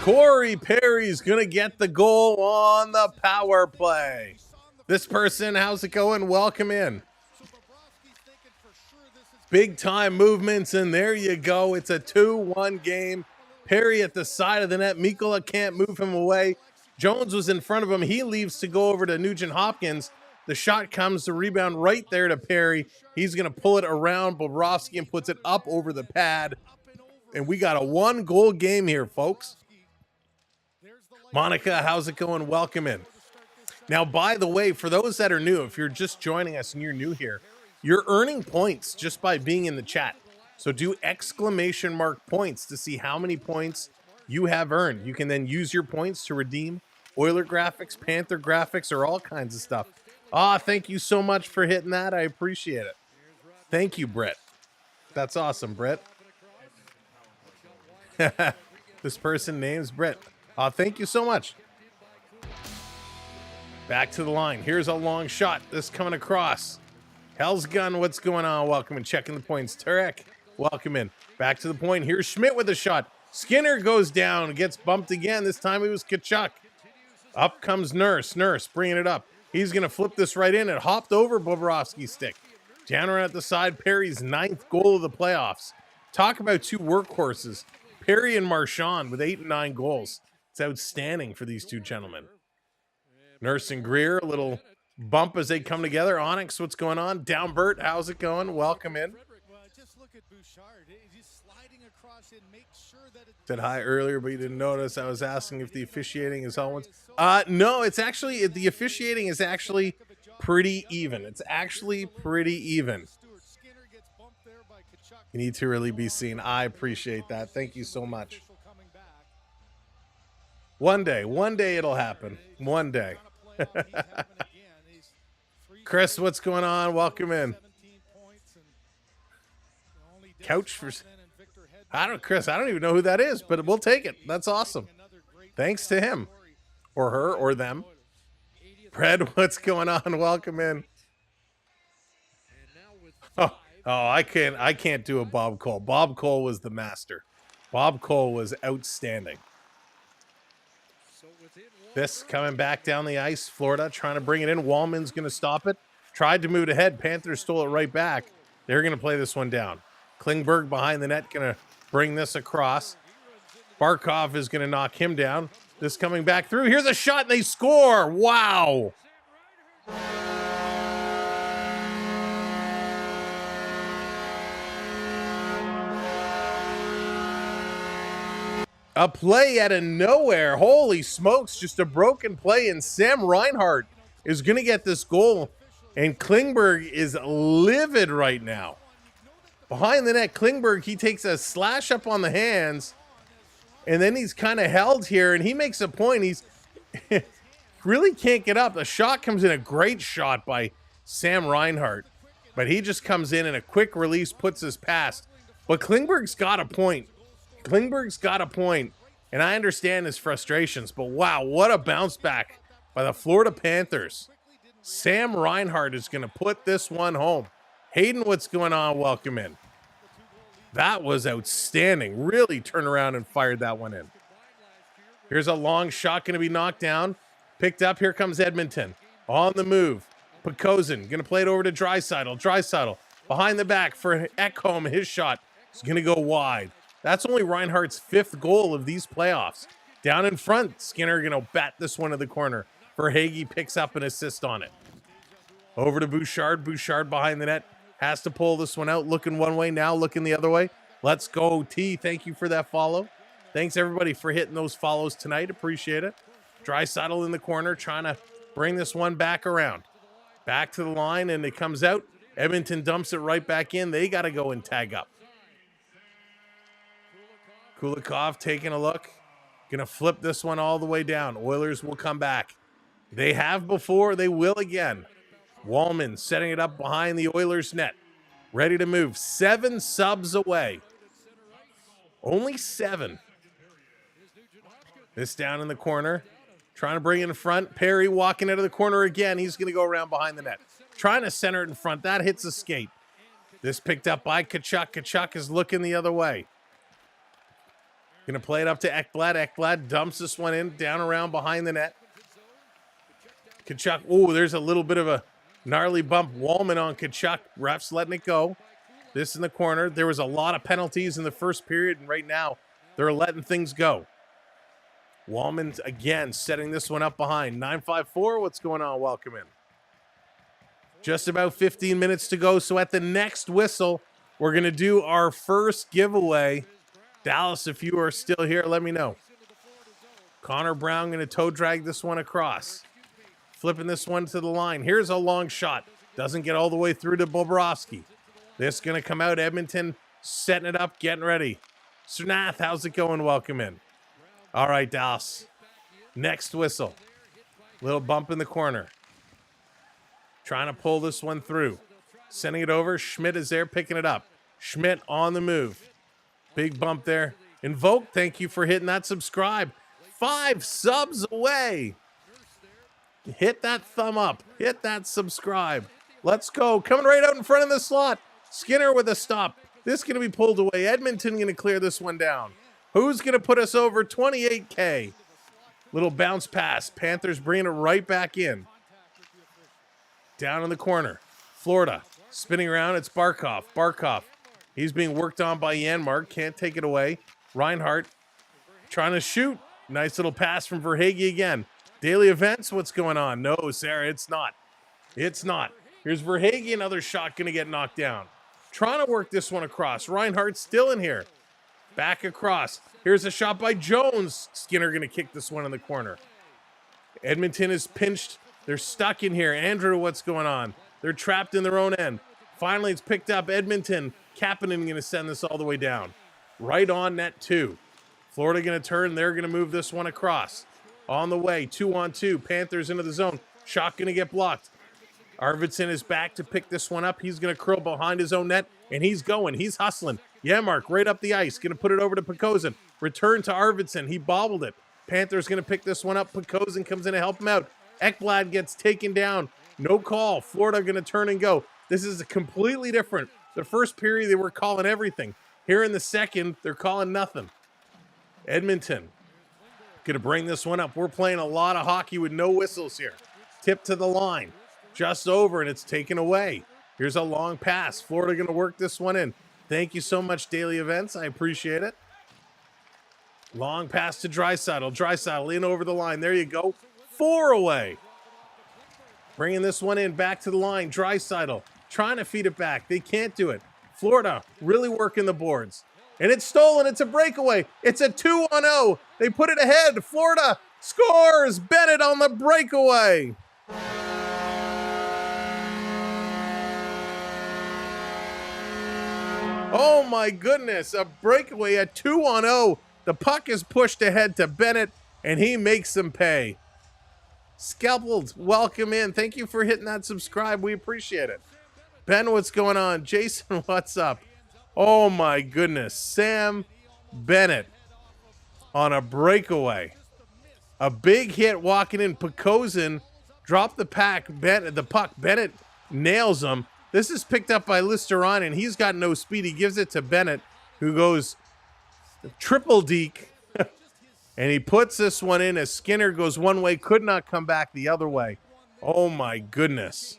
Corey Perry's going to get the goal on the power play. This person, how's it going? Welcome in. Big time movements, and there you go. It's a 2-1 game. Perry at the side of the net. Mikkola can't move him away. Jones was in front of him. He leaves to go over to Nugent Hopkins. The shot comes, the rebound right there to Perry. He's going to pull it around Bobrovsky and puts it up over the pad. And we got a 1-goal game here, folks. Monica, how's it going? Welcome in. Now, by the way, for those that are new, if you're just joining us and you're new here, you're earning points just by being in the chat. So do exclamation mark points to see how many points you have earned. You can then use your points to redeem Oiler graphics, Panther graphics, or all kinds of stuff. Thank you so much for hitting that. I appreciate it. Thank you, Brett. That's awesome, Brett. This person names Brett. Thank you so much. Back to the line. Here's a long shot. This coming across. Hell's Gun, what's going on? Welcome and checking the points. Turek, welcome in. Back to the point. Here's Schmidt with a shot. Skinner goes down, gets bumped again. This time it was Tkachuk. Up comes Nurse. Nurse bringing it up. He's going to flip this right in. It hopped over Bobrovsky's stick. Down around at the side, Perry's 9th goal of the playoffs. Talk about two workhorses. Perry and Marchand with 8 and 9 goals. It's outstanding for these two gentlemen. Nurse and Greer, a little bump as they come together. Onyx, what's going on? Downbert, how's it going? Welcome in. Said hi earlier, but you didn't notice. I was asking if the officiating is all ones. No, it's actually, the officiating is actually pretty even. It's actually pretty even. You need to really be seen. I appreciate that. Thank you so much. One day it'll happen. One day. Chris, what's going on? Welcome in. Couch for... Chris, I don't even know who that is, but we'll take it. That's awesome. Thanks to him. Or her, or them. Fred, what's going on? Welcome in. Oh, I can't do a Bob Cole. Bob Cole was the master. Bob Cole was outstanding. This coming back down the ice. Florida trying to bring it in. Wallman's going to stop it. Tried to move it ahead. Panthers stole it right back. They're going to play this one down. Klingberg behind the net going to bring this across. Barkov is going to knock him down. This coming back through. Here's a shot and they score. Wow. A play out of nowhere. Holy smokes, just a broken play, and Sam Reinhart is going to get this goal, and Klingberg is livid right now. Behind the net, Klingberg, he takes a slash up on the hands, and then he's kind of held here, and he makes a point. He's really can't get up. The shot comes in, a great shot by Sam Reinhart, but he just comes in and a quick release puts us past. But Klingberg's got a point. Klingberg's got a point, and I understand his frustrations, but wow, what a bounce back by the Florida Panthers. Sam Reinhart is going to put this one home. Hayden, what's going on? Welcome in. That was outstanding. Really turned around and fired that one in. Here's a long shot going to be knocked down. Picked up. Here comes Edmonton. On the move. Pekozin going to play it over to Draisaitl. Draisaitl behind the back for Ekholm. His shot is going to go wide. That's only Reinhardt's 5th goal of these playoffs. Down in front, Skinner going to bat this one to the corner. Verhaeghe picks up an assist on it. Over to Bouchard. Bouchard behind the net. Has to pull this one out. Looking one way now, looking the other way. Let's go, T. Thank you for that follow. Thanks, everybody, for hitting those follows tonight. Appreciate it. Draisaitl in the corner, trying to bring this one back around. Back to the line, and it comes out. Edmonton dumps it right back in. They got to go and tag up. Kulikov taking a look. Gonna flip this one all the way down. Oilers will come back. They have before. They will again. Wallman setting it up behind the Oilers net. Ready to move. 7 subs away. Only 7. This down in the corner. Trying to bring it in front. Perry walking out of the corner again. He's going to go around behind the net. Trying to center it in front. That hits a skate. This picked up by Tkachuk. Tkachuk is looking the other way. Going to play it up to Ekblad. Ekblad dumps this one in, down around behind the net. Tkachuk, oh, there's a little bit of a gnarly bump. Wallman on Tkachuk. Refs letting it go. This in the corner. There was a lot of penalties in the first period, and right now they're letting things go. Wallman again setting this one up behind. 9-5-4, what's going on? Welcome in. Just about 15 minutes to go, so at the next whistle, we're going to do our first giveaway. Dallas, if you are still here, let me know. Connor Brown going to toe drag this one across. Flipping this one to the line. Here's a long shot. Doesn't get all the way through to Bobrovsky. This going to come out. Edmonton setting it up, getting ready. Cernath, how's it going? Welcome in. All right, Dallas. Next whistle. Little bump in the corner. Trying to pull this one through. Sending it over. Schmidt is there picking it up. Schmidt on the move. Big bump there. Invoke, thank you for hitting that subscribe. 5 subs away. Hit that thumb up. Hit that subscribe. Let's go. Coming right out in front of the slot. Skinner with a stop. This going to be pulled away. Edmonton going to clear this one down. Who's going to put us over 28K? Little bounce pass. Panthers bringing it right back in. Down in the corner. Florida spinning around. It's Barkov. Barkov. He's being worked on by Janmark. Can't take it away. Reinhardt trying to shoot. Nice little pass from Verhaeghe again. Daily events. What's going on? No, Sarah, it's not. It's not. Here's Verhaeghe. Another shot going to get knocked down. Trying to work this one across. Reinhardt still in here. Back across. Here's a shot by Jones. Skinner going to kick this one in the corner. Edmonton is pinched. They're stuck in here. Andrew, what's going on? They're trapped in their own end. Finally, it's picked up. Edmonton. Kapanen going to send this all the way down. Right on net 2. Florida going to turn. They're going to move this one across. On the way. 2-on-2. Panthers into the zone. Shot going to get blocked. Arvidsson is back to pick this one up. He's going to curl behind his own net, and he's going. He's hustling. Janmark right up the ice. Going to put it over to Podkolzin. Return to Arvidsson. He bobbled it. Panthers going to pick this one up. Podkolzin comes in to help him out. Ekblad gets taken down. No call. Florida going to turn and go. This is completely different. The first period, they were calling everything. Here in the second, they're calling nothing. Edmonton going to bring this one up. We're playing a lot of hockey with no whistles here. Tip to the line. Just over, and it's taken away. Here's a long pass. Florida going to work this one in. Thank you so much, Daily Events. I appreciate it. Long pass to Draisaitl. Draisaitl in over the line. There you go. 4 away. Bringing this one in back to the line. Draisaitl trying to feed it back. They can't do it. Florida really working the boards. And it's stolen. It's a breakaway. It's a 2-on-0. They put it ahead. Florida scores. Bennett on the breakaway. Oh my goodness, a breakaway at 2-on-0. The puck is pushed ahead to Bennett, and he makes them pay. Scalpeled, welcome in. Thank you for hitting that subscribe. We appreciate it. Ben, what's going on? Jason, what's up? Oh my goodness, Sam Bennett on a breakaway. A big hit walking in. Podkolzin dropped the puck. Bennett nails him. This is picked up by Listerine, he's got no speed. He gives it to Bennett, who goes triple deke, and he puts this one in as Skinner goes one way, could not come back the other way. Oh, my goodness.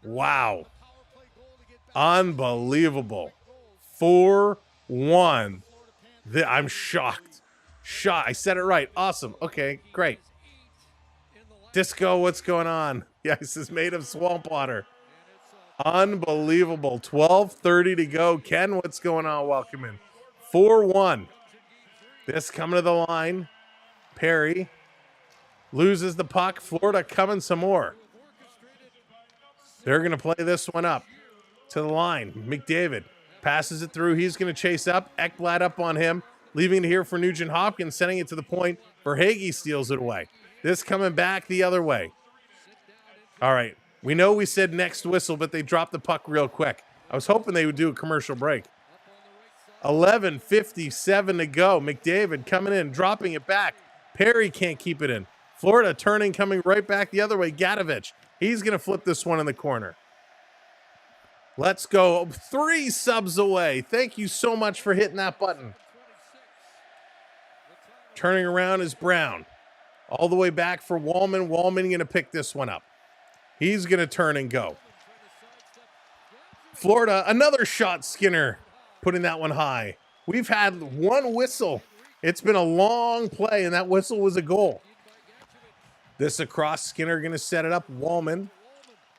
Wow. Unbelievable. 4-1. I'm shocked. I said it right. Awesome. Okay, great. Disco, what's going on? The ice is made of swamp water. Unbelievable. 12:30 to go. Ken, what's going on? Welcome in. 4-1. This coming to the line. Perry loses the puck. Florida coming some more. They're going to play this one up to the line. McDavid passes it through. He's going to chase up. Ekblad up on him. Leaving it here for Nugent Hopkins. Sending it to the point. Verhaeghe steals it away. This coming back the other way. All right. We know we said next whistle, but they dropped the puck real quick. I was hoping they would do a commercial break. 11:57 to go. McDavid coming in, dropping it back. Perry can't keep it in. Florida turning, coming right back the other way. Gadovich. He's going to flip this one in the corner. Let's go. 3 subs away. Thank you so much for hitting that button. Turning around is Brown. All the way back for Wallman. Wallman going to pick this one up. He's going to turn and go. Florida, another shot. Skinner putting that one high. We've had one whistle. It's been a long play, and that whistle was a goal. This across. Skinner going to set it up. Wallman.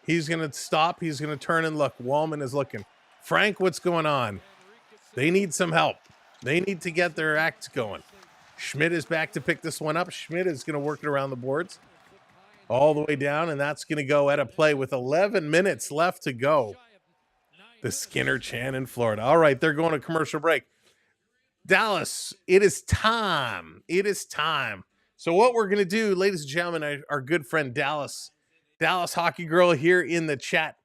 He's going to stop. He's going to turn and look. Wallman is looking. Frank, what's going on? They need some help. They need to get their acts going. Schmidt is back to pick this one up. Schmidt is going to work it around the boards all the way down, and that's going to go at a play with 11 minutes left to go. The Skinner Chan in Florida. All right, they're going to commercial break. Dallas, it is time. It is time. So what we're going to do, ladies and gentlemen, our good friend Dallas Hockey Girl here in the chat,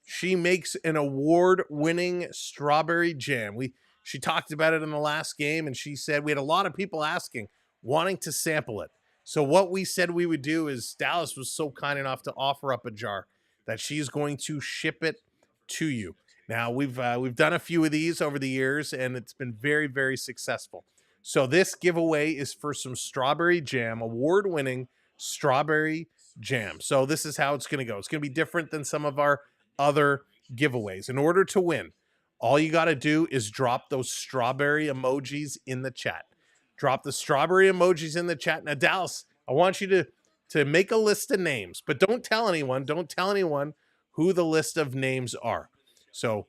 she makes an award-winning strawberry jam. She talked about it in the last game, and she said we had a lot of people asking, wanting to sample it. So what we said we would do is Dallas was so kind enough to offer up a jar that she's going to ship it to you. Now, we've done a few of these over the years, and it's been very, very successful. So this giveaway is for some strawberry jam, award-winning strawberry jam. So this is how it's going to go. It's going to be different than some of our other giveaways. In order to win, all you got to do is drop those strawberry emojis in the chat. Drop the strawberry emojis in the chat. Now, Dallas, I want you to make a list of names, but don't tell anyone. Don't tell anyone who the list of names are. So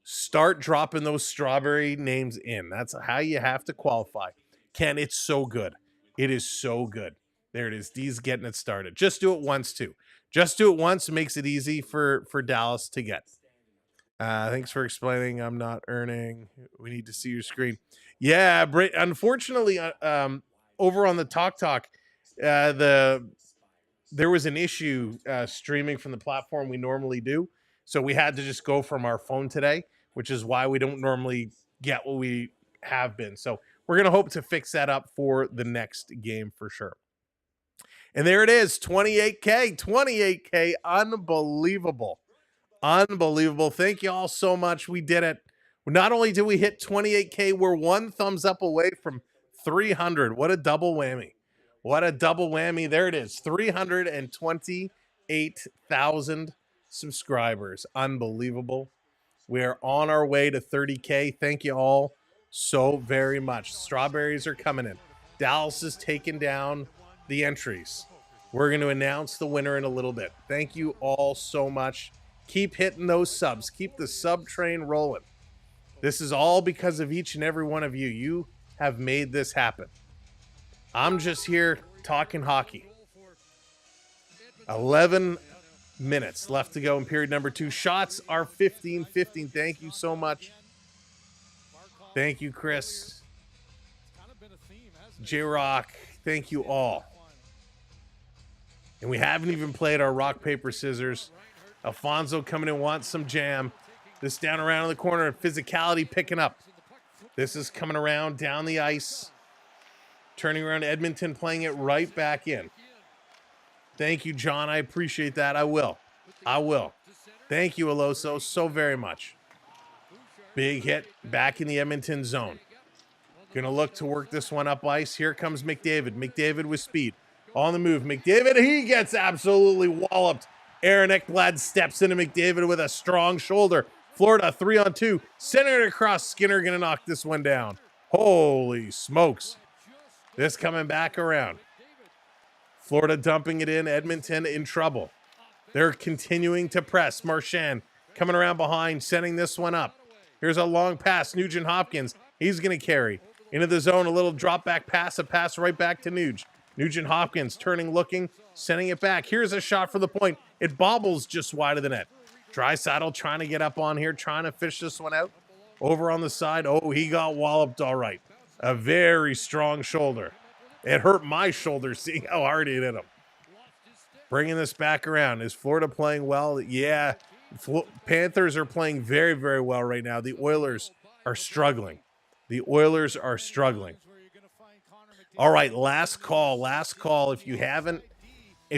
start dropping those strawberry names in. That's how you have to qualify. Ken, it's so good. It is so good. There it is. Dee's getting it started. Just do it once, too. Just do it once. It makes it easy for Dallas to get. Thanks for explaining. I'm not earning. We need to see your screen. Yeah, unfortunately, over on the Talk, there was an issue streaming from the platform we normally do. So we had to just go from our phone today, which is why we don't normally get what we have been. So we're going to hope to fix that up for the next game for sure. And there it is, 28K, unbelievable. Unbelievable. Thank you all so much. We did it. Not only did we hit 28K, we're one thumbs up away from 300. What a double whammy. What a double whammy. There it is, 328,000 subscribers. Unbelievable. We are on our way to 30K. Thank you all so very much. Strawberries are coming in. Dallas is taking down the entries. We're going to announce the winner in a little bit. Thank you all so much. Keep hitting those subs. Keep the sub train rolling. This is all because of each and every one of you. You have made this happen. I'm just here talking hockey. 11 minutes left to go in period number 2. Shots are 15-15. Thank you so much. Thank you, Chris. J-Rock. Thank you all. And we haven't even played our rock, paper, scissors. Alfonso coming in, wants some jam. This down around in the corner, physicality picking up. This is coming around down the ice. Turning around Edmonton, playing it right back in. Thank you, John. I appreciate that. I will. Thank you, Aloso, so very much. Big hit back in the Edmonton zone. Gonna look to work this one up ice. Here comes McDavid. McDavid with speed. On the move. McDavid, he gets absolutely walloped. Aaron Ekblad steps into McDavid with a strong shoulder. Florida 3-on-2. Centered across. Skinner going to knock this one down. Holy smokes. This coming back around. Florida dumping it in. Edmonton in trouble. They're continuing to press. Marchand coming around behind, sending this one up. Here's a long pass. Nugent Hopkins. He's going to carry. Into the zone. A little drop back pass. A pass right back to Nuge. Nugent Hopkins turning, looking, sending it back. Here's a shot for the point. It bobbles just wide of the net. Draisaitl trying to get up on here, trying to fish this one out. Over on the side. Oh, he got walloped all right. A very strong shoulder. It hurt my shoulder seeing how hard it hit him. Bringing this back around. Is Florida playing well? Yeah. Panthers are playing very, very well right now. The Oilers are struggling. All right, last call. If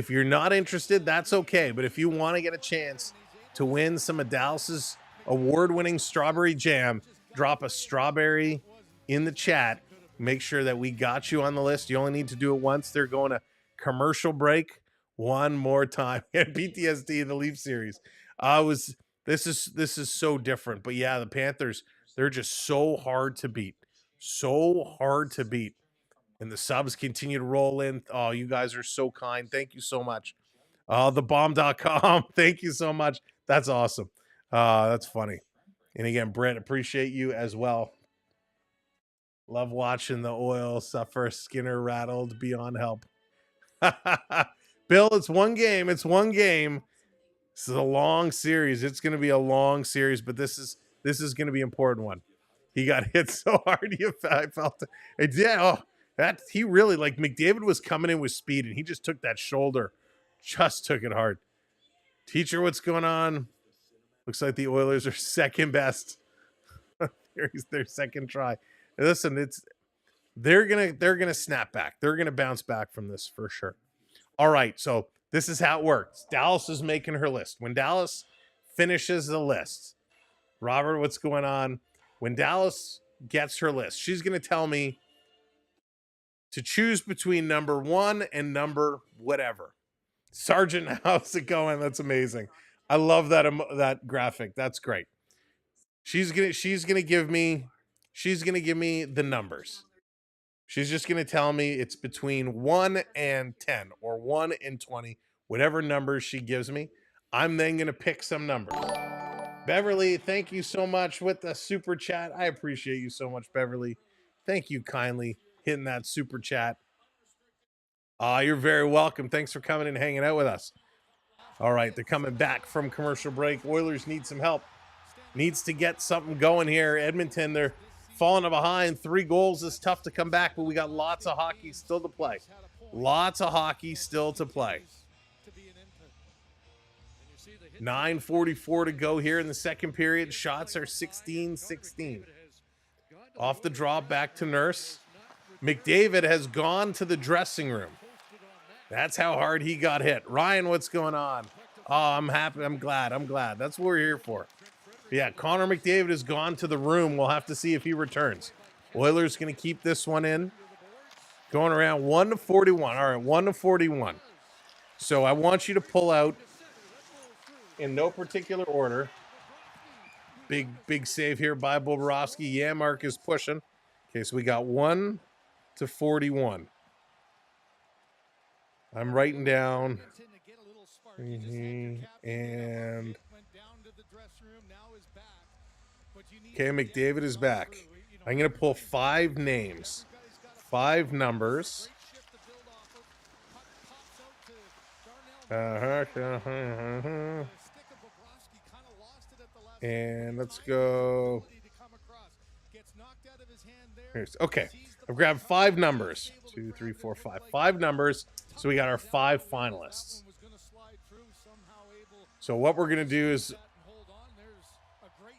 you're not interested, that's okay. But if you want to get a chance to win some of Dallas's award-winning strawberry jam, drop a strawberry in the chat make sure that we got you on the list. You only need to do it once. They're going to commercial break one more time. PTSD, the Leaf series. This is so different. But yeah, the Panthers, they're just so hard to beat. So hard to beat. And the subs continue to roll in. Oh, you guys are so kind. Thank you so much. Thebomb.com. Thank you so much. That's awesome. That's funny. And again, Brett, appreciate you as well. Love watching the oil suffer. Skinner rattled beyond help. Bill, it's one game. It's one game. This is a long series. It's going to be a long series, but this is going to be an important one. He got hit so hard. I felt it. Yeah. Oh, that he really, like, McDavid was coming in with speed, and he just took that shoulder. Just took it hard. Teacher, what's going on? Looks like the Oilers are second best. Here's their second try. Listen, they're gonna snap back. They're gonna bounce back from this for sure. All right, so this is how it works. Dallas is making her list. When Dallas finishes the list, Robert, what's going on? When Dallas gets her list, she's gonna tell me to choose between number 1 and number whatever. Sergeant, how's it going? That's amazing. I love that graphic. That's great. She's gonna give me the numbers. She's just gonna tell me it's between 1 and 10 or 1 and 20, whatever numbers she gives me. I'm then gonna pick some numbers. Beverly, thank you so much with the super chat. I appreciate you so much, Beverly. Thank you kindly hitting that super chat. You're very welcome. Thanks for coming and hanging out with us. All right, they're coming back from commercial break. Oilers need some help. Needs to get something going here. Edmonton, they're falling behind. 3 goals is tough to come back, but we got lots of hockey still to play. Lots of hockey still to play. 9:44 to go here in the second period. Shots are 16-16. Off the draw, back to Nurse. McDavid has gone to the dressing room. That's how hard he got hit. Ryan, what's going on? Oh, I'm happy. I'm glad. That's what we're here for. Yeah, Connor McDavid has gone to the room. We'll have to see if he returns. Oilers going to keep this one in. Going around 1-41. All right, 1-41. So I want you to pull out in no particular order. Big save here by Bobrovsky. Yeah, Mark is pushing. Okay, so we got 1-41. I'm writing down. And okay, McDavid is back. I'm going to pull 5 names, 5 numbers. And let's go. Okay, I've grabbed 5 numbers. 2, 3, 4, 5. 5 numbers. So we got our 5 finalists. So what we're going to do is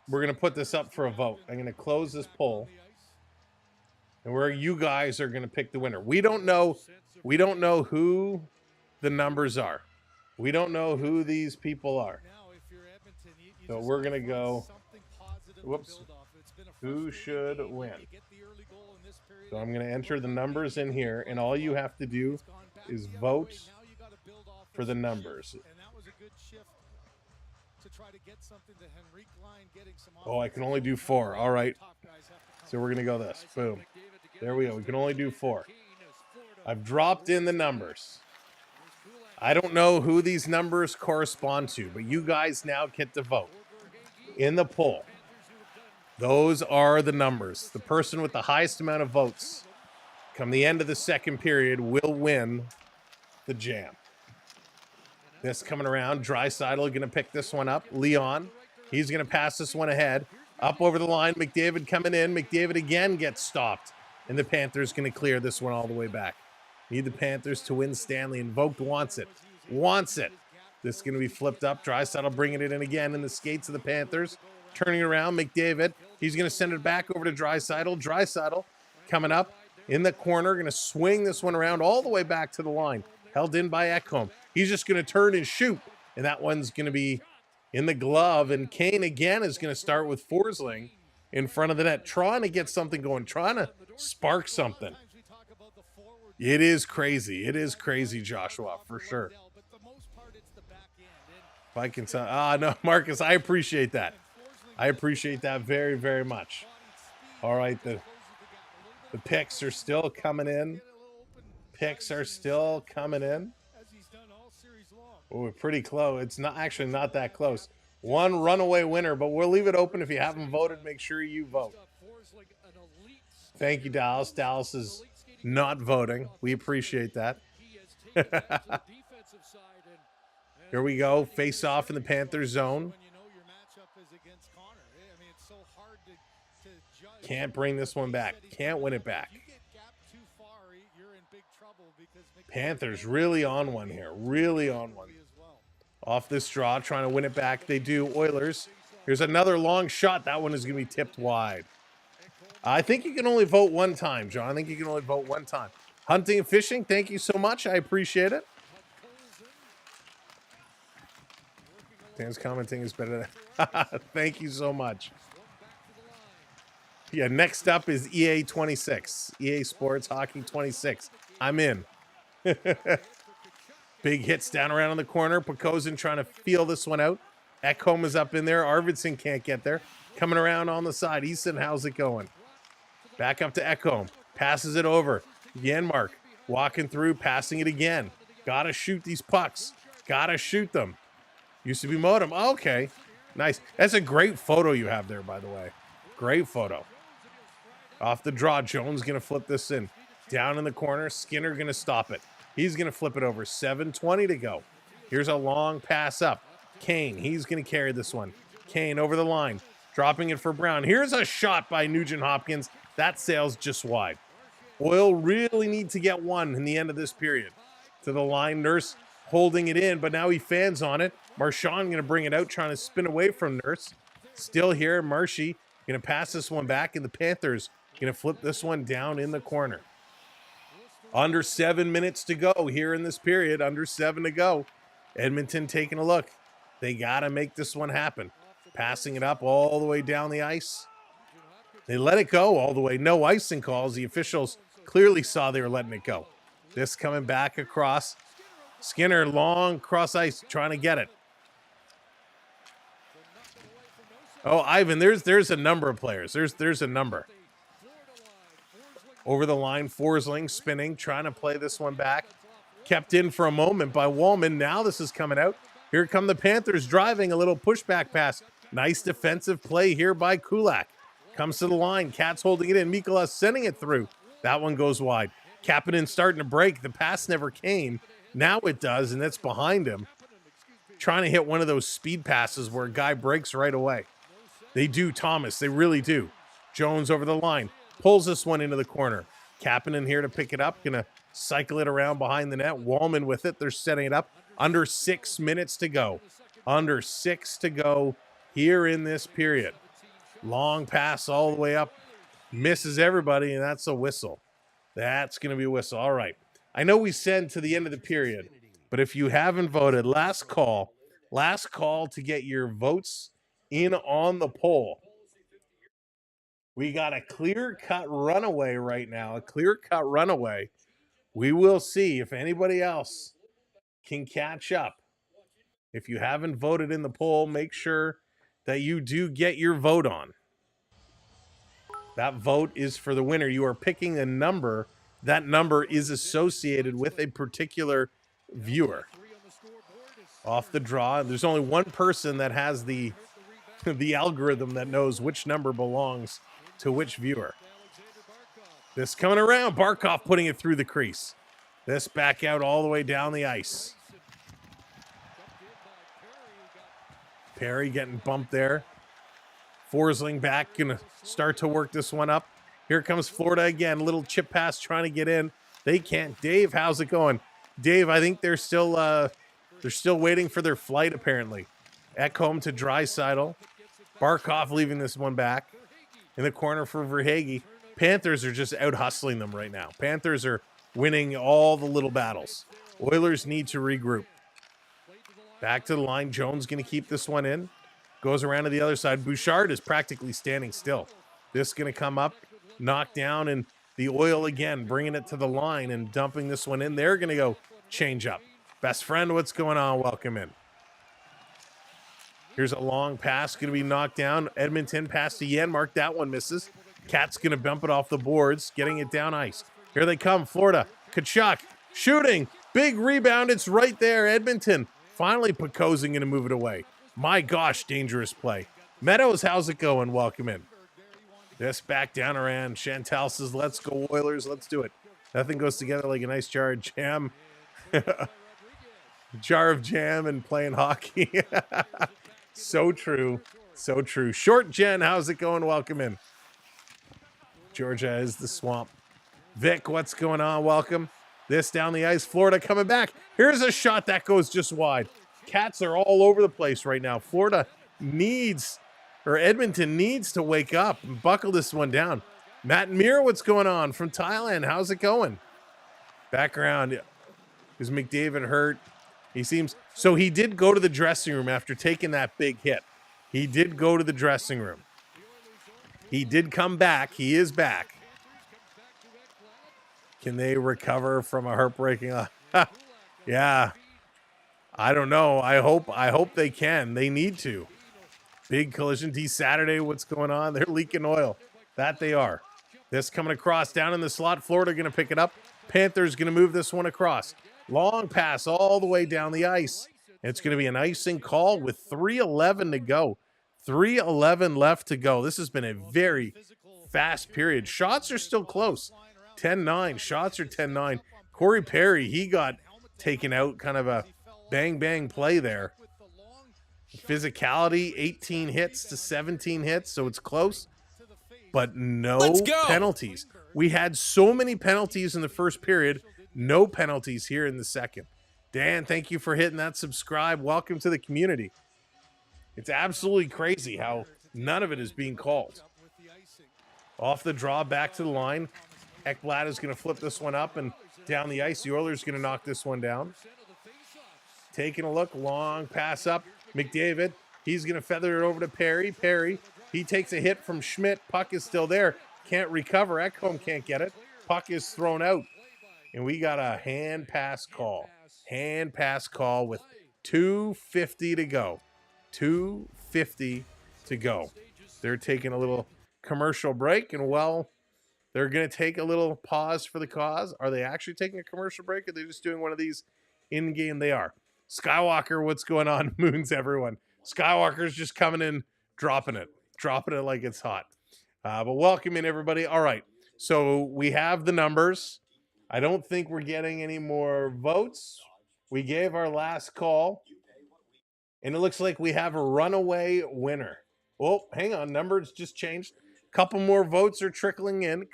we're going to put this up for a vote. I'm going to close this poll. And where you guys are going to pick the winner. We don't know who the numbers are. We don't know who these people are. So we're going to go, whoops, who should win? So I'm going to enter the numbers in here, and all you have to do is vote for the numbers. Oh, I can only do 4. All right. So we're going to go this. Boom. There we go. We can only do 4. I've dropped in the numbers. I don't know who these numbers correspond to, but you guys now get to vote in the poll. Those are the numbers. The person with the highest amount of votes come the end of the second period will win the jam. This coming around. Draisaitl going to pick this one up. Leon, he's going to pass this one ahead. Up over the line. McDavid coming in. McDavid again gets stopped. And the Panthers going to clear this one all the way back. Need the Panthers to win Stanley. Invoked wants it. Wants it. This is going to be flipped up. Draisaitl bringing it in again in the skates of the Panthers. Turning around. McDavid. He's going to send it back over to Draisaitl. Draisaitl coming up in the corner. Going to swing this one around all the way back to the line. Held in by Ekholm. He's just going to turn and shoot. And that one's going to be in the glove. And Kane again is going to start with Forsling. in front of the net, trying to get something going, trying to spark something. It is crazy. It is crazy, Joshua, for sure. If I can tell, no, Marcus, I appreciate that. I appreciate that very, very much. All right, the picks are still coming in. Picks are still coming in. Oh, we're pretty close. It's not actually not that close. One runaway winner, but we'll leave it open. If you haven't voted, make sure you vote. Thank you, Dallas. Dallas is not voting. We appreciate that. Here we go. Face off in the Panthers zone. Can't bring this one back. Can't win it back. Panthers really on one here. Really on one. Off this draw, trying to win it back. They do. Oilers. Here's another long shot. That one is going to be tipped wide. I think you can only vote one time, John. I think you can only vote one time. Hunting and fishing, thank you so much. I appreciate it. Dan's commenting is better than... Thank you so much. Yeah, next up is EA 26. EA Sports Hockey 26. I'm in. Big hits down around in the corner. Pokozin trying to feel this one out. Ekholm is up in there. Arvidsson can't get there. Coming around on the side. Easton, how's it going? Back up to Ekholm. Passes it over. Janmark walking through, passing it again. Gotta shoot these pucks. Gotta shoot them. Used to be Modem. Oh, okay. Nice. That's a great photo you have there, by the way. Great photo. Off the draw, Jones going to flip this in. Down in the corner, Skinner going to stop it. He's going to flip it over. 7:20 to go. Here's a long pass up. Kane, he's going to carry this one. Kane over the line, dropping it for Brown. Here's a shot by Nugent Hopkins. That sails just wide. Oil really need to get one in the end of this period. To the line, Nurse holding it in, but now he fans on it. Marchand going to bring it out, trying to spin away from Nurse. Still here, Marshy going to pass this one back, and the Panthers going to flip this one down in the corner. Under 7 minutes to go here in this period. Under 7 to go. Edmonton taking a look. They got to make this one happen. Passing it up all the way down the ice. They let it go all the way. No icing calls. The officials clearly saw they were letting it go. This coming back across. Skinner long cross ice trying to get it. Oh, Ivan, there's a number of players. There's a number. Over the line, Forsling spinning, trying to play this one back. Kept in for a moment by Wallman. Now this is coming out. Here come the Panthers driving a little pushback pass. Nice defensive play here by Kulak. Comes to the line. Katz holding it in. Mikolas sending it through. That one goes wide. Kapanen starting to break. The pass never came. Now it does, and it's behind him. Trying to hit one of those speed passes where a guy breaks right away. They do, Thomas. They really do. Jones over the line. Pulls this one into the corner. Kapanen here to pick it up. Gonna cycle it around behind the net. Wallman with it. They're setting it up. Under 6 minutes to go. Under 6 to go here in this period. Long pass all the way up. Misses everybody, and that's a whistle. That's going to be a whistle. All right. I know we said to the end of the period, but if you haven't voted, last call to get your votes in on the poll. We got a clear-cut runaway right now, a clear-cut runaway. We will see if anybody else can catch up. If you haven't voted in the poll, make sure that you do get your vote on. That vote is for the winner. You are picking a number. That number is associated with a particular viewer. Off the draw, there's only one person that has the algorithm that knows which number belongs to which viewer. This coming around, Barkov putting it through the crease. This back out all the way down the ice. Perry getting bumped there. Forsling back, gonna start to work this one up. Here comes Florida again. Little chip pass trying to get in. They can't. Dave, how's it going? Dave, I think they're still waiting for their flight, apparently. Ekholm to Draisaitl. Barkov leaving this one back. In the corner for Verhaeghe. Panthers are just out hustling them right now. Panthers are winning all the little battles. Oilers need to regroup. Back to the line. Jones going to keep this one in. Goes around to the other side. Bouchard is practically standing still. This is going to come up, knock down, and the Oil again, bringing it to the line and dumping this one in. They're going to go change up. Best friend, what's going on? Welcome in. Here's a long pass, going to be knocked down. Edmonton pass to Janmark. That one misses. Cat's going to bump it off the boards, getting it down ice. Here they come, Florida. Tkachuk shooting. Big rebound. It's right there. Edmonton finally Picosing going to move it away. My gosh, dangerous play. Meadows, how's it going? Welcome in. This back down around. Chantal says, let's go Oilers. Let's do it. Nothing goes together like a nice jar of jam. Jar of jam and playing hockey. So true. So true. Short Jen, how's it going? Welcome in. Georgia is the swamp. Vic, what's going on? Welcome. This down the ice. Florida coming back. Here's a shot that goes just wide. Cats are all over the place right now. Florida needs, or Edmonton needs to wake up and buckle this one down. Matt Mir, what's going on? From Thailand, how's it going? Background, is McDavid hurt? He seems, so he did go to the dressing room after taking that big hit. He did go to the dressing room. He did come back. He is back. Can they recover from a heartbreaking? Yeah. I don't know. I hope they can. They need to. Big collision T Saturday. What's going on? They're leaking oil. That they are. This coming across down in the slot. Florida going to pick it up. Panthers going to move this one across. Long pass all the way down the ice. It's going to be an icing call with 3:11 to go. 3:11 left to go. This has been a very fast period. Shots are still close. 10-9. Shots are 10-9. Corey Perry, he got taken out. Kind of a bang play there. Physicality, 18 hits to 17 hits, so it's close. But no penalties. We had so many penalties in the first period. No penalties here in the second. Dan, thank you for hitting that subscribe. Welcome to the community. It's absolutely crazy how none of it is being called. Off the draw, back to the line. Ekblad is going to flip this one up and down the ice. The Oilers going to knock this one down. Taking a look, long pass up. McDavid, he's going to feather it over to Perry. Perry, he takes a hit from Schmidt. Puck is still there. Can't recover. Ekholm can't get it. Puck is thrown out. And we got a hand pass call. Hand pass call with 2:50 to go. 2:50 to go. They're taking a little commercial break, and well, they're going to take a little pause for the cause. Are they actually taking a commercial break, or are they just doing one of these in-game? They are. Skywalker, what's going on? Moons, everyone. Skywalker's just coming in, dropping it like it's hot. But welcome in, everybody. All right, so we have the numbers. I don't think we're getting any more votes. We gave our last call, and it looks like we have a runaway winner. Oh, hang on. Numbers just changed. Couple more votes are trickling in.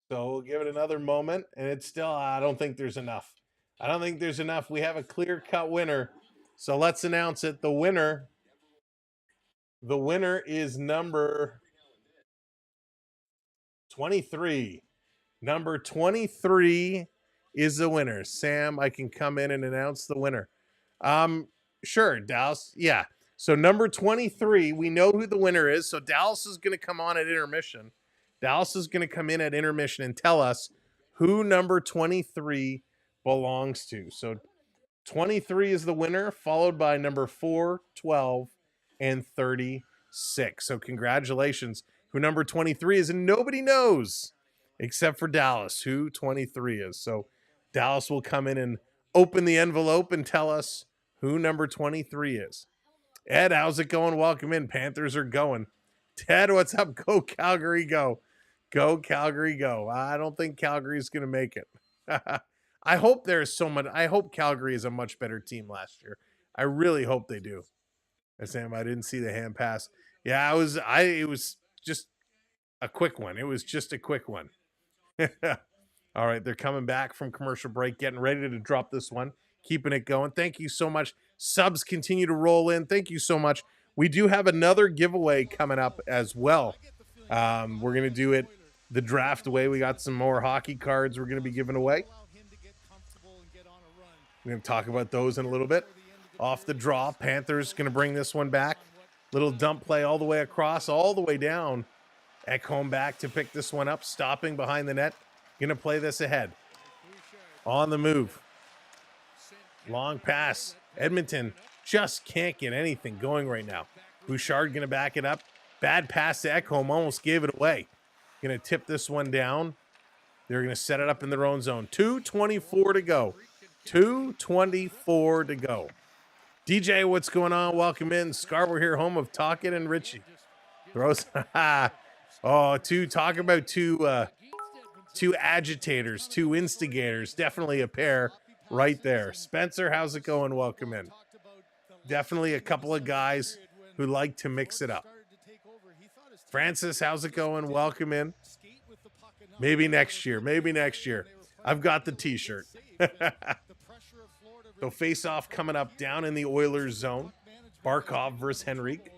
So we'll give it another moment, and it's still, I don't think there's enough. We have a clear-cut winner. So let's announce it. The winner is number 23. Number 23 is the winner. Sam, I can come in and announce the winner. Sure, Dallas. Yeah. So number 23, we know who the winner is. So Dallas is going to come on at intermission. Dallas is going to come in at intermission and tell us who number 23 belongs to. So 23 is the winner, followed by number 4, 12, and 36. So congratulations. Who number 23 is, and nobody knows except for Dallas who 23 is. So Dallas will come in and open the envelope and tell us who number 23 is. Ed, how's it going? Welcome in. Panthers are going. Ted, what's up? Go Calgary, go. Go Calgary, go. I don't think Calgary's going to make it. I hope there's so much. I hope Calgary is a much better team last year. I really hope they do. Sam, I didn't see the hand pass. Yeah, it was just a quick one. It was just a quick one. All right, they're coming back from commercial break, getting ready to drop this one, keeping it going. Thank you so much. Subs continue to roll in. Thank you so much. We do have another giveaway coming up as well. We're going to do it the draft way. We got some more hockey cards we're going to be giving away. We're going to talk about those in a little bit. Off the draw, Panthers going to bring this one back. Little dump play all the way across, all the way down. Ekholm back to pick this one up, stopping behind the net. Going to play this ahead. On the move. Long pass. Edmonton just can't get anything going right now. Bouchard going to back it up. Bad pass to Ekholm, almost gave it away. Going to tip this one down. They're going to set it up in their own zone. 2:24 to go. 2:24 to go. DJ, what's going on? Welcome in. Scarborough here, home of Talkin and Richie. Throws. Talk about two agitators, two instigators. Definitely a pair right there. Spencer, how's it going? Welcome in. Definitely a couple of guys who like to mix it up. Francis, how's it going? Welcome in. Maybe next year. Maybe next year. I've got the t-shirt. So face-off coming up down in the Oilers zone. Barkov versus Henrique.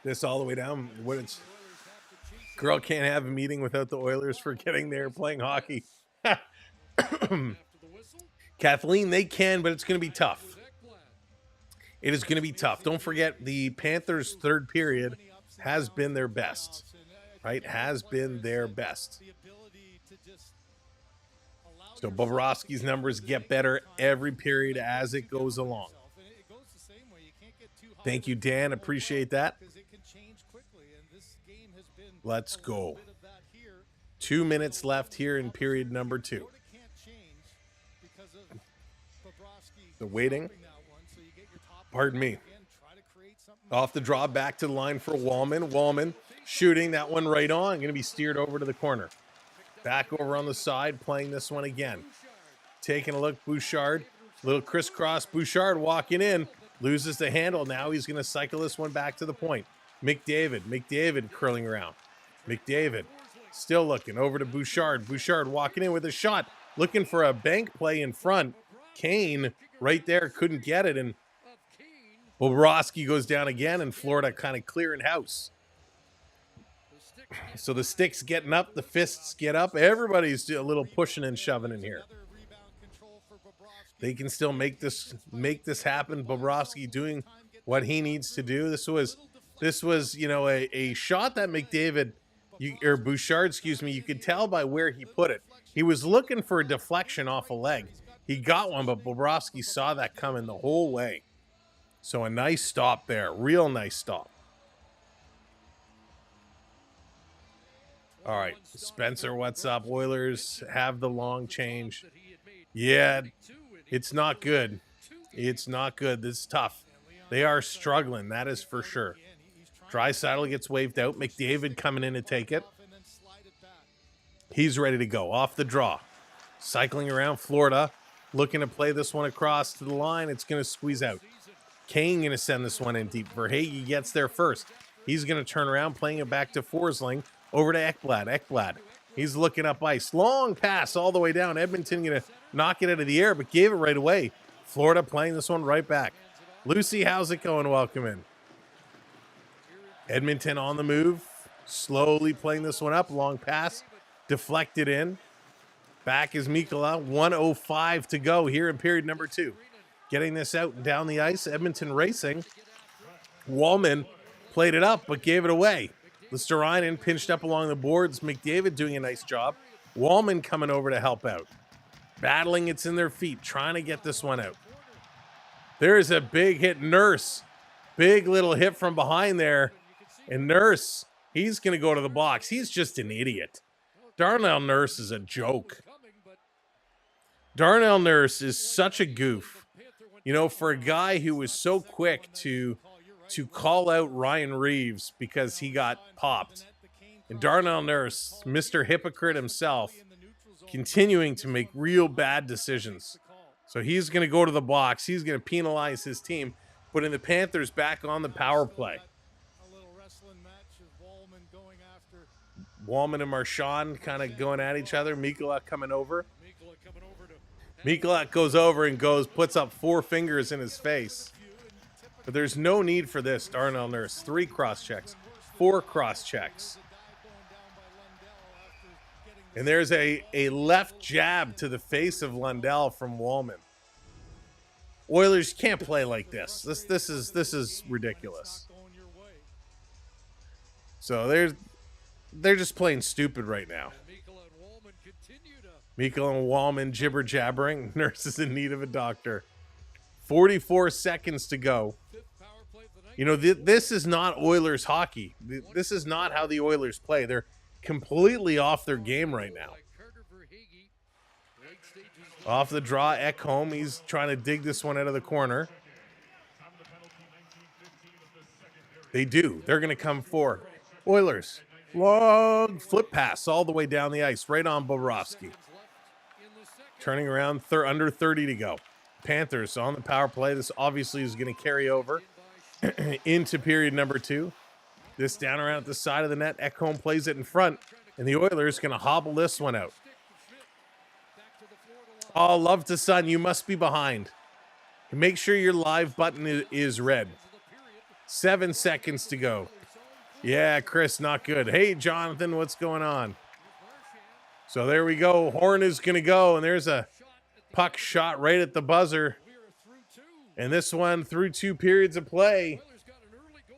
This all the way down. Girl can't have a meeting without the Oilers for getting there playing hockey. Kathleen, they can, but it's going to be tough. It is going to be tough. Don't forget, the Panthers' third period has been their best. Right? Has been their best. So Bobrovsky's numbers get better every period as it goes along. Thank you, Dan. Appreciate that. Let's go. 2 minutes left here in period number 2. The waiting. Pardon me. Off the draw, back to the line for Wallman. Wallman shooting that one right on. Going to be steered over to the corner. Back over on the side, playing this one again. Taking a look, Bouchard. Little crisscross. Bouchard walking in. Loses the handle. Now he's going to cycle this one back to the point. McDavid curling around. McDavid still looking over to Bouchard. Bouchard walking in with a shot. Looking for a bank play in front. Kane right there couldn't get it. And Bobrovsky goes down again, and Florida kind of clearing house. So the sticks getting up, the fists get up. Everybody's a little pushing and shoving in here. They can still make this happen. Bobrovsky doing what he needs to do. This was a shot that McDavid or Bouchard, you could tell by where he put it. He was looking for a deflection off a leg. He got one, but Bobrovsky saw that coming the whole way. So a nice stop there. Real nice stop. All right. Spencer, what's up? Oilers have the long change. Yeah, it's not good. It's not good. This is tough. They are struggling. That is for sure. Draisaitl gets waved out. McDavid coming in to take it. He's ready to go. Off the draw. Cycling around Florida. Looking to play this one across to the line. It's going to squeeze out. Kane going to send this one in deep. Verhaeghe gets there first. He's going to turn around, playing it back to Forsling. Over to Ekblad. Ekblad. He's looking up ice. Long pass all the way down. Edmonton going to knock it out of the air, but gave it right away. Florida playing this one right back. Lucy, how's it going? Welcome in. Edmonton on the move. Slowly playing this one up. Long pass. Deflected in. Back is Mikkola. 1:05 to go here in period number 2. Getting this out and down the ice. Edmonton racing. Wallman played it up, but gave it away. Listerainen pinched up along the boards. McDavid doing a nice job. Wallman coming over to help out. Battling, it's in their feet. Trying to get this one out. There's a big hit. Nurse. Big little hit from behind there. And Nurse, he's going to go to the box. He's just an idiot. Darnell Nurse is a joke. Darnell Nurse is such a goof. You know, for a guy who was so quick to call out Ryan Reeves because he got popped. And Darnell Nurse, Mr. Hypocrite himself, continuing to make real bad decisions. So he's going to go to the box. He's going to penalize his team, putting the Panthers back on the power play. Wallman and Marchand kind of going at each other. Mikkola coming over. Mikkola goes over and puts up 4 fingers in his face. But there's no need for this. Darnell Nurse. 3 cross checks. 4 cross checks. And there's a left jab to the face of Lundell from Wallman. Oilers can't play like this. This is ridiculous. So they're just playing stupid right now. Mikkel and Wallman jibber jabbering. Nurse is in need of a doctor. 44 seconds to go. You know, this is not Oilers hockey. This is not how the Oilers play. They're completely off their game right now. Off the draw, Ekholm. He's trying to dig this one out of the corner. They do. They're going to come forward. Oilers. Long flip pass all the way down the ice, right on Bobrovsky. Turning around, under 30 to go. Panthers on the power play. This obviously is going to carry over into period number 2. This down around at the side of the net. Ekholm plays it in front, and the Oilers going to hobble this one out. Oh, love to son, you must be behind. Make sure your live button is red. 7 seconds to go. Yeah, Chris, not good. Hey, Jonathan, what's going on? So there we go. Horn is going to go, and there's a puck shot right at the buzzer. And this one through 2 periods of play.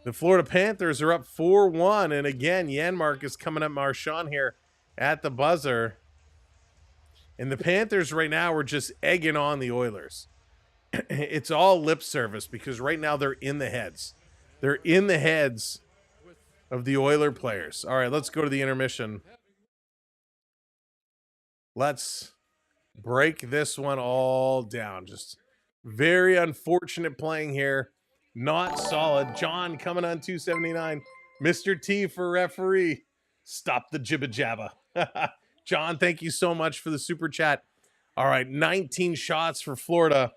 The Florida Panthers are up 4-1. And again, Janmark is coming up Marchand here at the buzzer. And the Panthers right now are just egging on the Oilers. It's all lip service because right now they're in the heads. They're in the heads of the Oiler players. All right, let's go to the intermission. Let's break this one all down. Just very unfortunate playing here. Not solid. John coming on 279. Mr. T for referee. Stop the jibba jabba. John, thank you so much for the super chat. All right, 19 shots for Florida.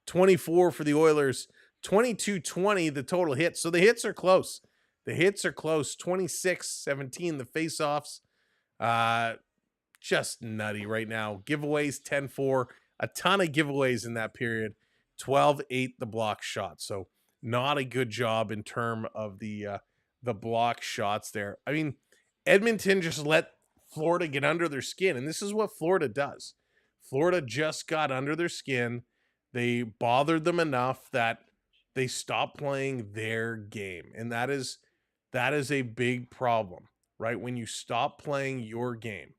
24 for the Oilers. 22-20 the total hits. So the hits are close. The hits are close. 26-17 the faceoffs. Just nutty right now. Giveaways 10-4. A ton of giveaways in that period. 12-8 the block shots. So not a good job in terms of the block shots there. I mean, Edmonton just let Florida get under their skin, and this is what Florida does. Florida just got under their skin. They bothered them enough that they stopped playing their game, and that is a big problem, right? When you stop playing your game,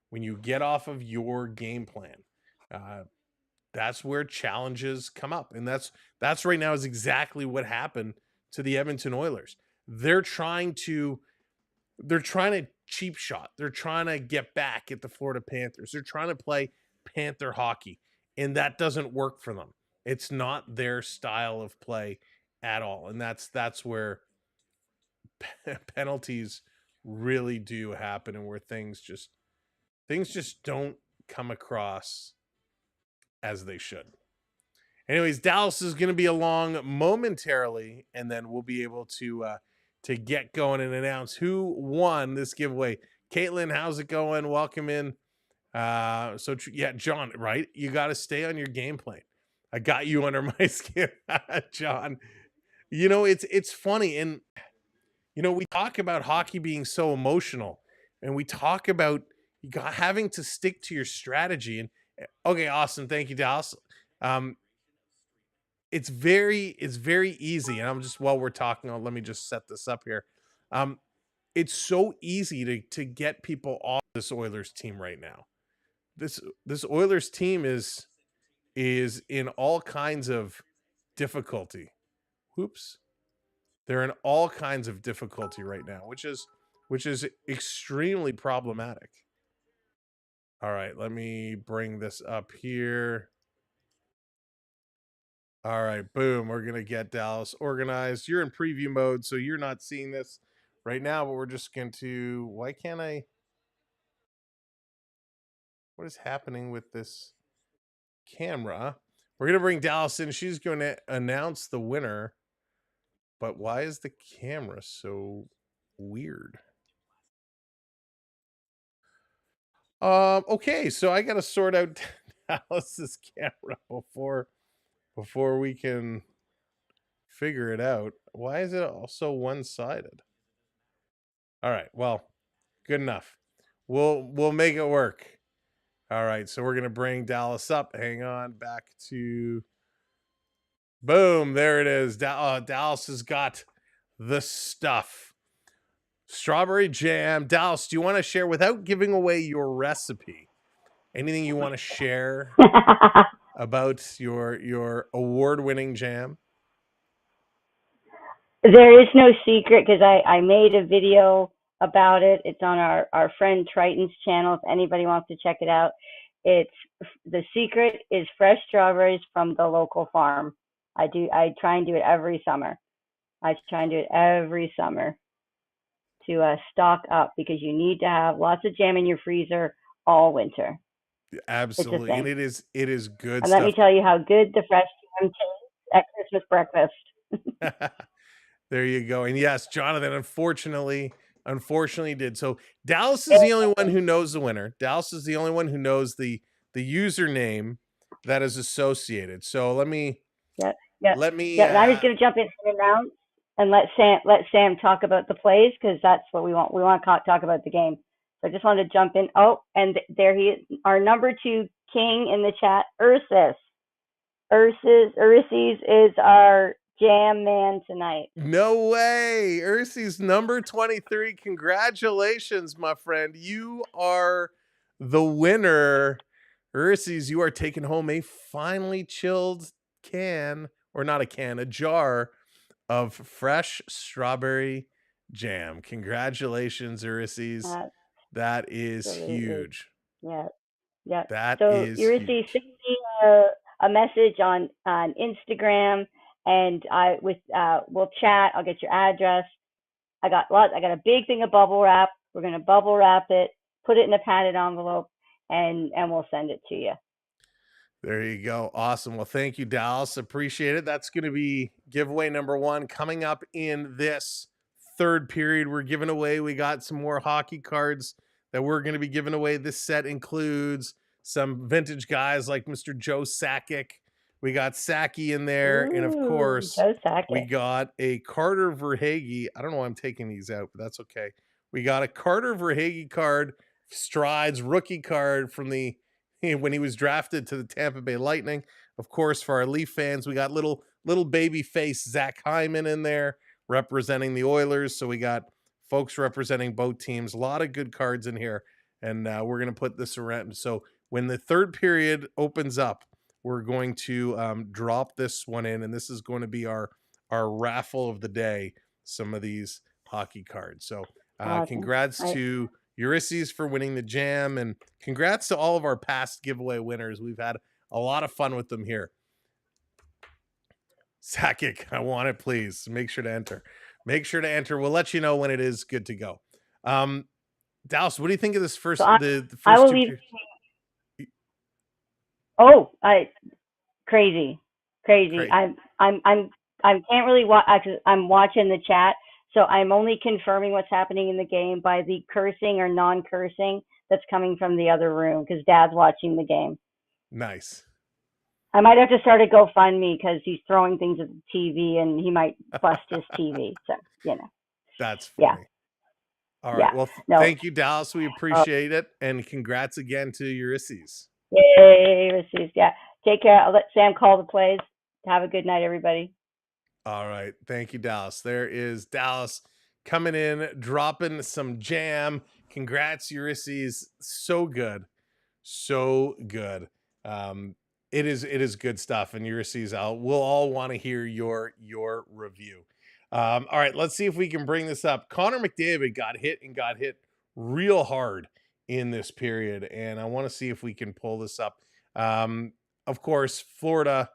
when you get off of your game plan, that's where challenges come up, and that's right now is exactly what happened to the Edmonton Oilers. They're trying to cheap shot. They're trying to get back at the Florida Panthers. They're trying to play Panther hockey, and that doesn't work for them. It's not their style of play at all, and that's where penalties really do happen, and where things just don't come across as they should. Anyways, Dallas is going to be along momentarily, and then we'll be able to get going and announce who won this giveaway. Caitlin, how's it going? Welcome in. Yeah, John, right? You got to stay on your game plan. I got you under my skin, John. You know, it's funny, and you know, we talk about hockey being so emotional, and we talk about having to stick to your strategy. And okay, awesome, thank you, Dallas. It's very easy, and I'm just, while we're talking, let me just set this up here. It's so easy to get people off this Oilers team right now. This Oilers team is in all kinds of difficulty. Whoops. They're in all kinds of difficulty right now, which is extremely problematic. All right, let me bring this up here. All right, boom. We're going to get Dallas organized. You're in preview mode, so you're not seeing this right now, but we're just going to, why can't I? What is happening with this camera? We're going to bring Dallas in. She's going to announce the winner, but why is the camera so weird? Okay, so I got to sort out Dallas's camera before we can figure it out. Why is it also one-sided? All right, well, good enough. We'll make it work. All right, so we're gonna bring Dallas up. Hang on, back to boom. There it is. Dallas has got the stuff. Strawberry jam. Dallas, do you want to share without giving away your recipe? Anything you want to share about your award-winning jam? There is no secret because I made a video about it. It's on our friend Triton's channel if anybody wants to check it out. It's the secret is fresh strawberries from the local farm. I try and do it every summer. I try and do it every summer to stock up because you need to have lots of jam in your freezer all winter. Absolutely, and it is good and stuff. let me tell you how good the fresh jam tastes at Christmas breakfast. There you go. And yes, Jonathan, unfortunately did. So Dallas is the only one who knows the winner. Dallas is the only one who knows the username that is associated. So let me. Let me. And I was going to jump in and announce and let Sam talk about the plays because that's what we want. We want to talk about the game. So I just wanted to jump in. Oh, and there he is, our number 2 king in the chat, Ursus. Ursus is our jam man tonight. No way. Ursi's number 23. Congratulations, my friend. You are the winner. Ursi's, you are taking home a finely chilled can, or not a can, a jar of fresh strawberry jam. Congratulations, Ursi's. That is huge. Yeah. That so is Ursi, huge. send me a message on Instagram, and we'll chat. I'll get your address. I got a big thing of bubble wrap. We're gonna bubble wrap it, put it in a padded envelope, and we'll send it to you. There you go. Awesome. Well, thank you, Dallas. Appreciate it. That's going to be giveaway number 1 coming up in this third period. We're giving away. We got some more hockey cards that we're going to be giving away. This set includes some vintage guys like Mr. Joe Sakic. We got Saki in there. And of course, we got a Carter Verhaeghe. I don't know why I'm taking these out, but that's okay. We got a Carter Verhaeghe card, Strides rookie card from when he was drafted to the Tampa Bay Lightning. Of course, for our Leaf fans, we got little baby face Zach Hyman in there representing the Oilers. So we got folks representing both teams. A lot of good cards in here. And we're going to put this around. So when the third period opens up, we're going to drop this one in. And this is going to be our raffle of the day, some of these hockey cards. So congrats to Ulysses for winning the jam, and congrats to all of our past giveaway winners. We've had a lot of fun with them here. Sakic, I want it, please. Make sure to enter. We'll let you know when it is good to go. Dallas, what do you think of this first? The first I will leave. Crazy. I can't really watch. I'm watching the chat. So I'm only confirming what's happening in the game by the cursing or non-cursing that's coming from the other room because Dad's watching the game. Nice. I might have to start a GoFundMe because he's throwing things at the TV and he might bust his TV. So, That's funny. Yeah. All right. Well, thank you, Dallas. We appreciate it. And congrats again to Ulysses. Yay, Ulysses. Yeah. Take care. I'll let Sam call the plays. Have a good night, everybody. All right. Thank you, Dallas. There is Dallas coming in, dropping some jam. Congrats, Ulysses. So good. It is good stuff. And Ulysses, we'll all want to hear your review. All right. Let's see if we can bring this up. Connor McDavid got hit real hard in this period. And I want to see if we can pull this up. Of course, Florida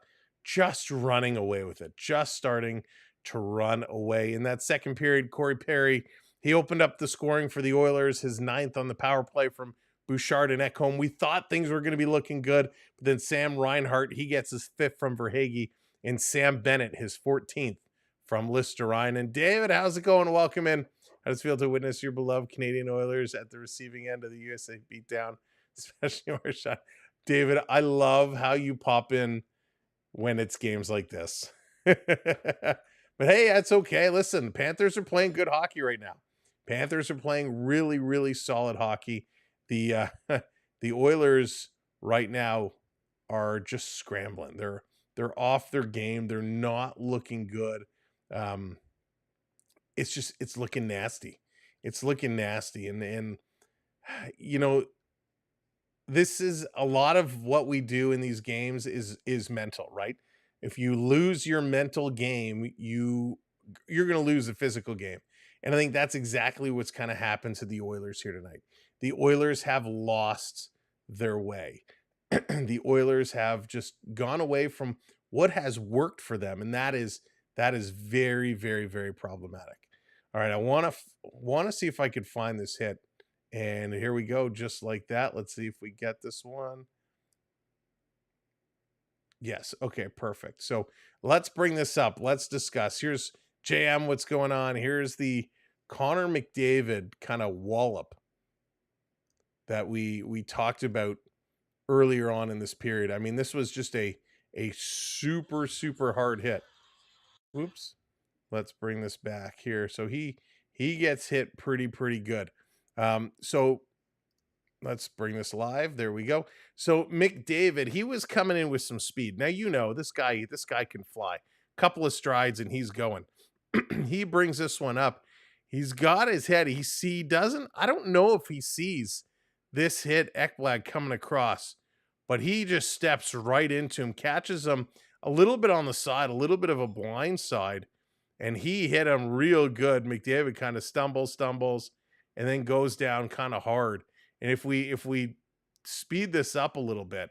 just running away with it, just starting to run away. In that second period, Corey Perry, he opened up the scoring for the Oilers, his 9th on the power play from Bouchard and Ekholm. We thought things were going to be looking good, but then Sam Reinhart, he gets his 5th from Verhaeghe, and Sam Bennett, his 14th from Listerine. And David, how's it going? Welcome in. How does it feel to witness your beloved Canadian Oilers at the receiving end of the USA beatdown, especially Marchand? David, I love how you pop in when it's games like this. But hey, that's okay. Listen, Panthers are playing good hockey right now. Panthers are playing really, really solid hockey. The the Oilers right now are just scrambling. They're off their game. They're not looking good. Um, it's looking nasty. It's looking nasty, and you know, this is a lot of what we do in these games is mental, right? If you lose your mental game, you're going to lose the physical game. And I think that's exactly what's kind of happened to the Oilers here tonight. The Oilers have lost their way. The Oilers have just gone away from what has worked for them, and that is very, very, very problematic. All right, I want to see if I could find this hit. And here we go, just like that. Let's see if we get this one. Yes. Okay, perfect. So let's bring this up. Let's discuss. Here's JM, what's going on? Here's the Connor McDavid kind of wallop that we talked about earlier on in this period. I mean, this was just a super, super hard hit. Oops. Let's bring this back here. So he gets hit pretty good. So let's bring this live. There we go. So McDavid, he was coming in with some speed. Now, you know, this guy can fly. Couple of strides and he's going. He brings this one up. He's got his head. He doesn't, I don't know if he sees this hit Ekblad coming across, but he just steps right into him, catches him a little bit on the side, a little bit of a blind side, and he hit him real good. McDavid kind of stumbles, and then goes down kind of hard. And if we speed this up a little bit,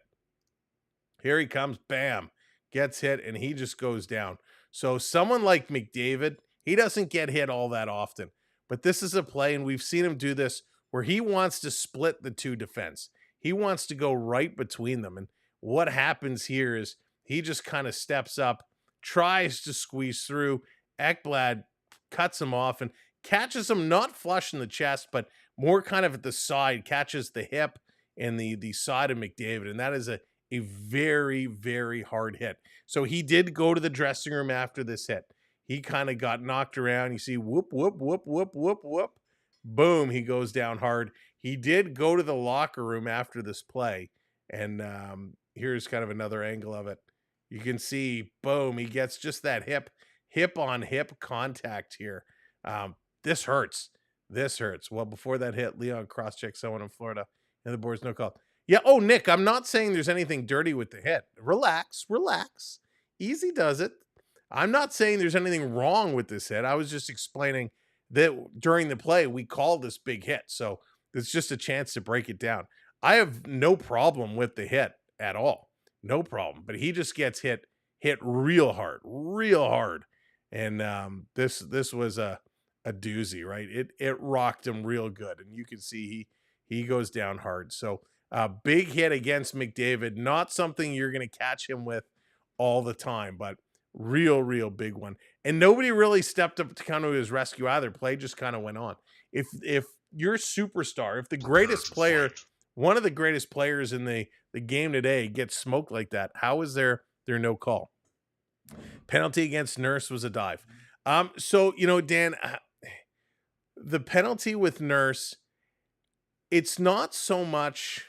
here he comes, bam, gets hit, and he just goes down. So someone like McDavid, he doesn't get hit all that often. But this is a play, and we've seen him do this, where he wants to split the two defense. He wants to go right between them. And what happens here is he just kind of steps up, tries to squeeze through. Ekblad cuts him off and catches him not flush in the chest, but more kind of at the side, catches the hip and the side of McDavid. And that is a very, very hard hit. So he did go to the dressing room after this hit. He kind of got knocked around. You see, whoop, whoop, whoop, whoop, whoop, whoop. Boom, he goes down hard. He did go to the locker room after this play. And here's kind of another angle of it. You can see, boom, he gets just that hip on hip contact here. This hurts. This hurts. Well, before that hit, Leon cross-checked someone in Florida, and the board's no call. Yeah, oh, Nick, I'm not saying there's anything dirty with the hit. Relax. Easy does it. I'm not saying there's anything wrong with this hit. I was just explaining that during the play, we called this big hit. So it's just a chance to break it down. I have no problem with the hit at all. No problem. But he just gets hit real hard. And this was a doozy, right? It rocked him real good. And you can see he goes down hard. So big hit against McDavid. Not something you're going to catch him with all the time, but real big one. And nobody really stepped up to come to his rescue either. Play just kind of went on. If your superstar, if the greatest player, one of the greatest players in the game today gets smoked like that, how is there no call? Penalty against Nurse was a dive. So, you know, Dan, the penalty with Nurse, it's not so much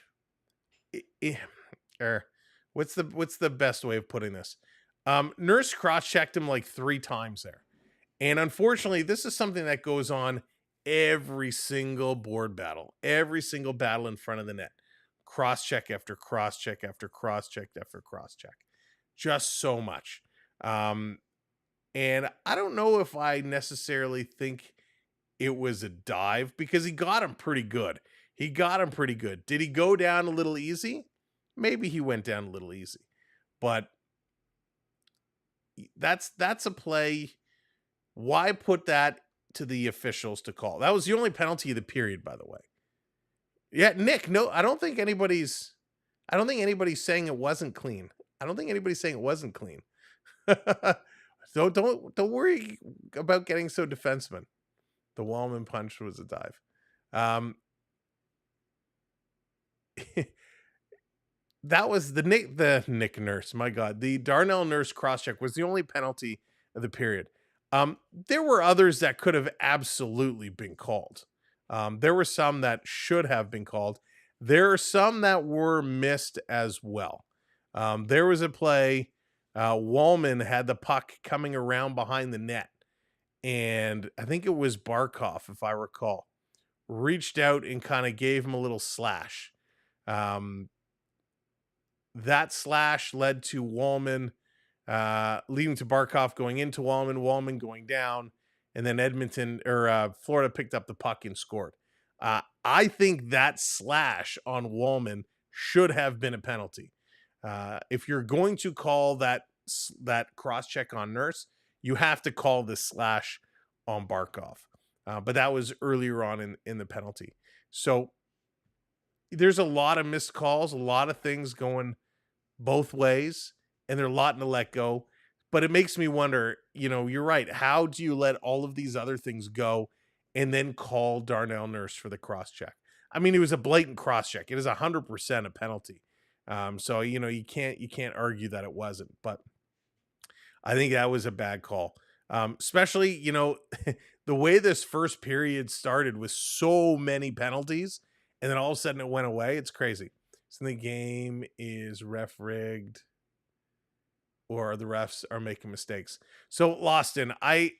what's the best way of putting this? Nurse cross-checked him like 3 times there. And unfortunately, this is something that goes on every single board battle, every single battle in front of the net. Cross-check after cross-check after cross-check after cross-check. Just so much. And I don't know if I necessarily think it was a dive because he got him pretty good. Did he go down a little easy? Maybe he went down a little easy. But that's a play. Why put that to the officials to call? That was the only penalty of the period, by the way. Yeah, Nick, no, I don't think anybody's saying it wasn't clean. So don't worry about getting so defenseman. The Wallman punch was a dive. That was the Nick Nurse. My God, the Darnell Nurse crosscheck was the only penalty of the period. There were others that could have absolutely been called. There were some that should have been called. There are some that were missed as well. There was a play, Wallman had the puck coming around behind the net, and I think it was Barkov, if I recall, reached out and kind of gave him a little slash. Um, that slash led to Wallman, leading to Barkov going into Wallman, Wallman going down, and then Florida picked up the puck and scored. I think that slash on Wallman should have been a penalty. If you're going to call that cross check on Nurse, you have to call the slash on Barkov. But that was earlier on in the penalty. So there's a lot of missed calls, a lot of things going both ways, and they're a lot to let go. But it makes me wonder, you're right. How do you let all of these other things go and then call Darnell Nurse for the cross check? I mean, it was a blatant cross check. It is 100% a penalty. So you can't argue that it wasn't. But I think that was a bad call. Especially, the way this first period started with so many penalties, and then all of a sudden it went away. It's crazy. So the game is ref rigged, or the refs are making mistakes. So Loston, I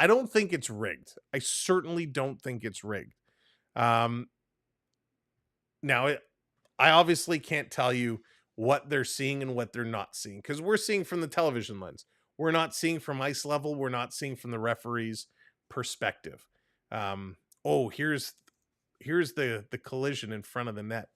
don't think it's rigged. I certainly don't think it's rigged. Now I obviously can't tell you what they're seeing and what they're not seeing, because we're seeing from the television lens. We're not seeing from ice level. We're not seeing from the referee's perspective. Here's the collision in front of the net.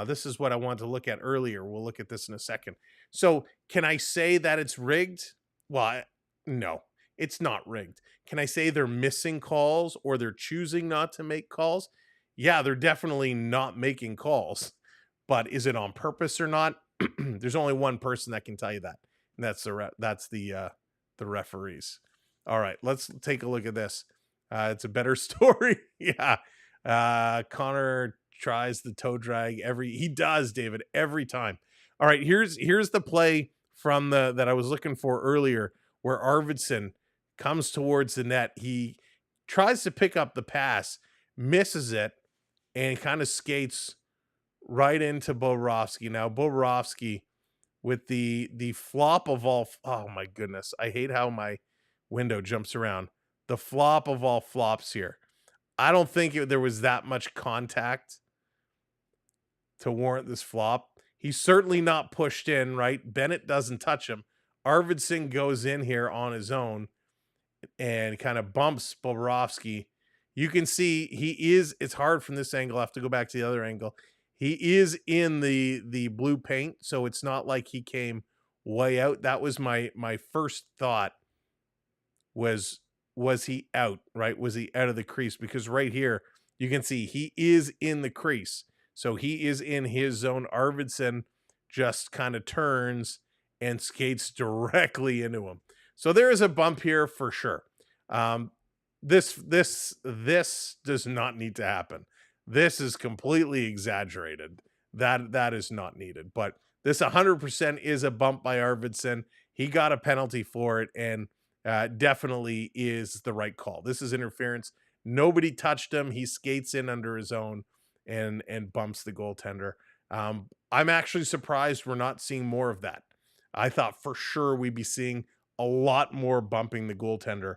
This is what I wanted to look at earlier. We'll look at this in a second. So can I say that it's rigged? Well, no, it's not rigged. Can I say they're missing calls or they're choosing not to make calls? Yeah, they're definitely not making calls. But is it on purpose or not? There's only one person that can tell you that, and that's the referees. All right, let's take a look at this. It's a better story. Yeah. Connor tries the toe drag he does, David, every time. All right, here's the play from that I was looking for earlier, where Arvidsson comes towards the net. He tries to pick up the pass, misses it, and kind of skates right into Bobrovsky. Now Bobrovsky with the flop of all, oh my goodness, I hate how my window jumps around. The flop of all flops here. I don't think there was that much contact to warrant this flop. He's certainly not pushed in, right? Bennett doesn't touch him. Arvidsson goes in here on his own and kind of bumps Bobrovsky. You can see it's hard from this angle. I have to go back to the other angle. He is in the blue paint, so it's not like he came way out. That was my first thought, was he out, right? Was he out of the crease? Because right here, you can see he is in the crease. So he is in his zone. Arvidsson just kind of turns and skates directly into him. So there is a bump here for sure. This does not need to happen. This is completely exaggerated. That is not needed. But this 100% is a bump by Arvidsson. He got a penalty for it, and definitely is the right call. This is interference. Nobody touched him. He skates in under his own and bumps the goaltender. I'm actually surprised we're not seeing more of that. I thought for sure we'd be seeing a lot more bumping the goaltender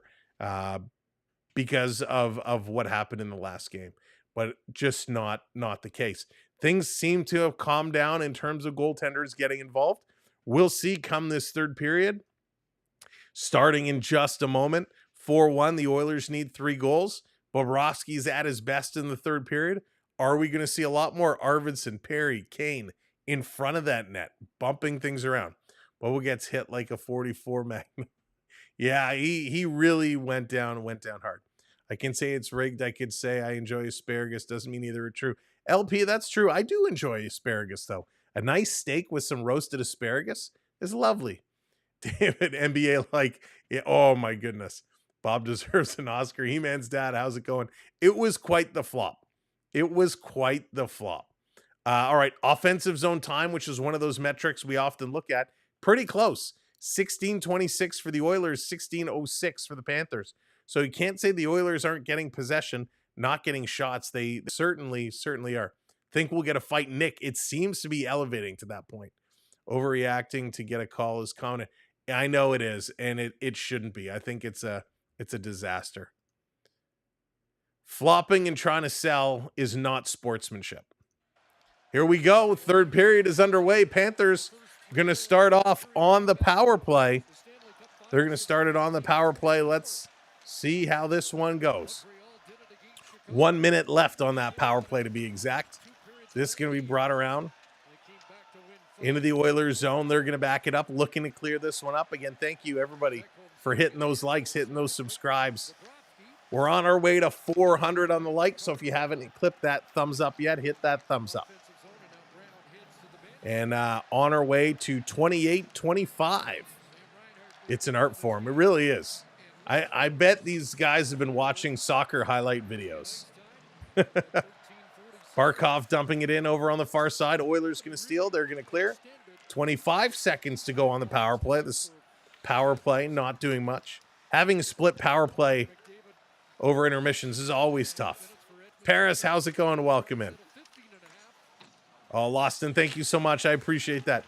because of what happened in the last game, but just not the case. Things seem to have calmed down in terms of goaltenders getting involved. We'll see come this third period. Starting in just a moment, 4-1, the Oilers need 3 goals. Bobrovsky's at his best in the third period. Are we going to see a lot more Arvidsson, Perry, Kane in front of that net, bumping things around? Bobo gets hit like a 44 Magnum. Yeah, he really went down hard. I can say it's rigged. I could say I enjoy asparagus. Doesn't mean either are true. LP, that's true. I do enjoy asparagus, though. A nice steak with some roasted asparagus is lovely. David, NBA, oh my goodness. Bob deserves an Oscar. He-Man's dad, how's it going? It was quite the flop. All right, offensive zone time, which is one of those metrics we often look at. Pretty close. 16:26 for the Oilers, 16:06 for the Panthers. So you can't say the Oilers aren't getting possession, not getting shots. They certainly are. think we'll get a fight. Nick, it seems to be elevating to that point. Overreacting to get a call is common. I know it is, and it shouldn't be. I think it's a disaster. Flopping and trying to sell is not sportsmanship. Here we go. Third period is underway. Panthers are going to start off on the power play. They're going to start it on the power play. Let's see how this one goes. 1 minute left on that power play, to be exact. This is going to be brought around into the Oilers zone. They're going to back it up, looking to clear this one up. Again, thank you, everybody, for hitting those likes, hitting those subscribes. We're on our way to 400 on the like, so if you haven't clipped that thumbs up yet, hit that thumbs up. And on our way to 28-25. It's an art form. It really is. I bet these guys have been watching soccer highlight videos. Barkov dumping it in over on the far side. Oilers going to steal. They're going to clear. 25 seconds to go on the power play. This power play not doing much. Having a split power play over intermissions is always tough. Paris, how's it going? Welcome in. Oh, Loston, thank you so much. I appreciate that.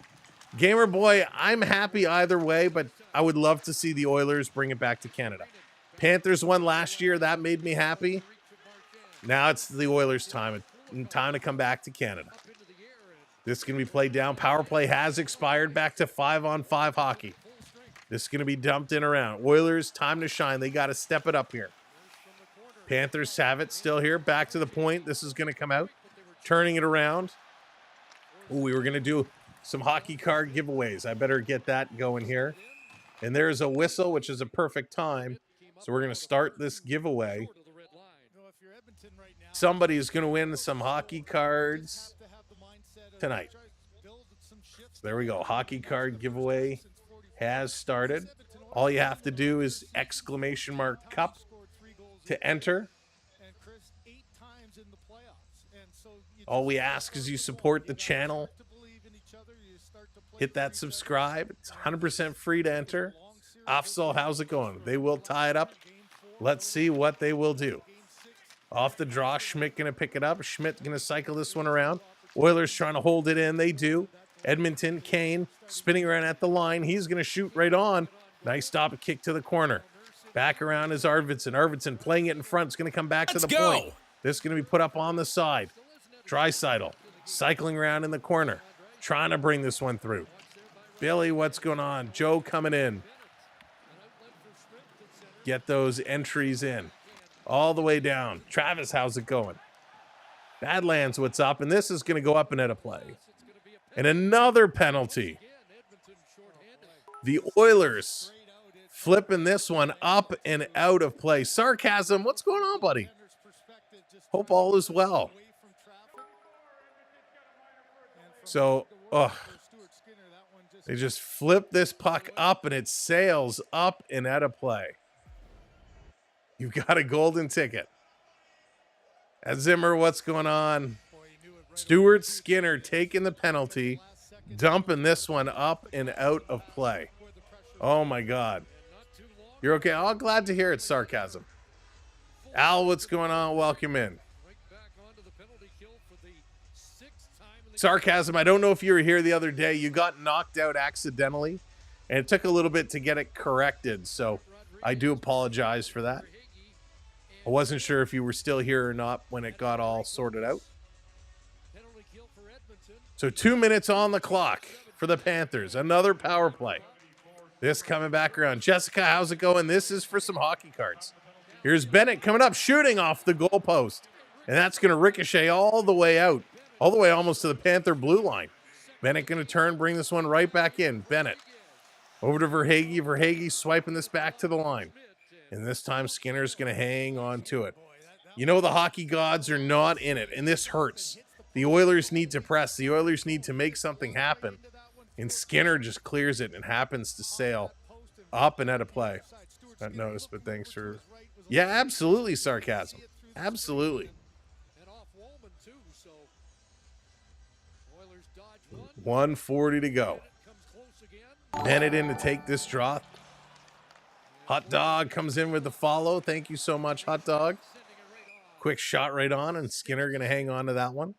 Gamer Boy, I'm happy either way, but I would love to see the Oilers bring it back to Canada. Panthers won last year. That made me happy. Now it's the Oilers' time. Time to come back to Canada. This is going to be played down. Power play has expired. Back to 5-on-5 hockey. This is going to be dumped in around. Oilers, time to shine. They got to step it up here. Panthers have it still here. Back to the point. This is going to come out. Turning it around. Ooh, we were going to do some hockey card giveaways. I better get that going here. And there's a whistle, which is a perfect time. So we're going to start this giveaway. Somebody's going to win some hockey cards tonight. So there we go. Hockey card giveaway has started. All you have to do is !cup to enter. All we ask is you support the channel. Hit that subscribe. It's 100% free to enter. Offsall, how's it going? They will tie it up. Let's see what they will do. Off the draw, Schmidt going to pick it up. Schmidt going to cycle this one around. Oilers trying to hold it in. They do. Edmonton, Kane spinning around at the line. He's going to shoot right on. Nice stop, a kick to the corner. Back around is Arvidsson. Arvidsson playing it in front. It's going to come back to the point. This is going to be put up on the side. Draisaitl cycling around in the corner. Trying to bring this one through. Billy, what's going on? Joe coming in. Get those entries in. All the way down. Travis, how's it going? Badlands, what's up? And this is going to go up and out of play. And another penalty. The Oilers flipping this one up and out of play. Sarcasm, what's going on, buddy? Hope all is well. So, they just flip this puck up and it sails up and out of play. You've got a golden ticket. At Zimmer, what's going on? Stuart Skinner taking the penalty, dumping this one up and out of play. Oh, my God. You're okay? I'm glad to hear it, sarcasm. Al, what's going on? Welcome in. Sarcasm, I don't know if you were here the other day. You got knocked out accidentally, and it took a little bit to get it corrected, so I do apologize for that. I wasn't sure if you were still here or not when it got all sorted out. So 2 minutes on the clock for the Panthers. Another power play. This coming back around. Jessica, how's it going? This is for some hockey cards. Here's Bennett coming up, shooting off the goalpost. And that's going to ricochet all the way out. All the way almost to the Panther blue line. Bennett going to turn, bring this one right back in. Bennett over to Verhaeghe. Verhaeghe swiping this back to the line. And this time Skinner's going to hang on to it. You know the hockey gods are not in it, and this hurts. The Oilers need to press. The Oilers need to make something happen. And Skinner just clears it and happens to sail up and out of play. Not noticed, but thanks for... Yeah, absolutely, sarcasm. Absolutely. 1:40 to go. Bennett in to take this draw. Hot Dog comes in with the follow. Thank you so much, Hot Dog. Quick shot right on, and Skinner going to hang on to that one.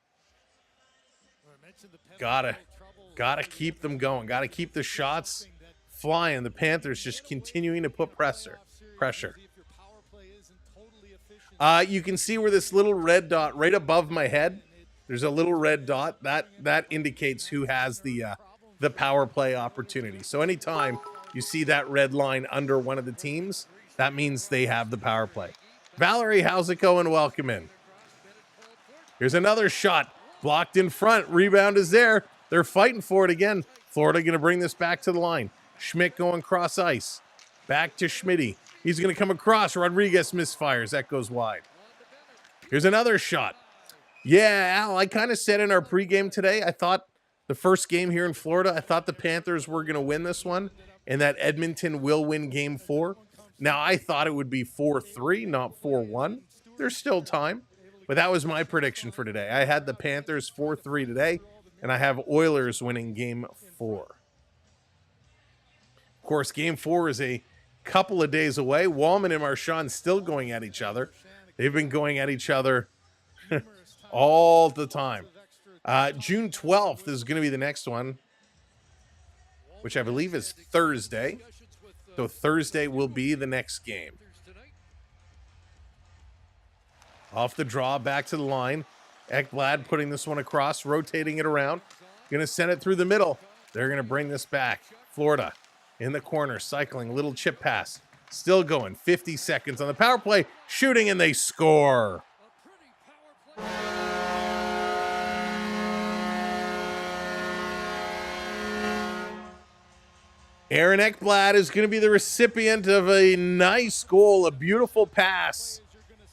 Gotta keep them going. Gotta keep the shots flying. The Panthers just continuing to put pressure. You can see where this little red dot right above my head, there's a little red dot that indicates who has the power play opportunity. So anytime you see that red line under one of the teams, that means they have the power play. Valerie, how's it going? Welcome in. Here's another shot blocked in front. Rebound is there. They're fighting for it again. Florida going to bring this back to the line. Schmidt going cross ice. Back to Schmitty. He's going to come across. Rodriguez misfires. That goes wide. Here's another shot. Yeah, Al, I kind of said in our pregame today, I thought the first game here in Florida, I thought the Panthers were going to win this one and that Edmonton will win game 4. Now, I thought it would be 4-3, not 4-1. There's still time, but that was my prediction for today. I had the Panthers 4-3 today, and I have Oilers winning game 4. Of course, game 4 is a couple of days away. Wallman and Marchand still going at each other. They've been going at each other all the time. June 12th is going to be the next one, which I believe is Thursday. So Thursday will be the next game. Off the draw, back to the line. Ekblad putting this one across, rotating it around. Going to send it through the middle. They're going to bring this back. Florida in the corner, cycling, little chip pass. Still going, 50 seconds on the power play. Shooting, and they score. Aaron Ekblad is going to be the recipient of a nice goal, a beautiful pass,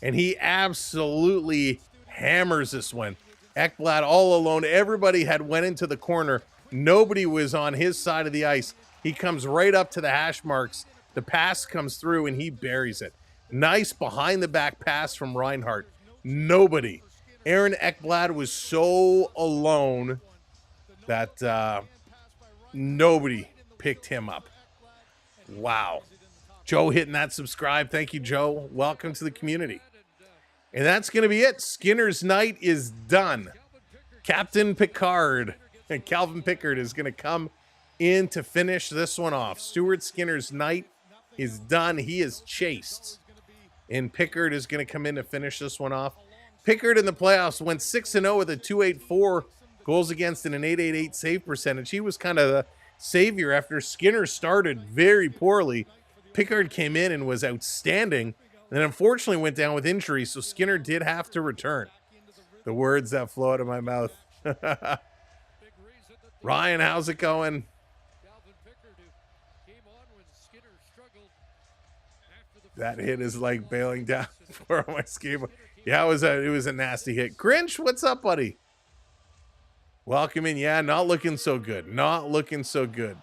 and he absolutely hammers this one. Ekblad all alone. Everybody had went into the corner. Nobody was on his side of the ice. He comes right up to the hash marks. The pass comes through, and he buries it. Nice behind-the-back pass from Reinhart. Nobody. Aaron Ekblad was so alone that nobody picked him up. Wow. Joe hitting that subscribe. Thank you, Joe. Welcome to the community. And that's going to be it. Skinner's night is done. Captain Picard and Calvin Pickard is going to come in to finish this one off. Stuart Skinner's night is done. He is chased. And Pickard is going to come in to finish this one off. Pickard in the playoffs went 6-0 with a .284 goals against and an .888 save percentage. He was kind of the savior after Skinner started very poorly. Pickard came in and was outstanding, and then unfortunately went down with injury, so Skinner did have to return. The words that flow out of my mouth. Ryan, how's it going? That hit is like bailing down for my skateboard. Yeah, it was a nasty hit. Grinch, what's up, buddy? Welcome in. Yeah, not looking so good. Not looking so good.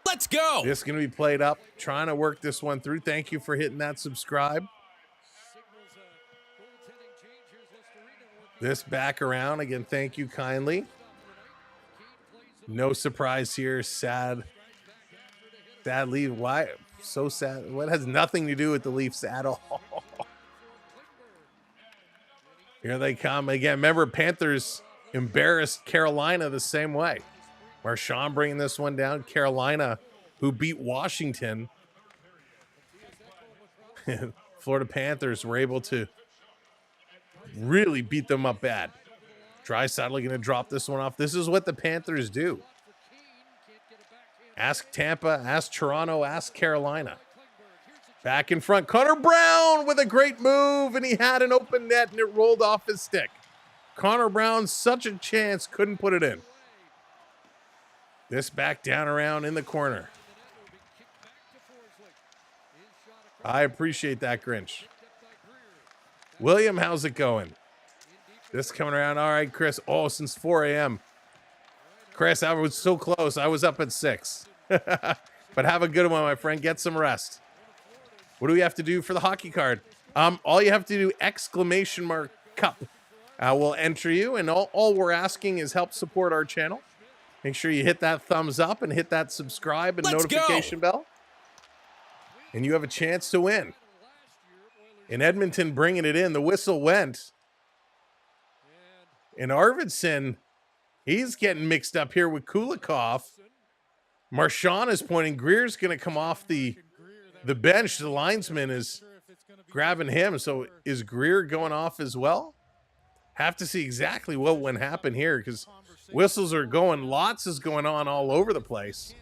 Let's go. This is going to be played up. Trying to work this one through. Thank you for hitting that subscribe. This back around. Again, thank you kindly. No surprise here. Sad leave. Why? So sad. What has nothing to do with the Leafs at all. Here they come. Again, remember Panthers embarrassed Carolina the same way. Marchand bringing this one down. Carolina, who beat Washington. Florida Panthers were able to really beat them up bad. Draisaitl going to drop this one off. This is what the Panthers do. Ask Tampa, ask Toronto, ask Carolina. Back in front, Connor Brown with a great move, and he had an open net, and it rolled off his stick. Connor Brown, such a chance, couldn't put it in. This back down around in the corner. I appreciate that, Grinch. William, how's it going? This coming around. All right, Chris. Oh, since 4 a.m. Chris, I was so close. I was up at 6. But have a good one, my friend. Get some rest. What do we have to do for the hockey card? All you have to do, !cup. We'll enter you, and all we're asking is help support our channel. Make sure you hit that thumbs up and hit that subscribe and notification bell. And you have a chance to win. In Edmonton, bringing it in. The whistle went. And Arvidsson He's getting mixed up here with Kulikov. Marchand is pointing. Greer's going to come off the bench. The linesman is grabbing him. So is Greer going off as well? Have to see exactly what went happen here because whistles are going. Lots is going on all over the place.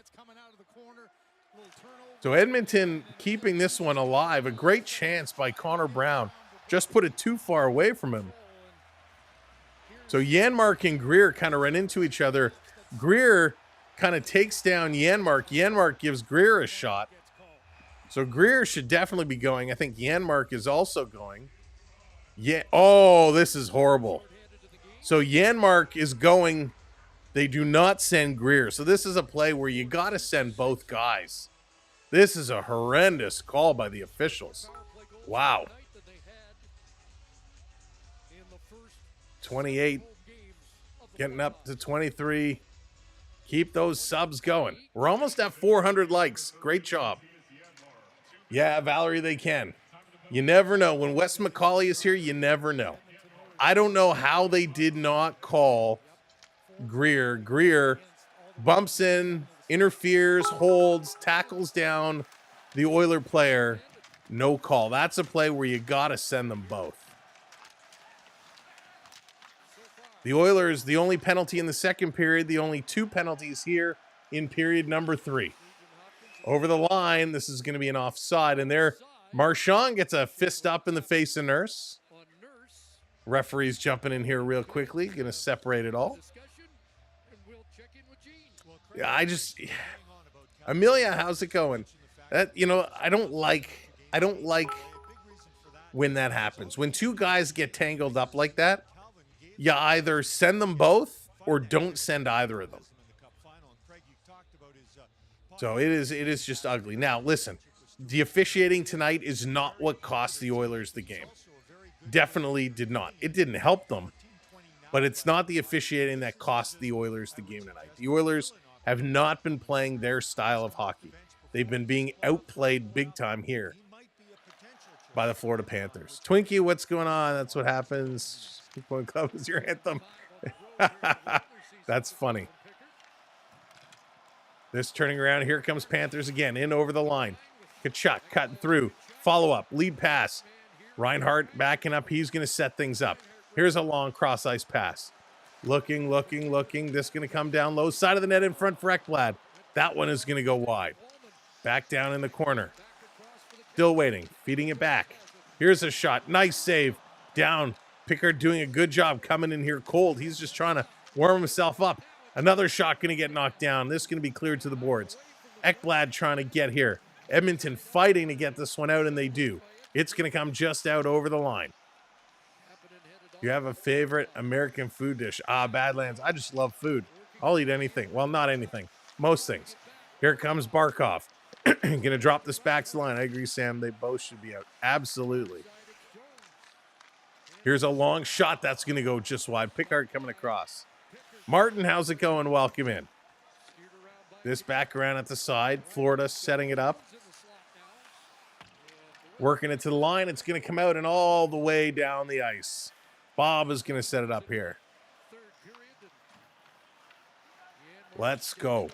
So Edmonton keeping this one alive. A great chance by Connor Brown. Just put it too far away from him. So Janmark and Greer kind of run into each other. Greer kind of takes down Janmark. Janmark gives Greer a shot. So Greer should definitely be going. I think Janmark is also going. Yeah. Oh, this is horrible. So Janmark is going. They do not send Greer. So this is a play where you got to send both guys. This is a horrendous call by the officials. Wow. 28, getting up to 23. Keep those subs going. We're almost at 400 likes. Great job. Yeah, Valerie, they can. You never know. When Wes McCauley is here, you never know. I don't know how they did not call Greer. Greer bumps in, interferes, holds, tackles down the Oiler player. No call. That's a play where you got to send them both. The Oilers, the only penalty in the second period, the only 2 penalties here in period number 3. Over the line, this is going to be an offside, and there, Marchand gets a fist up in the face of Nurse. Referee's jumping in here real quickly, going to separate it all. Yeah, Amelia, how's it going? That, I don't like when that happens. When 2 guys get tangled up like that, you either send them both or don't send either of them. So it is just ugly. Now, listen, the officiating tonight is not what cost the Oilers the game. Definitely did not. It didn't help them, but it's not the officiating that cost the Oilers the game tonight. The Oilers have not been playing their style of hockey. They've been being outplayed big time here by the Florida Panthers. Twinkie, what's going on? That's what happens. One Club is your anthem. That's funny. This turning around. Here comes Panthers again. In over the line. Tkachuk cutting through. Follow up. Lead pass. Reinhardt backing up. He's going to set things up. Here's a long cross ice pass. Looking. This going to come down low. Side of the net in front for Ekblad. That one is going to go wide. Back down in the corner. Still waiting. Feeding it back. Here's a shot. Nice save. Down. Pickard doing a good job coming in here cold. He's just trying to warm himself up. Another shot going to get knocked down. This is going to be cleared to the boards. Ekblad trying to get here. Edmonton fighting to get this one out, and they do. It's going to come just out over the line. You have a favorite American food dish? Badlands. I just love food. I'll eat anything. Well, not anything. Most things. Here comes Barkov. Going to drop this back to the line. I agree, Sam. They both should be out. Absolutely. Here's a long shot that's going to go just wide. Pickard coming across. Martin, how's it going? Welcome in. This back around at the side. Florida setting it up. Working it to the line. It's going to come out and all the way down the ice. Bob is going to set it up here. Let's go.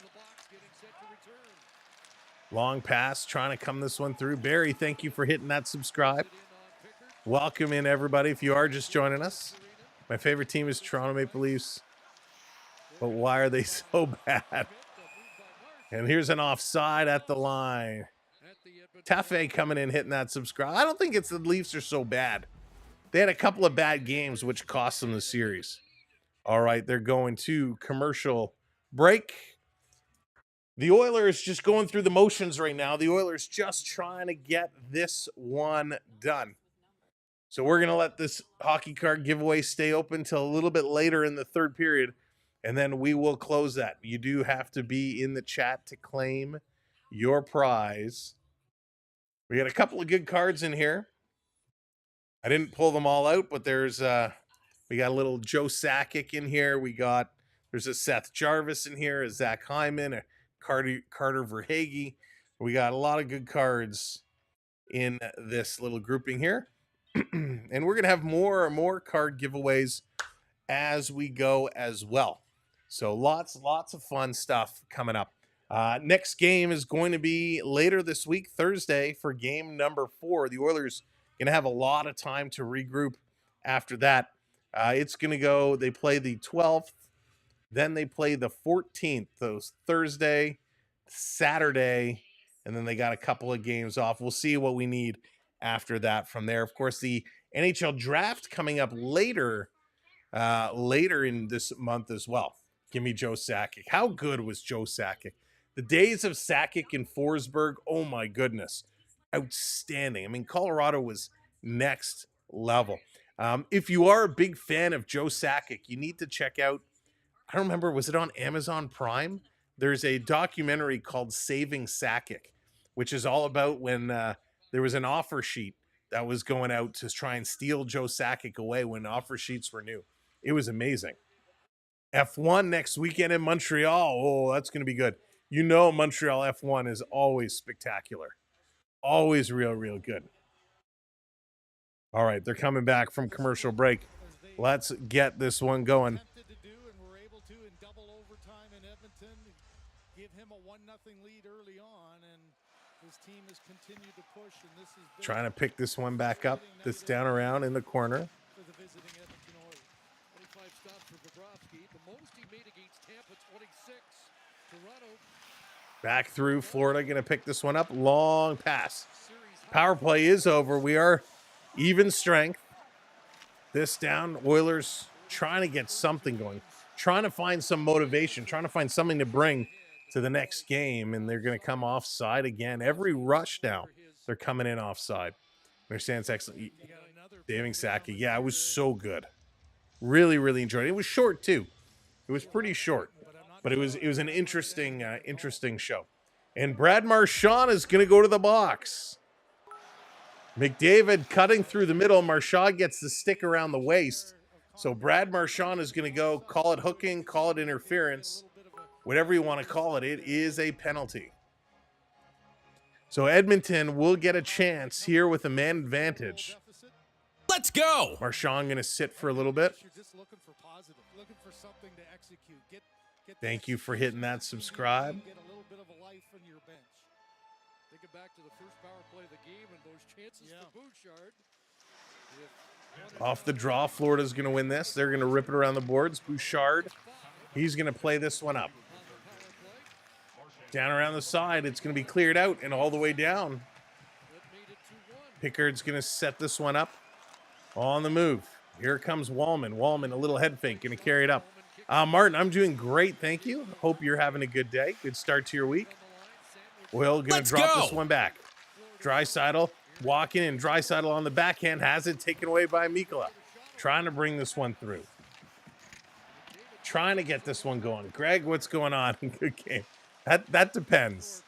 Long pass. Trying to come this one through. Barry, thank you for hitting that subscribe. Welcome in, everybody, if you are just joining us. My favorite team is Toronto Maple Leafs. But why are they so bad? And here's an offside at the line. Tafe coming in, hitting that subscribe. I don't think it's the Leafs are so bad. They had a couple of bad games, which cost them the series. All right, they're going to commercial break. The Oilers just going through the motions right now. The Oilers just trying to get this one done. So we're going to let this hockey card giveaway stay open until a little bit later in the third period, and then we will close that. You do have to be in the chat to claim your prize. We got a couple of good cards in here. I didn't pull them all out, but there's we got a little Joe Sakic in here. There's a Seth Jarvis in here, a Zach Hyman, a Carter Verhaeghe. We got a lot of good cards in this little grouping here. And we're going to have more card giveaways as we go as well. So lots of fun stuff coming up. Next game is going to be later this week, Thursday, for game number 4. The Oilers going to have a lot of time to regroup after that. It's going to go, they play the 12th, then they play the 14th, those Thursday, Saturday, and then they got a couple of games off. We'll see what we need after that from there. Of course, the NHL draft coming up later in this month as well. Give me Joe Sakic. How good was Joe Sakic? The days of Sakic in Forsberg, oh my goodness, outstanding. I mean, Colorado was next level. If you are a big fan of Joe Sakic, you need to check out, I don't remember, was it on Amazon Prime? There's a documentary called Saving Sakic, which is all about when there was an offer sheet that was going out to try and steal Joe Sakic away when offer sheets were new. It was amazing. F1 next weekend in Montreal. Oh, that's going to be good. You know, Montreal F1 is always spectacular. Always real good. All right, they're coming back from commercial break. Let's get this one going. Trying to pick this one back up. That's down around in the corner. Back through. Florida going to pick this one up. Long pass. Power play is over. We are even strength. This down. Oilers trying to get something going. Trying to find some motivation. Trying to find something to bring to the next game. And they're going to come offside again. Every rush now, they're coming in offside. Understands excellent. Saving Sakic. Yeah, it was so good. Really enjoyed it. It was short too. It was pretty short, but it was an interesting show. And Brad Marchand is going to go to the box. McDavid cutting through the middle. Marchand gets the stick around the waist. So Brad Marchand is going to go, call it hooking, call it interference, whatever you want to call it. It is a penalty. So Edmonton will get a chance here with a man advantage. Let's go. Marchand going to sit for a little bit. Thank you for hitting that subscribe. Off the draw, Florida's going to win this. They're going to rip it around the boards. Bouchard, he's going to play this one up. Down around the side, it's going to be cleared out and all the way down. Pickard's going to set this one up. On the move. Here comes Wallman. Wallman, a little head fake, going to carry it up. Martin, I'm doing great, thank you. Hope you're having a good day. Good start to your week. Will going to drop this one back. Draisaitl walking in. Draisaitl on the backhand has it taken away by Mikkola. Trying to bring this one through. Trying to get this one going. Greg, what's going on? Good game. That depends.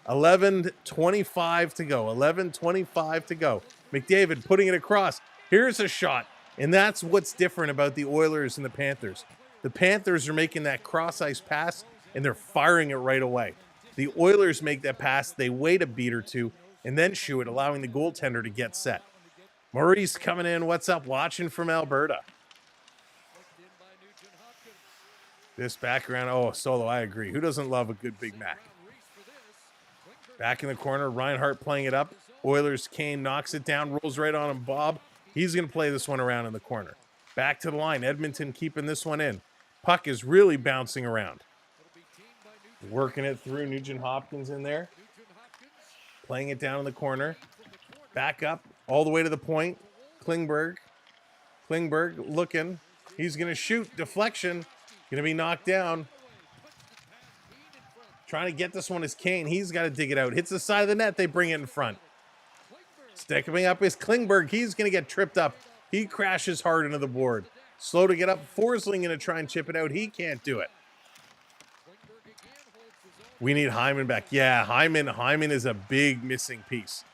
11:25 to go. 11:25 to go. McDavid putting it across. Here's a shot. And that's what's different about the Oilers and the Panthers. The Panthers are making that cross-ice pass, and they're firing it right away. The Oilers make that pass, they wait a beat or two, and then shoot it, allowing the goaltender to get set. Maurice coming in. What's up? Watching from Alberta. This background. Oh, Solo, I agree. Who doesn't love a good Big Mac? Back in the corner, Reinhart playing it up. Oilers, Kane knocks it down, rolls right on him. Bob, he's going to play this one around in the corner. Back to the line. Edmonton keeping this one in. Puck is really bouncing around. Working it through. Nugent Hopkins in there. Playing it down in the corner. Back up all the way to the point. Klingberg looking. He's going to shoot. Deflection. Going to be knocked down. Trying to get this one is Kane. He's got to dig it out. Hits the side of the net. They bring it in front. Sticking up is Klingberg. He's going to get tripped up. He crashes hard into the board. Slow to get up. Forsling going to try and chip it out. He can't do it. We need Hyman back. Yeah, Hyman is a big missing piece.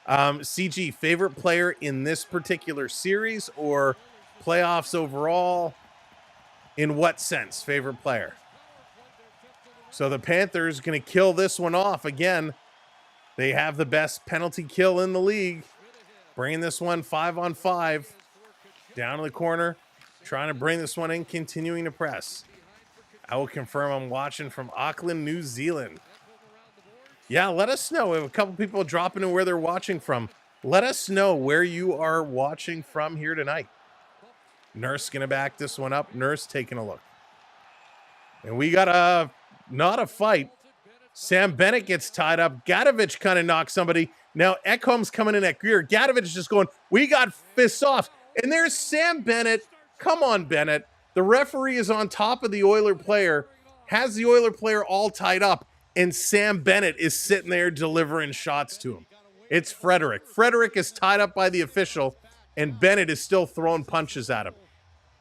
CG, favorite player in this particular series or playoffs overall? In what sense, favorite player? So the Panthers going to kill this one off. Again, they have the best penalty kill in the league. Bringing this one 5-on-5. Down in the corner. Trying to bring this one in, continuing to press. I will confirm I'm watching from Auckland, New Zealand. Yeah, let us know. We have a couple people dropping in where they're watching from. Let us know where you are watching from here tonight. Nurse going to back this one up. Nurse taking a look. And we got not a fight. Sam Bennett gets tied up. Gadovich kind of knocks somebody. Now Ekholm's coming in at Greer. Gadovich is just going, we got fists off. And there's Sam Bennett. Come on, Bennett. The referee is on top of the Oiler player, has the Oiler player all tied up, and Sam Bennett is sitting there delivering shots to him. It's Frederick. Frederick is tied up by the official, and Bennett is still throwing punches at him.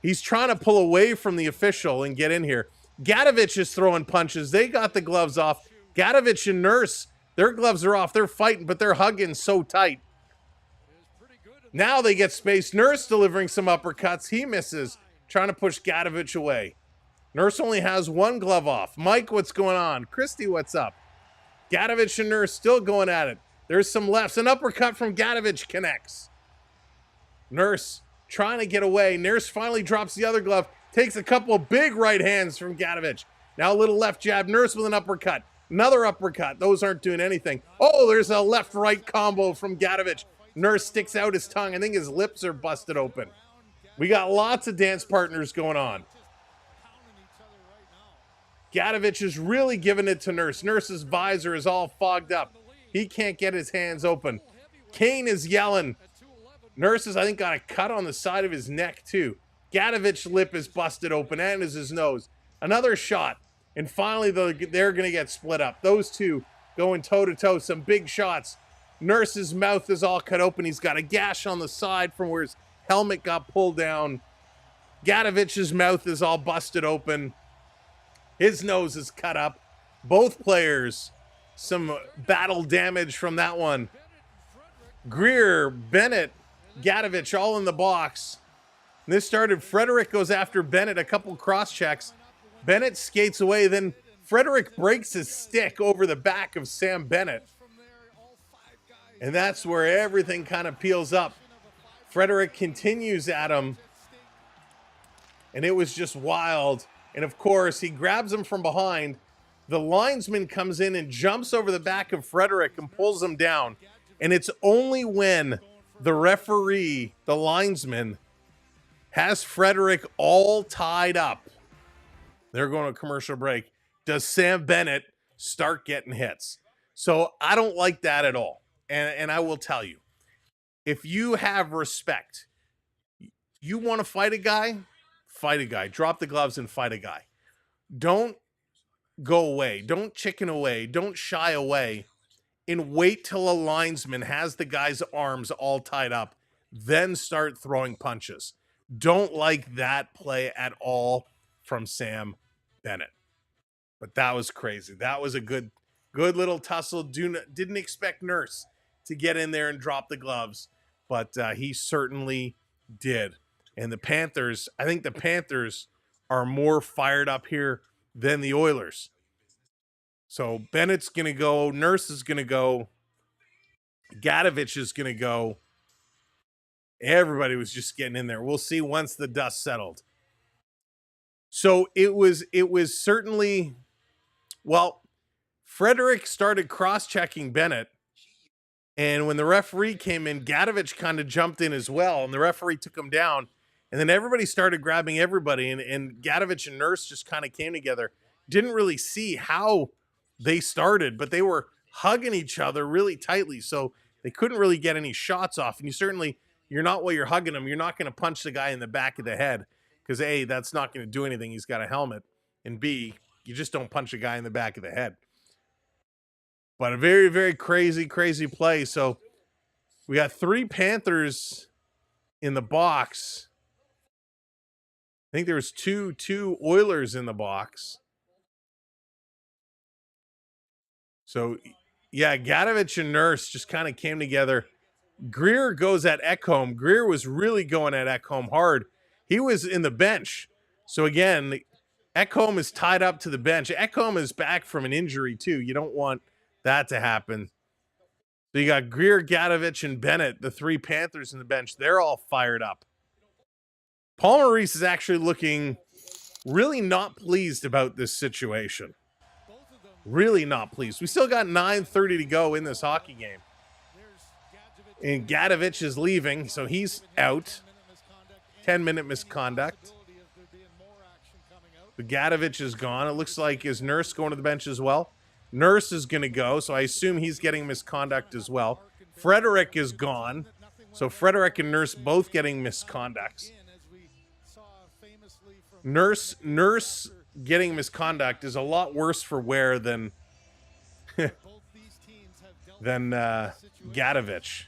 He's trying to pull away from the official and get in here. Gadovich is throwing punches. They got the gloves off. Gadovich and Nurse, their gloves are off. They're fighting, but they're hugging so tight. Now they get space. Nurse delivering some uppercuts. He misses, trying to push Gadovich away. Nurse only has one glove off. Mike, what's going on? Christy, what's up? Gadovich and Nurse still going at it. There's some lefts. An uppercut from Gadovich connects. Nurse trying to get away. Nurse finally drops the other glove. Takes a couple of big right hands from Gadovich. Now a little left jab. Nurse with an uppercut. Another uppercut. Those aren't doing anything. Oh, there's a left-right combo from Gadovich. Nurse sticks out his tongue. I think his lips are busted open. We got lots of dance partners going on. Gadovich is really giving it to Nurse. Nurse's visor is all fogged up. He can't get his hands open. Kane is yelling. Nurse has, I think, got a cut on the side of his neck, too. Gadovich's lip is busted open, and is his nose. Another shot. And finally, they're going to get split up. Those two going toe-to-toe. Some big shots. Nurse's mouth is all cut open. He's got a gash on the side from where his helmet got pulled down. Gadovich's mouth is all busted open. His nose is cut up. Both players, some battle damage from that one. Greer, Bennett, Gadovich all in the box. And this started, Frederick goes after Bennett, a couple cross checks. Bennett skates away, then Frederick breaks his stick over the back of Sam Bennett. And that's where everything kind of peels up. Frederick continues at him. And it was just wild. And of course, he grabs him from behind. The linesman comes in and jumps over the back of Frederick and pulls him down. And it's only when the referee, the linesman, has Frederick all tied up. They're going to a commercial break. Does Sam Bennett start getting hits? So I don't like that at all. And I will tell you, if you have respect, you want to fight a guy, fight a guy. Drop the gloves and fight a guy. Don't go away. Don't chicken away. Don't shy away. And wait till a linesman has the guy's arms all tied up. Then start throwing punches. Don't like that play at all from Sam Bennett. But that was crazy. That was a good little tussle. Didn't expect Nurse to get in there and drop the gloves. But he certainly did. And the Panthers, I think the Panthers are more fired up here than the Oilers. So Bennett's going to go. Nurse is going to go. Gadovich is going to go. Everybody was just getting in there. We'll see once the dust settled. So it was certainly, well, Frederick started cross-checking Bennett. And when the referee came in, Gadovich kind of jumped in as well. And the referee took him down. And then everybody started grabbing everybody. And Gadovich and Nurse just kind of came together. Didn't really see how they started, but they were hugging each other really tightly. So they couldn't really get any shots off. And you're not while you're hugging him, you're not going to punch the guy in the back of the head. Because A, that's not going to do anything. He's got a helmet. And B, you just don't punch a guy in the back of the head. But a very, very crazy, crazy play. So we got 3 Panthers in the box. I think there was two Oilers in the box. So, yeah, Gadovich and Nurse just kind of came together. Greer goes at Ekholm. Greer was really going at Ekholm hard. He was in the bench. So, again, Ekholm is tied up to the bench. Ekholm is back from an injury, too. You don't want that to happen. So, you got Greer, Gadovich, and Bennett, the 3 Panthers in the bench. They're all fired up. Paul Maurice is actually looking Really not pleased about this situation. Really not pleased. We still got 9:30 to go in this hockey game. And Gadovich is leaving, so he's out. 10-minute misconduct. The Gadovich is gone. It looks like is Nurse going to the bench as well. Nurse is going to go, so I assume he's getting misconduct as well. Frederick is gone, so Frederick and Nurse both getting misconducts. Nurse getting misconduct is a lot worse for wear than Gadovich.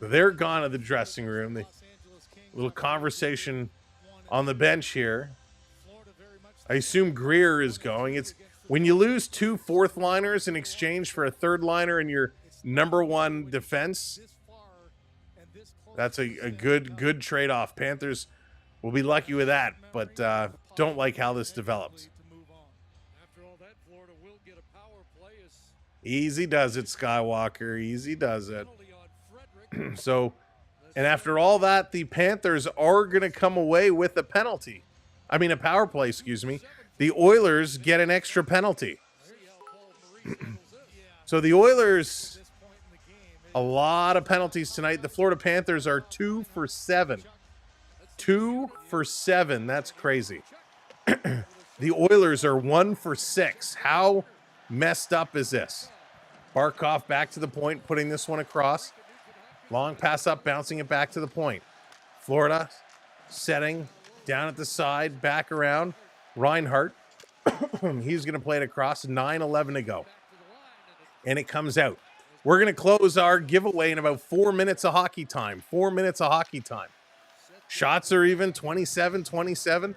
They're gone to the dressing room. The little conversation on the bench here. I assume Greer is going. It's when you lose 2 fourth liners in exchange for a third liner in your number 1 defense. That's a good trade-off. Panthers will be lucky with that, but don't like how this developed. Easy does it, Skywalker. Easy does it. So, and after all that, the Panthers are going to come away with a penalty. I mean, a power play, excuse me. The Oilers get an extra penalty. So the Oilers, a lot of penalties tonight. The Florida Panthers are 2 for 7. 2 for 7. That's crazy. The Oilers are 1 for 6. How messed up is this? Barkov back to the point, putting this one across. Long pass up, bouncing it back to the point. Florida setting down at the side, back around. Reinhardt, he's going to play it across. 9:11 to go. And it comes out. We're going to close our giveaway in about 4 minutes of hockey time. 4 minutes of hockey time. Shots are even 27-27.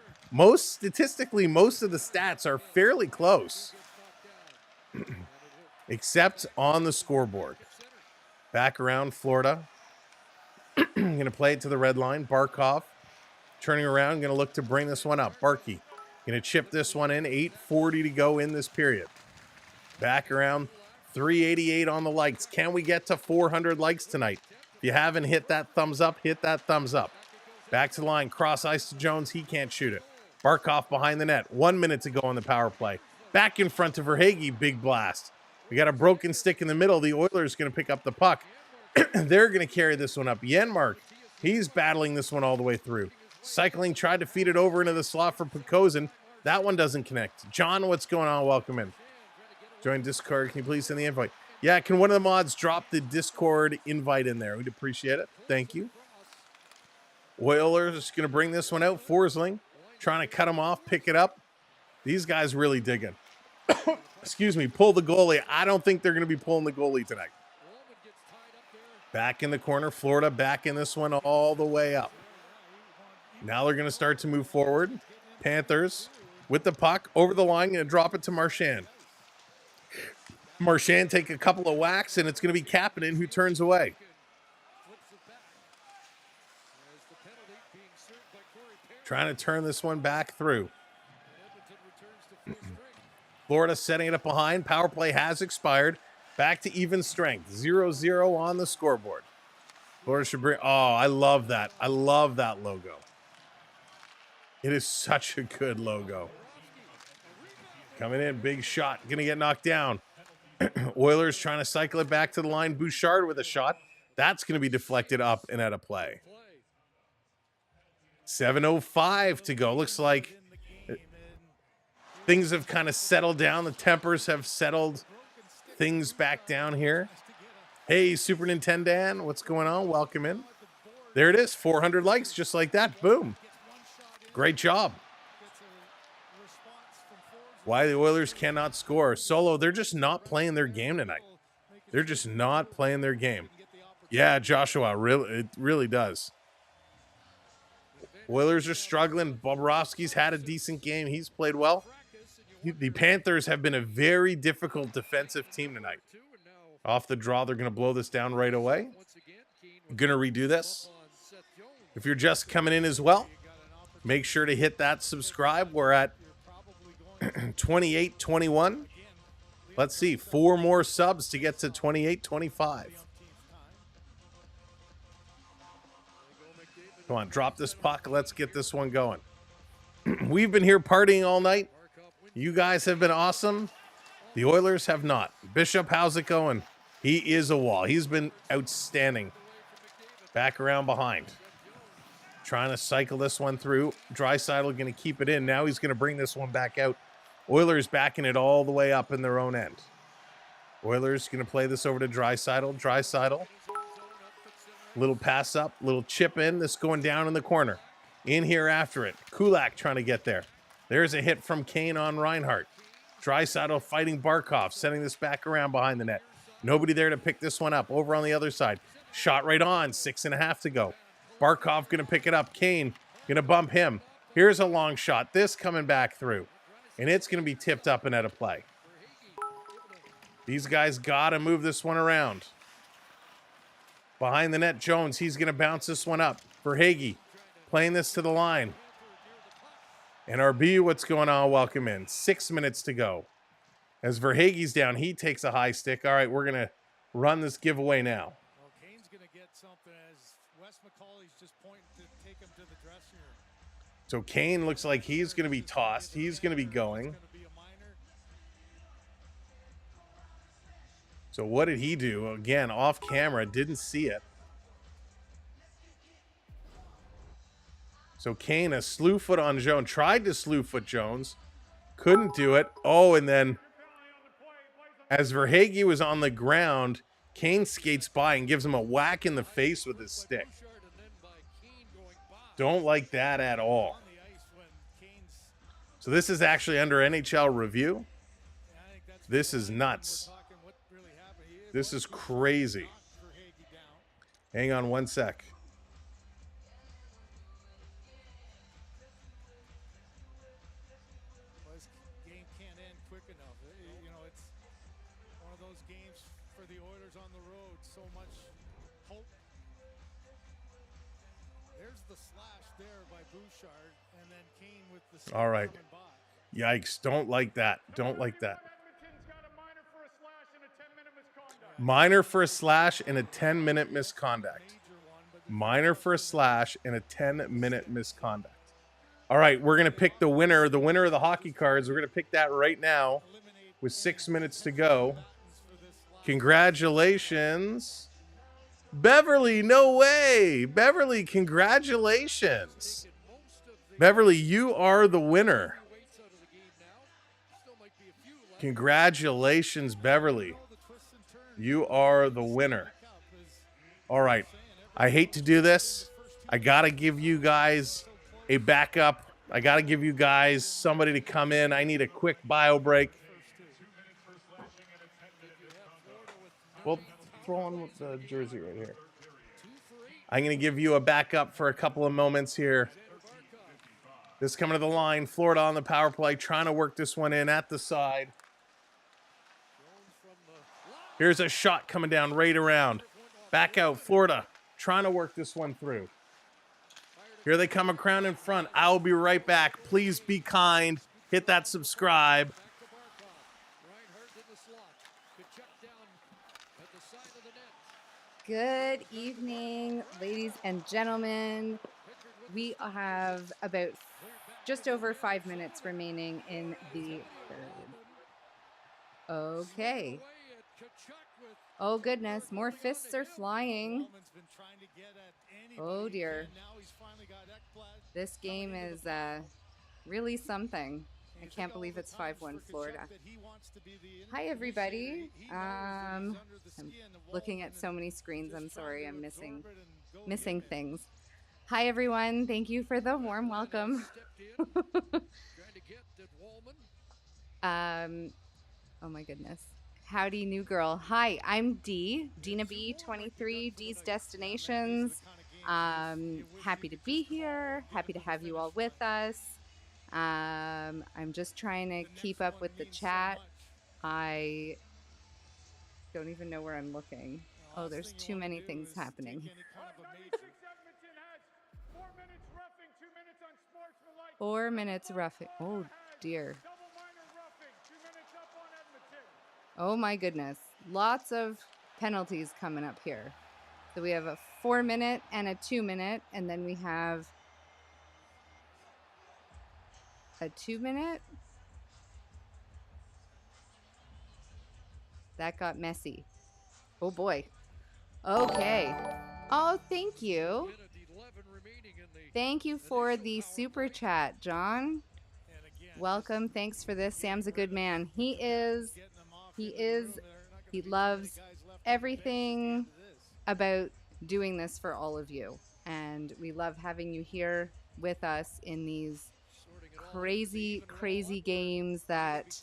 Statistically, most of the stats are fairly close. Except on the scoreboard. Back around Florida. Going to play it to the red line. Barkov turning around. Going to look to bring this one up. Barkey going to chip this one in. 8:40 to go in this period. Back around. 388 on the likes. Can we get to 400 likes tonight? If you haven't hit that thumbs up, hit that thumbs up. Back to the line. Cross ice to Jones. He can't shoot it. Barkov behind the net. 1 minute to go on the power play. Back in front of Verhaeghe. Big blast. We got a broken stick in the middle. The Oilers going to pick up the puck. They're going to carry this one up. Janmark, he's battling this one all the way through. Cycling, tried to feed it over into the slot for Pekozin. That one doesn't connect. John, what's going on? Welcome in. Join Discord. Can you please send the invite? Yeah, can one of the mods drop the Discord invite in there? We'd appreciate it. Thank you. Oilers going to bring this one out. Forsling trying to cut him off, pick it up. These guys really digging. Excuse me, pull the goalie. I don't think they're going to be pulling the goalie tonight. Back in the corner. Florida back in this one all the way up. Now they're going to start to move forward. Panthers with the puck over the line. Going to drop it to Marchand. Marchand take a couple of whacks, and it's going to be Kapanen who turns away. Trying to turn this one back through. Florida setting it up behind. Power play has expired. Back to even strength. 0-0 on the scoreboard. Florida should bring... Oh, I love that. I love that logo. It is such a good logo. Coming in. Big shot. Going to get knocked down. Oilers trying to cycle it back to the line. Bouchard with a shot. That's going to be deflected up and out of play. 7:05 to go. Looks like things have kind of settled down. The tempers have settled things back down here. Hey, Super Nintendo, what's going on? Welcome in. There it is. 400 likes just like that. Boom. Great job. Why the Oilers cannot score. Solo, they're just not playing their game tonight. They're just not playing their game. Yeah, Joshua, it really does. Oilers are struggling. Bobrovsky's had a decent game. He's played well. The Panthers have been a very difficult defensive team tonight. Off the draw, they're going to blow this down right away. Going to redo this. If you're just coming in as well, make sure to hit that subscribe. We're at 28-21. Let's see, 4 more subs to get to 28-25. Come on, drop this puck. Let's get this one going. We've been here partying all night. You guys have been awesome. The Oilers have not. Bishop, how's it going? He is a wall. He's been outstanding. Back around behind. Trying to cycle this one through. Draisaitl going to keep it in. Now he's going to bring this one back out. Oilers backing it all the way up in their own end. Oilers going to play this over to Draisaitl. Draisaitl. Little pass up. Little chip in. This going down in the corner. In here after it. Kulak trying to get there. There's a hit from Kane on Reinhart. Draisaitl fighting Barkov. Sending this back around behind the net. Nobody there to pick this one up. Over on the other side. Shot right on. 6.5 to go. Barkov going to pick it up. Kane going to bump him. Here's a long shot. This coming back through. And it's going to be tipped up and out of play. These guys got to move this one around. Behind the net, Jones. He's going to bounce this one up. Verhaeghe playing this to the line. And RB, what's going on? Welcome in. 6 minutes to go. As Verhaeghe's down, he takes a high stick. All right, we're going to run this giveaway now. Well, Kane's going to get something as Wes McCauley's just pointing to take him to the dressing room. So Kane looks like he's going to be tossed. He's going to be going. So what did he do? Again, off camera, didn't see it. So Kane, a slew foot on Jones. Tried to slew foot Jones. Couldn't do it. Oh, and then as Verhaeghe was on the ground, Kane skates by and gives him a whack in the face with his stick. Don't like that at all. So this is actually under NHL review. This is nuts. This is crazy. Hang on one sec. This game can't end quick enough. You know, it's one of those games for the Oilers on the road. So much hope. There's the slash there by Bouchard, and then Kane with the. All right. Yikes. Don't like that. Don't like that. Minor for a slash and a 10-minute misconduct. Minor for a slash and a 10-minute misconduct. All right, we're going to pick the winner of the hockey cards. We're going to pick that right now with 6 minutes to go. Congratulations. Beverly, no way. Beverly, congratulations. Beverly, you are the winner. Congratulations, Beverly. You are the winner. All right. I hate to do this. I got to give you guys a backup. I got to give you guys somebody to come in. I need a quick bio break. Well, throw on with the jersey right here. I'm going to give you a backup for a couple of moments here. This coming to the line. Florida on the power play, trying to work this one in at the side. Here's a shot coming down right around. Back out, Florida, trying to work this one through. Here they come, a crown in front. I'll be right back. Please be kind. Hit that subscribe. Good evening, ladies and gentlemen. We have about just over 5 minutes remaining in the third. Okay. Oh, goodness. More fists are flying. Oh, dear. This game is really something. I can't believe it's 5-1 Florida. Hi, everybody. I'm looking at so many screens. I'm sorry. I'm missing things. Hi, everyone. Thank you for the warm welcome. Oh, my goodness. Howdy, new girl. Hi, I'm Dee, Dina B, 23, D's Destinations. Happy to be here. Happy to have you all with us. I'm just trying to keep up with the chat. I don't even know where I'm looking. Oh, there's too many things happening. 4 minutes roughing. Oh, dear. Oh my goodness. Lots of penalties coming up here. So we have a 4-minute and a 2-minute, and then we have a 2-minute. That got messy. Oh boy. Okay. Oh, thank you. Thank you for the super chat, John. Welcome. Thanks for this. Sam's a good man. He loves everything about doing this for all of you. And we love having you here with us in these crazy, crazy games that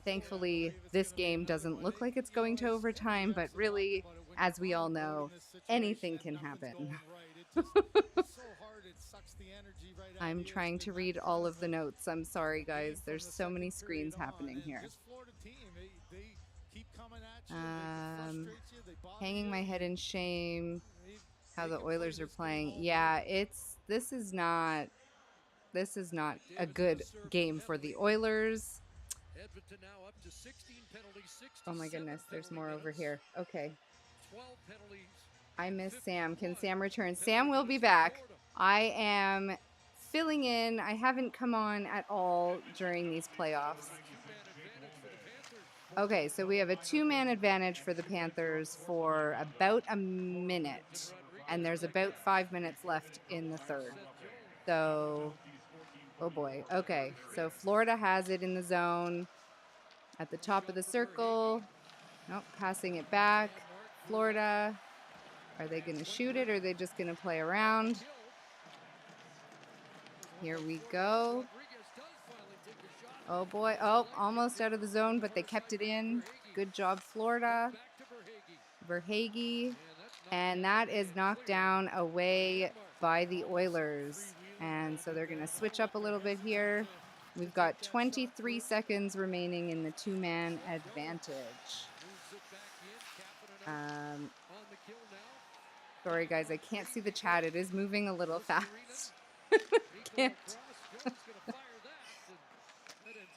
thankfully this game doesn't look like it's going to overtime, but really, as we all know, anything can happen. I'm trying to read all of the notes. I'm sorry, guys. There's so many screens happening here. Hanging my head in shame. How the Oilers are playing. Yeah, this is not a good game for the Oilers. Oh my goodness, there's more over here. Okay. I miss Sam. Can Sam return? Sam will be back. I am filling in. I haven't come on at all during these playoffs. Okay, so we have a 2-man advantage for the Panthers for about a minute. And there's about 5 minutes left in the third. So, oh boy. Okay, so Florida has it in the zone at the top of the circle. Nope, passing it back. Florida. Are they going to shoot it or are they just going to play around? Here we go. Oh boy. Oh, almost out of the zone, but they kept it in. Good job, Florida. Verhaeghe. And that is knocked down away by the Oilers. And so they're going to switch up a little bit here. We've got 23 seconds remaining in the 2-man advantage. Sorry, guys, I can't see the chat. It is moving a little fast. Can't.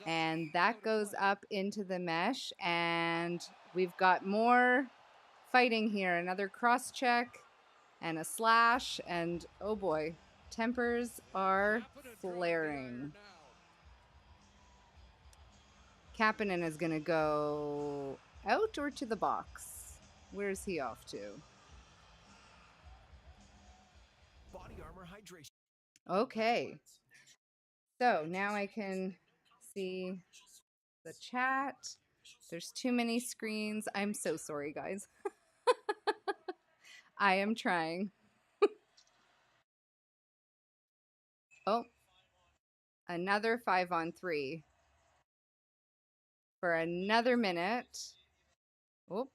And that goes up into the mesh. And we've got more fighting here. Another cross check and a slash. And oh boy, tempers are flaring. Kapanen is going to go out or to the box? Where's he off to? Okay. So now I can see the chat. There's too many screens. I'm so sorry, guys. I am trying. Oh, another 5-on-3 for another minute. Oh.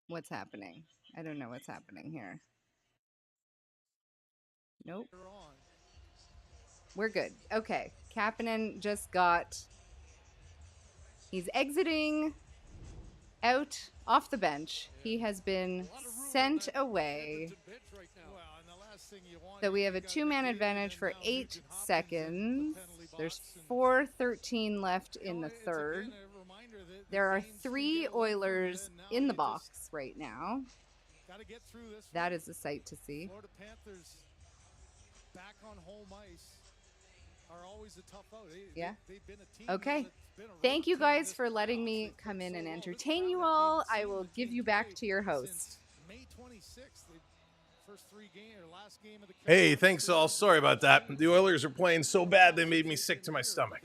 What's happening? I don't know what's happening here. Nope. We're good. Okay. Kapanen just got... He's exiting out off the bench. He has been sent away. So we have a 2-man advantage for 8 seconds. There's 4:13 left in the third. There are 3 Oilers in the box right now. That is a sight to see. Florida Panthers back on home ice are always a tough out. Yeah. Okay. Thank you guys for letting me come in and entertain you all. I will give you back to your host. May 26th, first 3 game or last game of the Hey, thanks all. Sorry about that. The Oilers are playing so bad they made me sick to my stomach.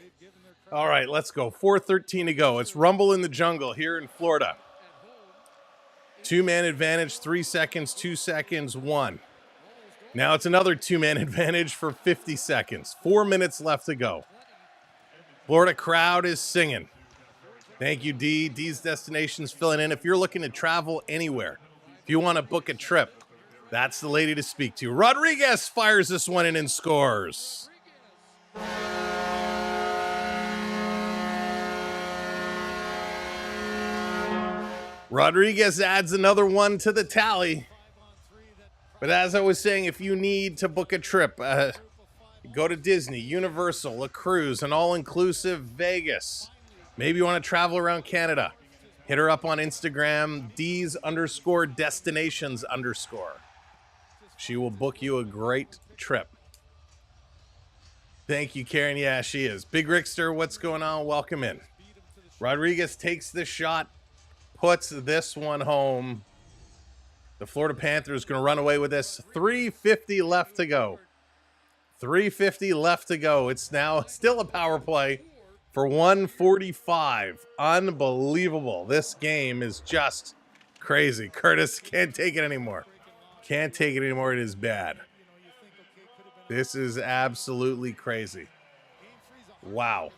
All right, let's go. 4:13 to go. It's Rumble in the Jungle here in Florida. 2-man advantage, 3 seconds, 2 seconds, 1. Now it's another 2-man advantage for 50 seconds. 4 minutes left to go. Florida crowd is singing. Thank you, D. D's Destinations filling in. If you're looking to travel anywhere, if you want to book a trip, that's the lady to speak to. Rodriguez fires this one in and scores. Rodriguez adds another one to the tally. But as I was saying, if you need to book a trip, go to Disney, Universal, a cruise, an all-inclusive Vegas. Maybe you want to travel around Canada. Hit her up on Instagram, D's_destinations_. She will book you a great trip. Thank you, Karen. Yeah, she is. Big Rickster, what's going on? Welcome in. Rodriguez takes the shot, puts this one home. The Florida Panthers going to run away with this. 3:50 left to go. 3:50 left to go. It's now still a power play for 145. Unbelievable. This game is just crazy. Curtis can't take it anymore. Can't take it anymore. It is bad. This is absolutely crazy. Wow.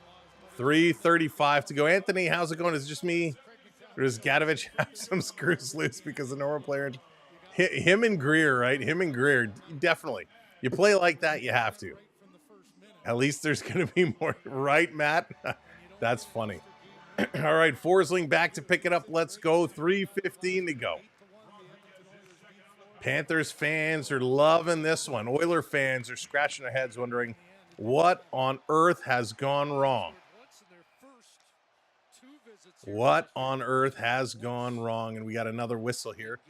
3:35 to go. Anthony, how's it going? Is it just me? Or does Gadovich have some screws loose because the normal player? Him and Greer, right? Him and Greer, definitely. You play like that, you have to. At least there's going to be more. Right, Matt? That's funny. All right, Forsling back to pick it up. Let's go. 3:15 to go. Panthers fans are loving this one. Oiler fans are scratching their heads wondering what on earth has gone wrong. What on earth has gone wrong? And we got another whistle here.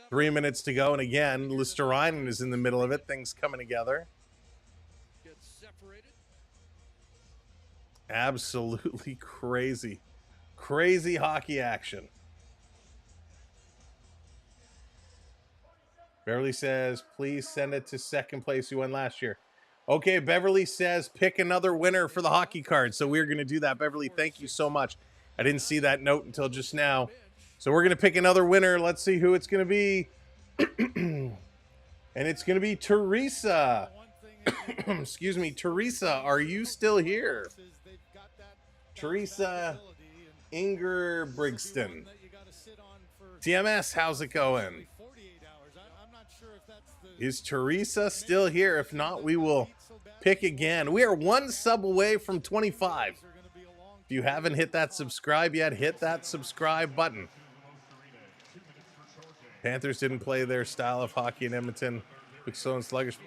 3 minutes to go. And again, Listerainen is in the middle of it. Things coming together. Absolutely crazy. Crazy hockey action. Beverly says, please send it to second place. You won last year. Okay, Beverly says, pick another winner for the hockey card. So we're going to do that. Beverly, thank you so much. I didn't see that note until just now. So we're going to pick another winner. Let's see who it's going to be. And it's going to be Teresa. Excuse me, Teresa, are you still here? Teresa Inger Briggston. TMS, how's it going? Is Teresa still here? If not, we will pick again. We are one sub away from 25. If you haven't hit that subscribe yet, hit that subscribe button. Panthers didn't play their style of hockey in Edmonton. Look slow and sluggish.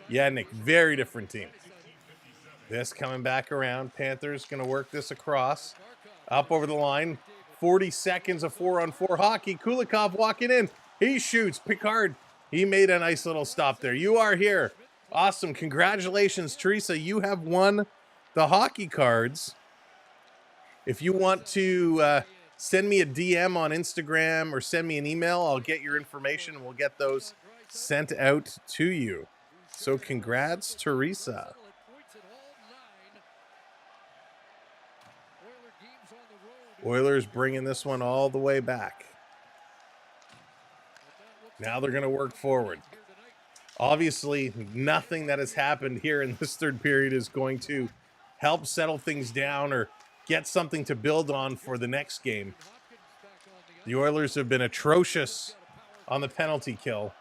Yeah, Nick, very different team. This coming back around. Panthers going to work this across. Up over the line. 40 seconds of 4-on-4 hockey. Kulikov walking in. He shoots. Picard. He made a nice little stop there. You are here. Awesome. Congratulations, Teresa. You have won the hockey cards. If you want to send me a DM on Instagram or send me an email, I'll get your information and we'll get those sent out to you. So congrats, Teresa. Oilers bringing this one all the way back. Now they're going to work forward. Obviously, nothing that has happened here in this third period is going to help settle things down or get something to build on for the next game. The Oilers have been atrocious on the penalty kill.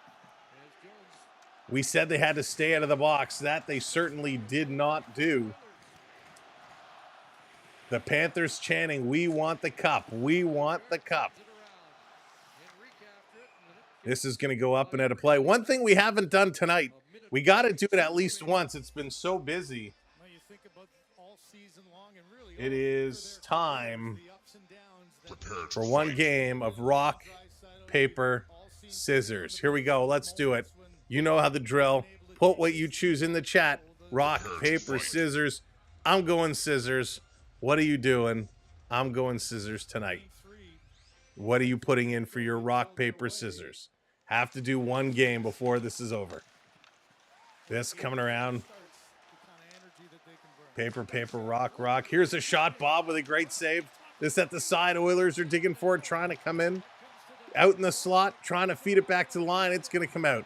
We said they had to stay out of the box. That they certainly did not do. The Panthers chanting, we want the cup. We want the cup. This is going to go up and out of play. One thing we haven't done tonight, we got to do it at least once. It's been so busy. It is time for one game of rock, paper, scissors. Here we go. Let's do it. You know how the drill. Put what you choose in the chat. Rock, paper, scissors. I'm going scissors. What are you doing? I'm going scissors tonight. What are you putting in for your rock, paper, scissors? Have to do one game before this is over. This coming around. Paper, paper, rock, rock. Here's a shot. Bob with a great save. This at the side. Oilers are digging for it, trying to come in. Out in the slot, trying to feed it back to the line. It's going to come out.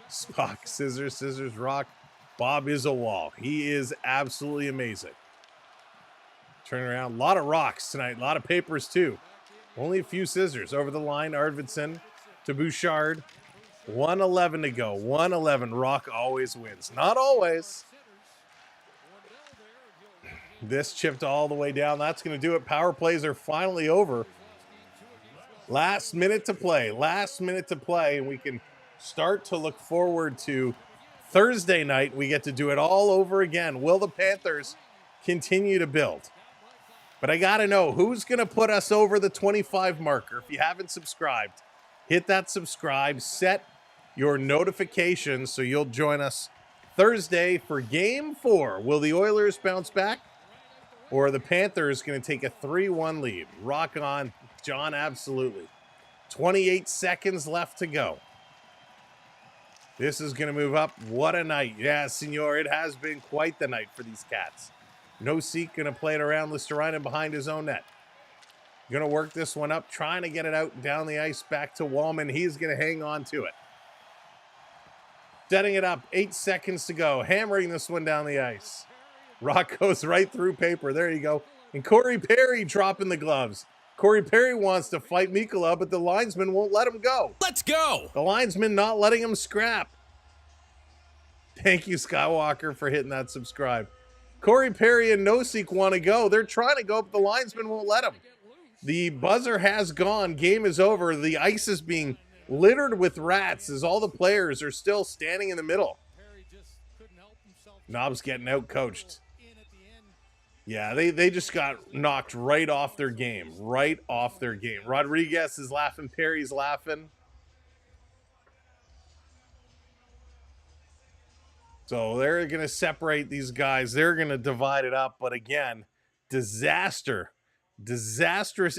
Spock, scissors, scissors, rock. Bob is a wall. He is absolutely amazing. Turning around. A lot of rocks tonight. A lot of papers, too. Only a few scissors. Over the line, Arvidsson to Bouchard. 1:11 to go. 1:11. Rock always wins. Not always. This chipped all the way down. That's going to do it. Power plays are finally over. Last minute to play. Last minute to play. And we can start to look forward to Thursday night. We get to do it all over again. Will the Panthers continue to build? But I got to know who's going to put us over the 25 marker. If you haven't subscribed, hit that subscribe, set your notifications so you'll join us Thursday for Game 4. Will the Oilers bounce back, or are the Panthers going to take a 3-1 lead? Rock on, John, absolutely. 28 seconds left to go. This is going to move up. What a night. Yeah, senor, it has been quite the night for these Cats. Nosek going to play it around Listerine behind his own net. Going to work this one up, trying to get it out down the ice back to Wallman. He's going to hang on to it. Setting it up, 8 seconds to go. Hammering this one down the ice. Rock goes right through paper. There you go. And Corey Perry dropping the gloves. Corey Perry wants to fight Mikkola, but the linesman won't let him go. Let's go. The linesman not letting him scrap. Thank you, Skywalker, for hitting that subscribe. Corey Perry and Nosek want to go. They're trying to go, but the linesman won't let them. The buzzer has gone. Game is over. The ice is being littered with rats as all the players are still standing in the middle. Knob's getting out coached. Yeah, they just got knocked right off their game. Right off their game. Rodriguez is laughing. Perry's laughing. So they're going to separate these guys. They're going to divide it up. But again, disastrous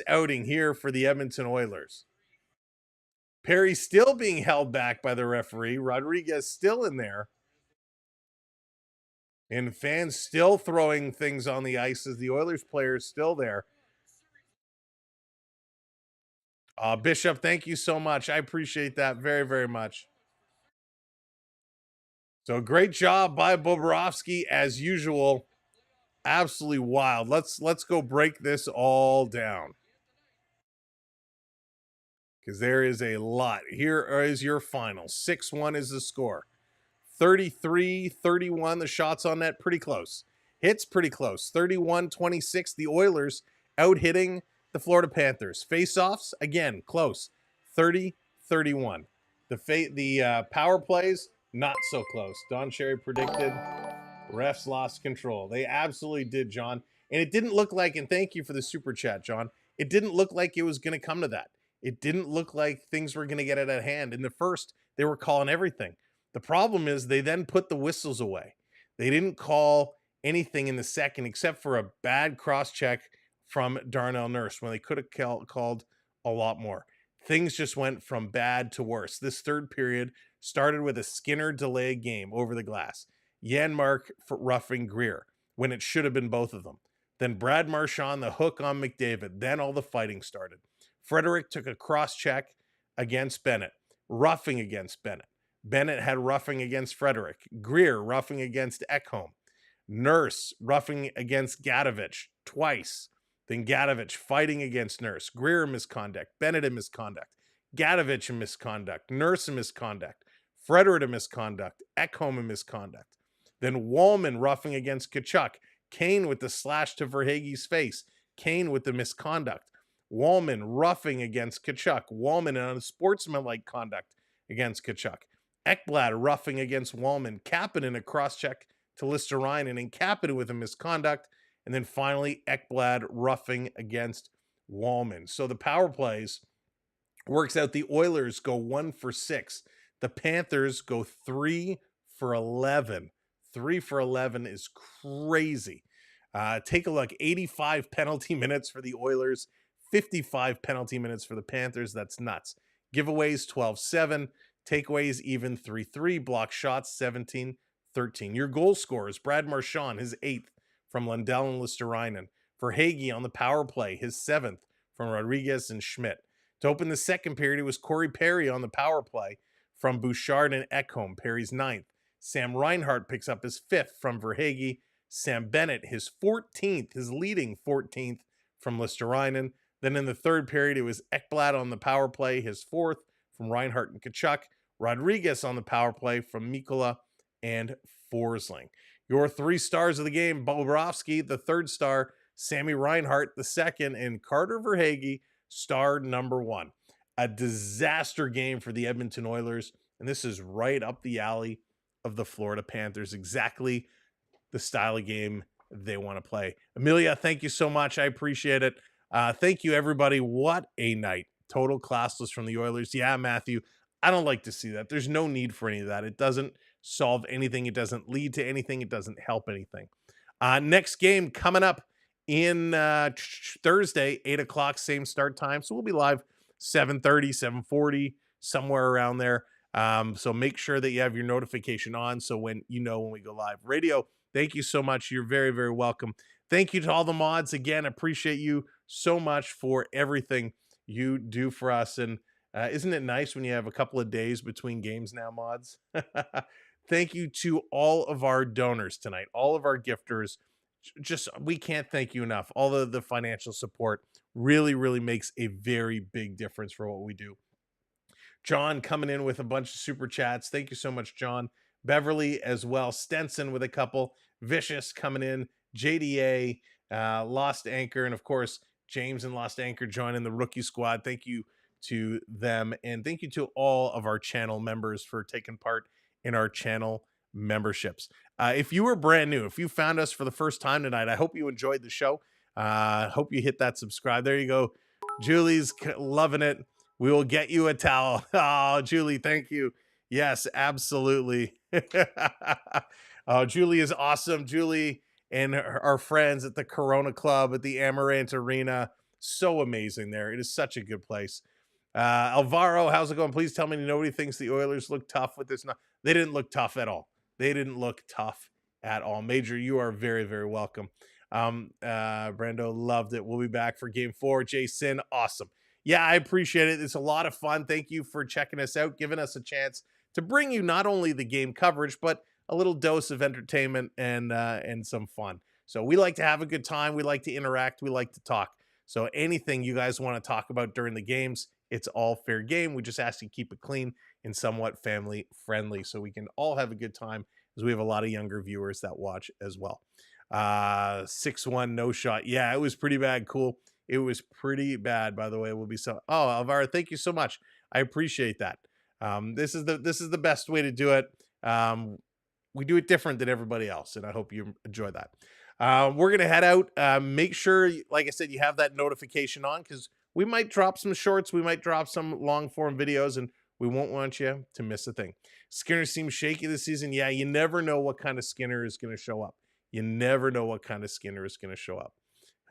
outing here for the Edmonton Oilers. Perry still being held back by the referee. Rodriguez still in there. And fans still throwing things on the ice as the Oilers players still there. Bishop, thank you so much. I appreciate that very, very much. So great job by Bobrovsky as usual. Absolutely wild. Let's go break this all down. Because there is a lot. Here is your final. 6-1 is the score. 33-31, the shots on net, pretty close. Hits, pretty close. 31-26, the Oilers out-hitting the Florida Panthers. Face-offs, again, close. 30-31. The power plays, not so close. Don Cherry predicted refs lost control. They absolutely did, John. And it didn't look like, and thank you for the super chat, John, it didn't look like it was going to come to that. It didn't look like things were going to get it at hand. In the first, they were calling everything. The problem is they then put the whistles away. They didn't call anything in the second except for a bad cross-check from Darnell Nurse when they could have called a lot more. Things just went from bad to worse. This third period started with a Skinner delay game over the glass. Janmark roughing Greer when it should have been both of them. Then Brad Marchand, the hook on McDavid. Then all the fighting started. Frederick took a cross-check against Bennett. Roughing against Bennett. Bennett had roughing against Frederick. Greer roughing against Ekholm. Nurse roughing against Gadovich twice. Then Gadovich fighting against Nurse. Greer misconduct. Bennett in misconduct. Gadovich in misconduct. Nurse in misconduct. Frederick in misconduct. Ekholm in misconduct. Then Wallman roughing against Tkachuk. Kane with the slash to Verhaeghe's face. Kane with the misconduct. Wallman roughing against Tkachuk. Wallman in unsportsmanlike conduct against Tkachuk. Ekblad roughing against Wallman. Kapanen a cross-check to Listerine and Kapanen with a misconduct. And then finally, Ekblad roughing against Wallman. So the power plays works out. The Oilers go 1 for 6. The Panthers go 3 for 11. 3 for 11 is crazy. Take a look. 85 penalty minutes for the Oilers. 55 penalty minutes for the Panthers. That's nuts. Giveaways 12-7. Takeaways even 3-3. Block shots 17-13. Your goal scorers, Brad Marchand, his 8th from Lundell and Listerine. Verhaeghe on the power play, his 7th from Rodriguez and Schmidt. To open the second period, it was Corey Perry on the power play from Bouchard and Ekholm, Perry's 9th. Sam Reinhart picks up his 5th from Verhaeghe. Sam Bennett, his 14th, his leading 14th from Listerine. Then in the third period, it was Ekblad on the power play, his 4th from Reinhart and Tkachuk. Rodriguez on the power play from Mikkola and Forsling. Your 3 stars of the game, Bobrovsky, the 3rd star, Sammy Reinhart, the 2nd, and Carter Verhaeghe, star number 1. A disaster game for the Edmonton Oilers, and this is right up the alley of the Florida Panthers. Exactly the style of game they want to play. Amelia, thank you so much. I appreciate it. Thank you, everybody. What a night. Total classless from the Oilers. Yeah, Matthew, I don't like to see that. There's no need for any of that. It doesn't solve anything. It doesn't lead to anything. It doesn't help anything. Next game coming up in Thursday, 8 o'clock, same start time. So we'll be live 7:30, 7:40, somewhere around there. So make sure that you have your notification on so when we go live. Radio, thank you so much. You're very, very welcome. Thank you to all the mods. Again, appreciate you so much for everything you do for us. And isn't it nice when you have a couple of days between games now, mods? Thank you to all of our donors tonight, all of our gifters. Just, we can't thank you enough. All the financial support really, really makes a very big difference for what we do. John coming in with a bunch of super chats. Thank you so much, John. Beverly as well. Stenson with a couple. Vicious coming in. JDA, Lost Anchor, and of course, James and Lost Anchor joining the rookie squad. Thank you to them. And thank you to all of our channel members for taking part in our channel memberships. If you were brand new, if you found us for the first time tonight, I hope you enjoyed the show. Hope you hit that subscribe. There you go. Julie's loving it. We will get you a towel. Oh, Julie, thank you. Yes, absolutely. Julie is awesome. Julie and our friends at the Corona Club at the Amerant Arena. So amazing there. It is such a good place. Alvaro, how's it going? Please tell me nobody thinks the Oilers look tough with this. They didn't look tough at all. They didn't look tough at all. Major, you are very, very welcome. Brando loved it. We'll be back for game 4. Jason, awesome. Yeah, I appreciate it. It's a lot of fun. Thank you for checking us out, giving us a chance to bring you not only the game coverage, but a little dose of entertainment and some fun. So we like to have a good time. We like to interact. We like to talk. So anything you guys want to talk about during the games, it's all fair game. We just ask you to keep it clean and somewhat family friendly so we can all have a good time, as we have a lot of younger viewers that watch as well. 6-1 no shot. Yeah, it was pretty bad. Cool. It was pretty bad, by the way. Will be so. Oh, Alvaro, thank you so much. I appreciate that. This is the best way to do it. We do it different than everybody else, and I hope you enjoy that. We're gonna head out. Make sure, like I said, you have that notification on, because we might drop some shorts, we might drop some long form videos, and we won't want you to miss a thing. Skinner seems shaky this season. Yeah, you never know what kind of Skinner is going to show up. You never know what kind of Skinner is going to show up.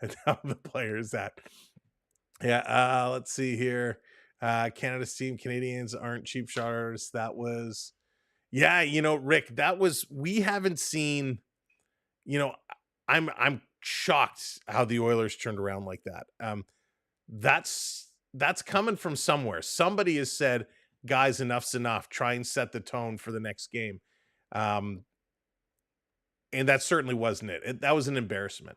And how the player is that. Yeah, let's see here. Canada's team, Canadians aren't cheap shot artists. That was, yeah, Rick, that was, we haven't seen, I'm shocked how the Oilers turned around like that. That's coming from somewhere. Somebody has said, guys, enough's enough. Try and set the tone for the next game. And that certainly wasn't it. That was an embarrassment.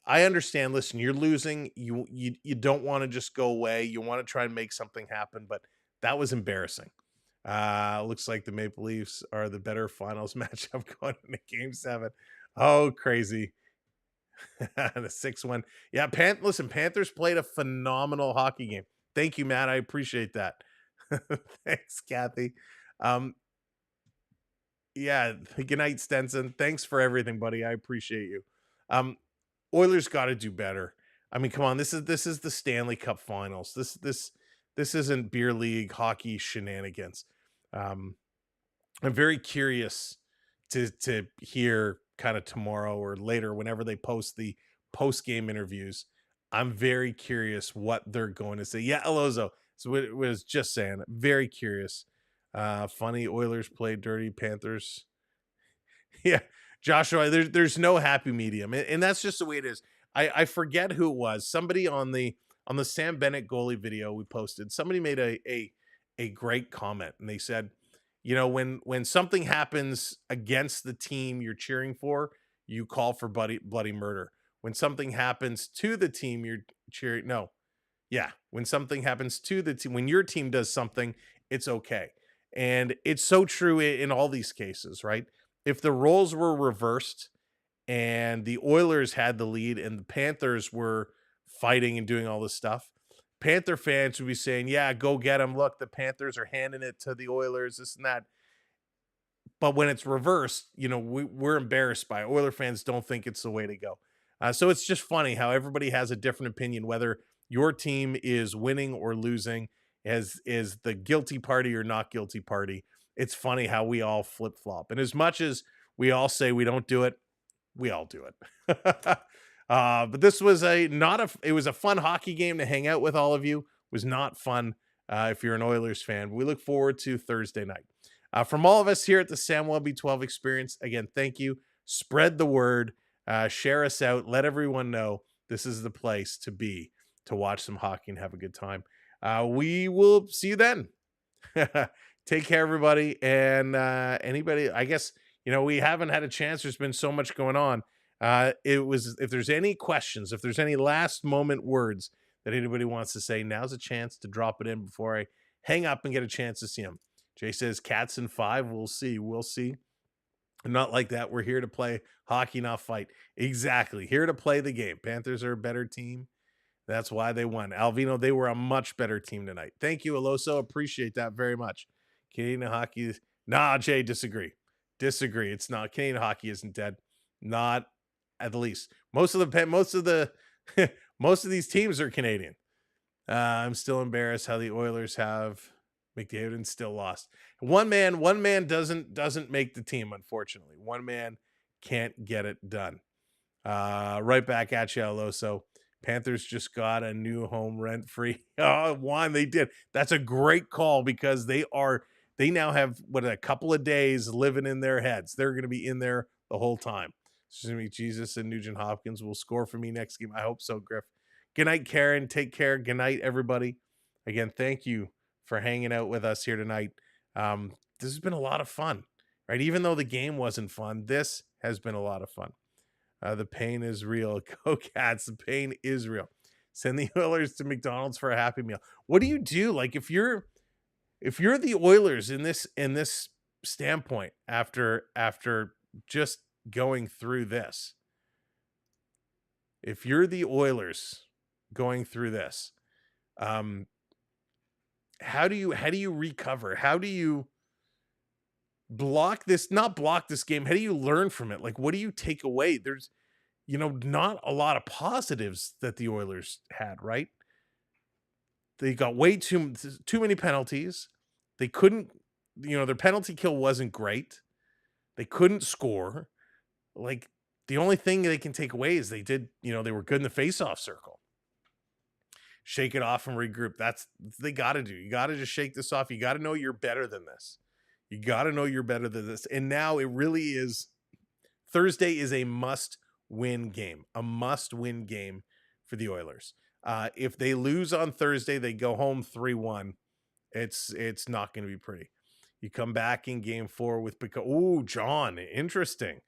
I understand. Listen, you're losing. You don't want to just go away. You want to try and make something happen, but that was embarrassing. Looks like the Maple Leafs are the better finals matchup going into Game 7. Oh, crazy. The 6-1. Yeah, listen, Panthers played a phenomenal hockey game. Thank you, Matt. I appreciate that. Thanks, Kathy. Yeah, good night, Stenson. Thanks for everything, buddy. I appreciate you. Oilers got to do better. I mean, come on. This is the Stanley Cup Finals. This isn't beer league hockey shenanigans. I'm very curious to hear kind of tomorrow or later, whenever they post the post-game interviews. I'm very curious what they're going to say. Yeah, Elozo. So it was just saying, very curious. Funny, Oilers played dirty, Panthers. Yeah, Joshua, there's no happy medium, and that's just the way it is. I forget who it was. Somebody on the Sam Bennett goalie video we posted, somebody made a great comment, and they said, when something happens against the team you're cheering for, you call for bloody murder. When something happens to the team you're cheering, when something happens to the team, when your team does something, it's okay. And it's so true in all these cases, right? If the roles were reversed and the Oilers had the lead and the Panthers were fighting and doing all this stuff, Panther fans would be saying, yeah, go get them. Look, the Panthers are handing it to the Oilers, this and that. But when it's reversed, we're embarrassed by it. Oiler fans don't think it's the way to go. So it's just funny how everybody has a different opinion, whether your team is winning or losing, as is the guilty party or not guilty party. It's funny how we all flip flop. And as much as we all say we don't do it, we all do it. But this was it was a fun hockey game to hang out with all of you. It was not fun if you're an Oilers fan. We look forward to Thursday night. From all of us here at the Samuel B12 Experience, again, thank you. Spread the word. Share us out. Let everyone know this is the place to be to watch some hockey and have a good time. We will see you then. Take care, everybody. And anybody, I guess, we haven't had a chance. There's been so much going on. If there's any questions, if there's any last moment words that anybody wants to say, now's a chance to drop it in before I hang up and get a chance to see them. Jay says, Cats in 5. We'll see. We'll see. Not like that. We're here to play hockey, not fight. Exactly. Here to play the game. Panthers are a better team. That's why they won. Alvino, they were a much better team tonight. Thank you, Aloso. Appreciate that very much. Canadian hockey is... Nah, Jay, disagree. Disagree. It's not. Canadian hockey isn't dead. Not at the least. Most of these teams are Canadian. I'm still embarrassed how the Oilers have... McDavid and still lost. One man doesn't make the team, unfortunately. One man can't get it done. Right back at you, Aloso. Panthers just got a new home rent-free. Oh, Juan, they did. That's a great call because they now have a couple of days living in their heads. They're going to be in there the whole time. Jesus and Nugent Hopkins will score for me next game. I hope so, Griff. Good night, Karen. Take care. Good night, everybody. Again, thank you for hanging out with us here tonight. This has been a lot of fun, right? Even though the game wasn't fun, this has been a lot of fun. The pain is real. Go Cats. The pain is real. Send the Oilers to McDonald's for a Happy Meal. What do you do? Like if you're the Oilers in this standpoint after just going through this, if you're the Oilers going through this, how do you recover? How do you not block this game? How do you learn from it? Like, what do you take away? There's, not a lot of positives that the Oilers had, right? They got way too many penalties. They couldn't, their penalty kill wasn't great. They couldn't score. Like, the only thing they can take away is they were good in the face-off circle. Shake it off and regroup. They got to do. You got to just shake this off. You got to know you're better than this. You got to know you're better than this. And now it really is. Thursday is a must-win game. A must-win game for the Oilers. If they lose on Thursday, they go home 3-1. It's not going to be pretty. You come back in game 4 with Picard. Ooh, John, interesting.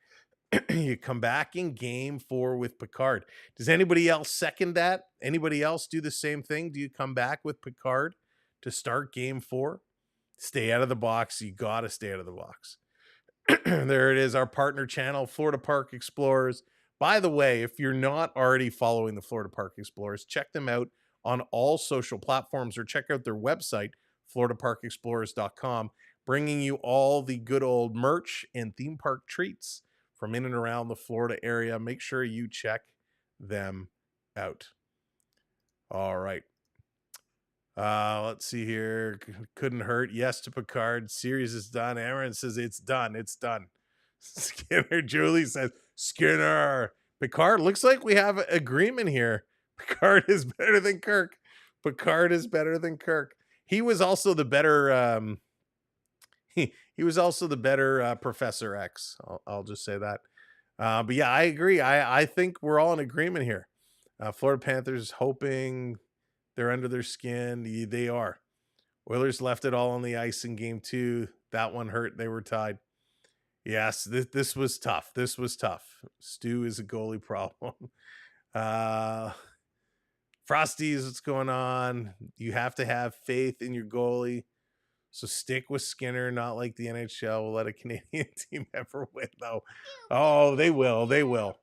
You come back in game 4 with Picard. Does anybody else second that? Anybody else do the same thing? Do you come back with Picard to start game 4? Stay out of the box. You got to stay out of the box. There it is, our partner channel, Florida Park Explorers. By the way, if you're not already following the Florida Park Explorers, check them out on all social platforms or check out their website, floridaparkexplorers.com, bringing you all the good old merch and theme park treats from in and around the Florida area. Make sure you check them out. All right. Let's see here. Couldn't hurt. Yes to Picard. Series is done. Amerant says it's done. It's done. Skinner. Julie says Skinner. Picard. Looks like we have an agreement here. Picard is better than Kirk. Picard is better than Kirk. He was also the better... He was also the better Professor X. I'll just say that. But yeah, I agree. I think we're all in agreement here. Florida Panthers hoping they're under their skin. They are. Oilers left it all on the ice in game 2. That one hurt. They were tied. Yes, this was tough. This was tough. Stu is a goalie problem. Frosties, what's going on? You have to have faith in your goalie. So stick with Skinner, not like the NHL will let a Canadian team ever win, though. Oh, they will. They will.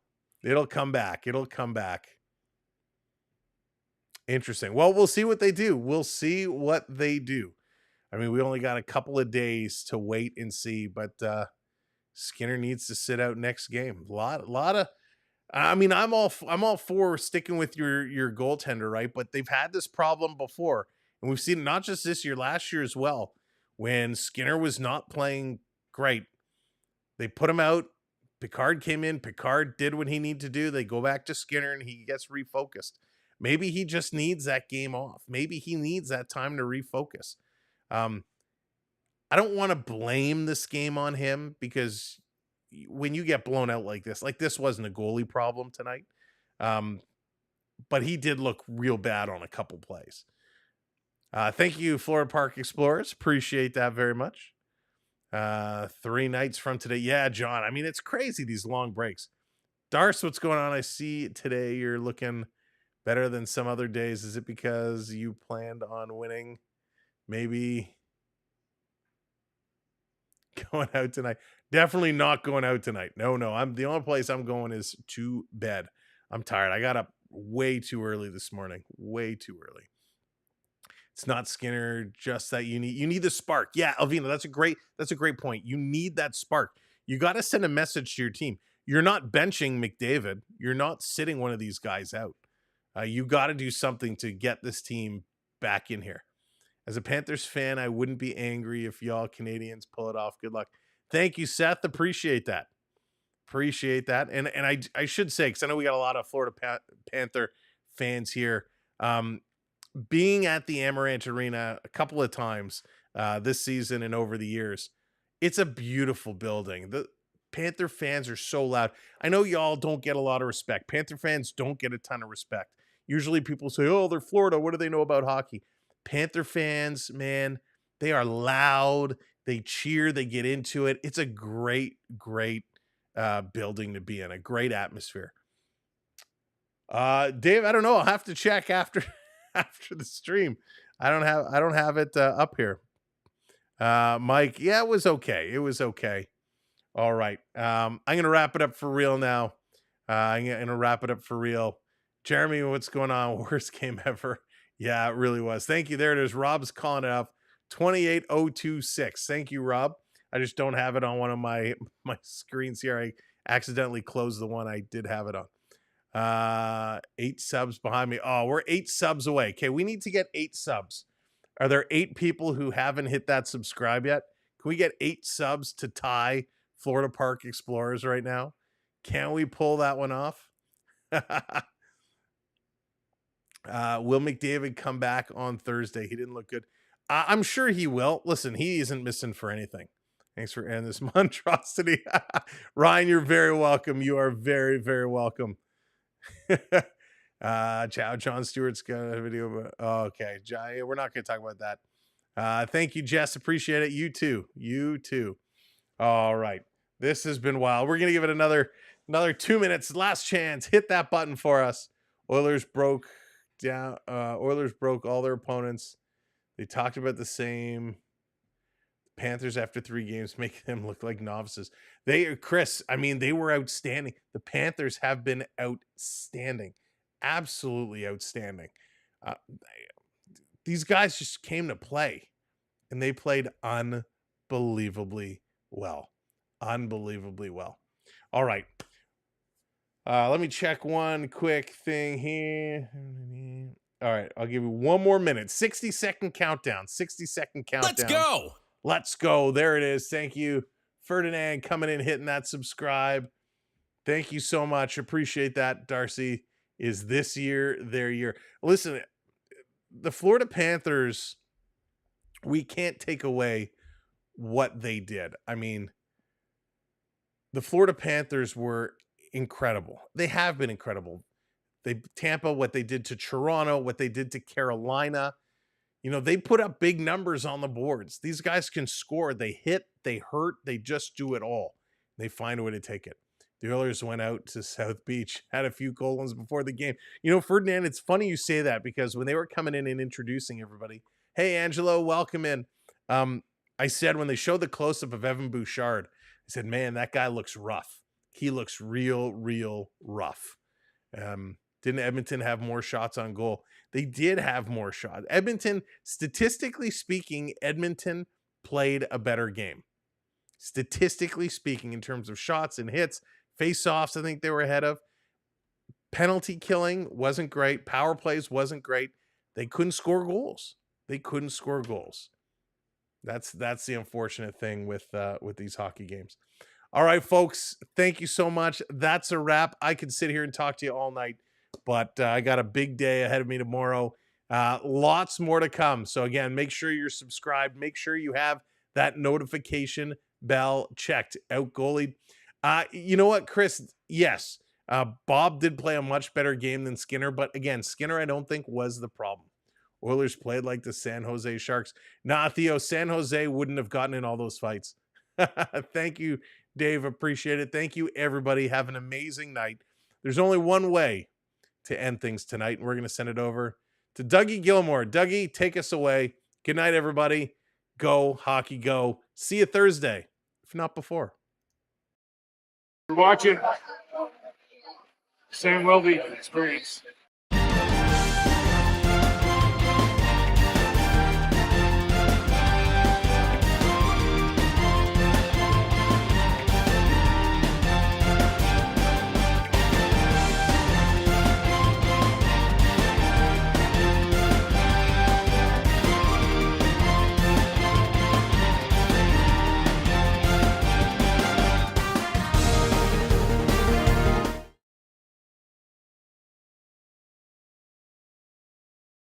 It'll come back. It'll come back. Interesting. Well, we'll see what they do. We'll see what they do. I mean, we only got a couple of days to wait and see, but Skinner needs to sit out next game. A lot of. I mean, I'm all for sticking with your goaltender, right? But they've had this problem before, and we've seen it not just this year, last year as well. When Skinner was not playing great, they put him out. Picard came in. Picard did what he needed to do. They go back to Skinner, and he gets refocused. Maybe he just needs that game off. Maybe he needs that time to refocus. I don't want to blame this game on him, because when you get blown out like this wasn't a goalie problem tonight. But he did look real bad on a couple plays. Thank you, Florida Park Explorers. Appreciate that very much. 3 nights from today. Yeah, John. I mean, it's crazy, these long breaks. Darce, what's going on? I see today you're looking better than some other days. Is it because you planned on winning? Maybe going out tonight. Definitely not going out tonight. No. I'm the only place I'm going is to bed. I'm tired. I got up way too early this morning. Way too early. It's not Skinner, just that you need the spark. Yeah, Alvina, that's a great point. You need that spark. You got to send a message to your team. You're not benching McDavid. You're not sitting one of these guys out. You got to do something to get this team back in here. As a Panthers fan, I wouldn't be angry if y'all Canadians pull it off. Good luck. Thank you, Seth. Appreciate that. And I should say, because I know we got a lot of Florida Panther fans here. Being at the Amerant Arena a couple of times this season and over the years, it's a beautiful building. The Panther fans are so loud. I know y'all don't get a lot of respect. Panther fans don't get a ton of respect. Usually people say, oh, they're Florida. What do they know about hockey? Panther fans, man, they are loud. They cheer. They get into it. It's a great building to be in. A great atmosphere. Dave, I don't know. I'll have to check after the stream. I don't have it up here. Mike, yeah, it was okay. All right. I'm gonna wrap it up for real now. Jeremy, what's going on? Worst game ever. Yeah, it really was. Thank you. There it is. Rob's calling it up. 28026. Thank you, Rob. I just don't have it on one of my screens here. I accidentally closed the one I did have it on. 8 subs behind me. Oh, we're 8 subs away. Okay, we need to get 8 subs. Are there 8 people who haven't hit that subscribe yet? Can we get 8 subs to tie Florida Park Explorers right now? Can we pull that one off? Will McDavid come back on Thursday? He didn't look good. I'm sure he will. Listen, he isn't missing for anything. Thanks for ending this monstrosity. Ryan, you're very welcome. You are very, very welcome. John Stewart's got a video. Okay, we're not going to talk about that. Thank you, Jess. Appreciate it. You too. All right. This has been wild. We're going to give it another 2 minutes. Last chance. Hit that button for us. Oilers broke all their opponents. They talked about the same. Panthers after 3 games making them look like novices. Chris, I mean, they were outstanding. The Panthers have been outstanding. Absolutely outstanding. These guys just came to play, and they played unbelievably well. All right. Let me check one quick thing here. All right, I'll give you 1 more minute. 60-second countdown. 60-second countdown. Let's go. There it is. Thank you, Ferdinand, coming in, hitting that subscribe. Thank you so much. Appreciate that, Darcy. Is this year their year? Listen, the Florida Panthers, we can't take away what they did. I mean, the Florida Panthers were incredible. They have been incredible. Tampa, what they did to Toronto, what they did to Carolina. You know, they put up big numbers on the boards. These guys can score. They hit, they hurt, they just do it all. They find a way to take it. The Oilers went out to South Beach, had a few cold ones before the game. You know, Ferdinand, it's funny you say that, because when they were coming in and introducing everybody, hey, Angelo, welcome in. I said, when they showed the close-up of Evan Bouchard, I said, man, that guy looks rough. He looks real rough. Didn't Edmonton have more shots on goal? They did have more shots. Edmonton, statistically speaking, Edmonton played a better game. Statistically speaking, in terms of shots and hits, face-offs, I think they were ahead of. Penalty killing wasn't great. Power plays wasn't great. They couldn't score goals. That's the unfortunate thing with these hockey games. All right, folks, thank you so much. That's a wrap. I could sit here and talk to you all night, but I got a big day ahead of me tomorrow. Lots more to come. So again, make sure you're subscribed. Make sure you have that notification bell checked out. Goalie. You know what, Chris? Yes, Bob did play a much better game than Skinner, but again, Skinner I don't think was the problem. Oilers played like the San Jose Sharks. Nah, Theo, San Jose wouldn't have gotten in all those fights. Thank you, Dave. Appreciate it. Thank you, everybody. Have an amazing night. There's only one way to end things tonight, and we're going to send it over to Dougie Gilmore. Dougie, take us away. Good night, everybody. Go, hockey, go. See you Thursday, if not before. You're watching Sam Welby Experience.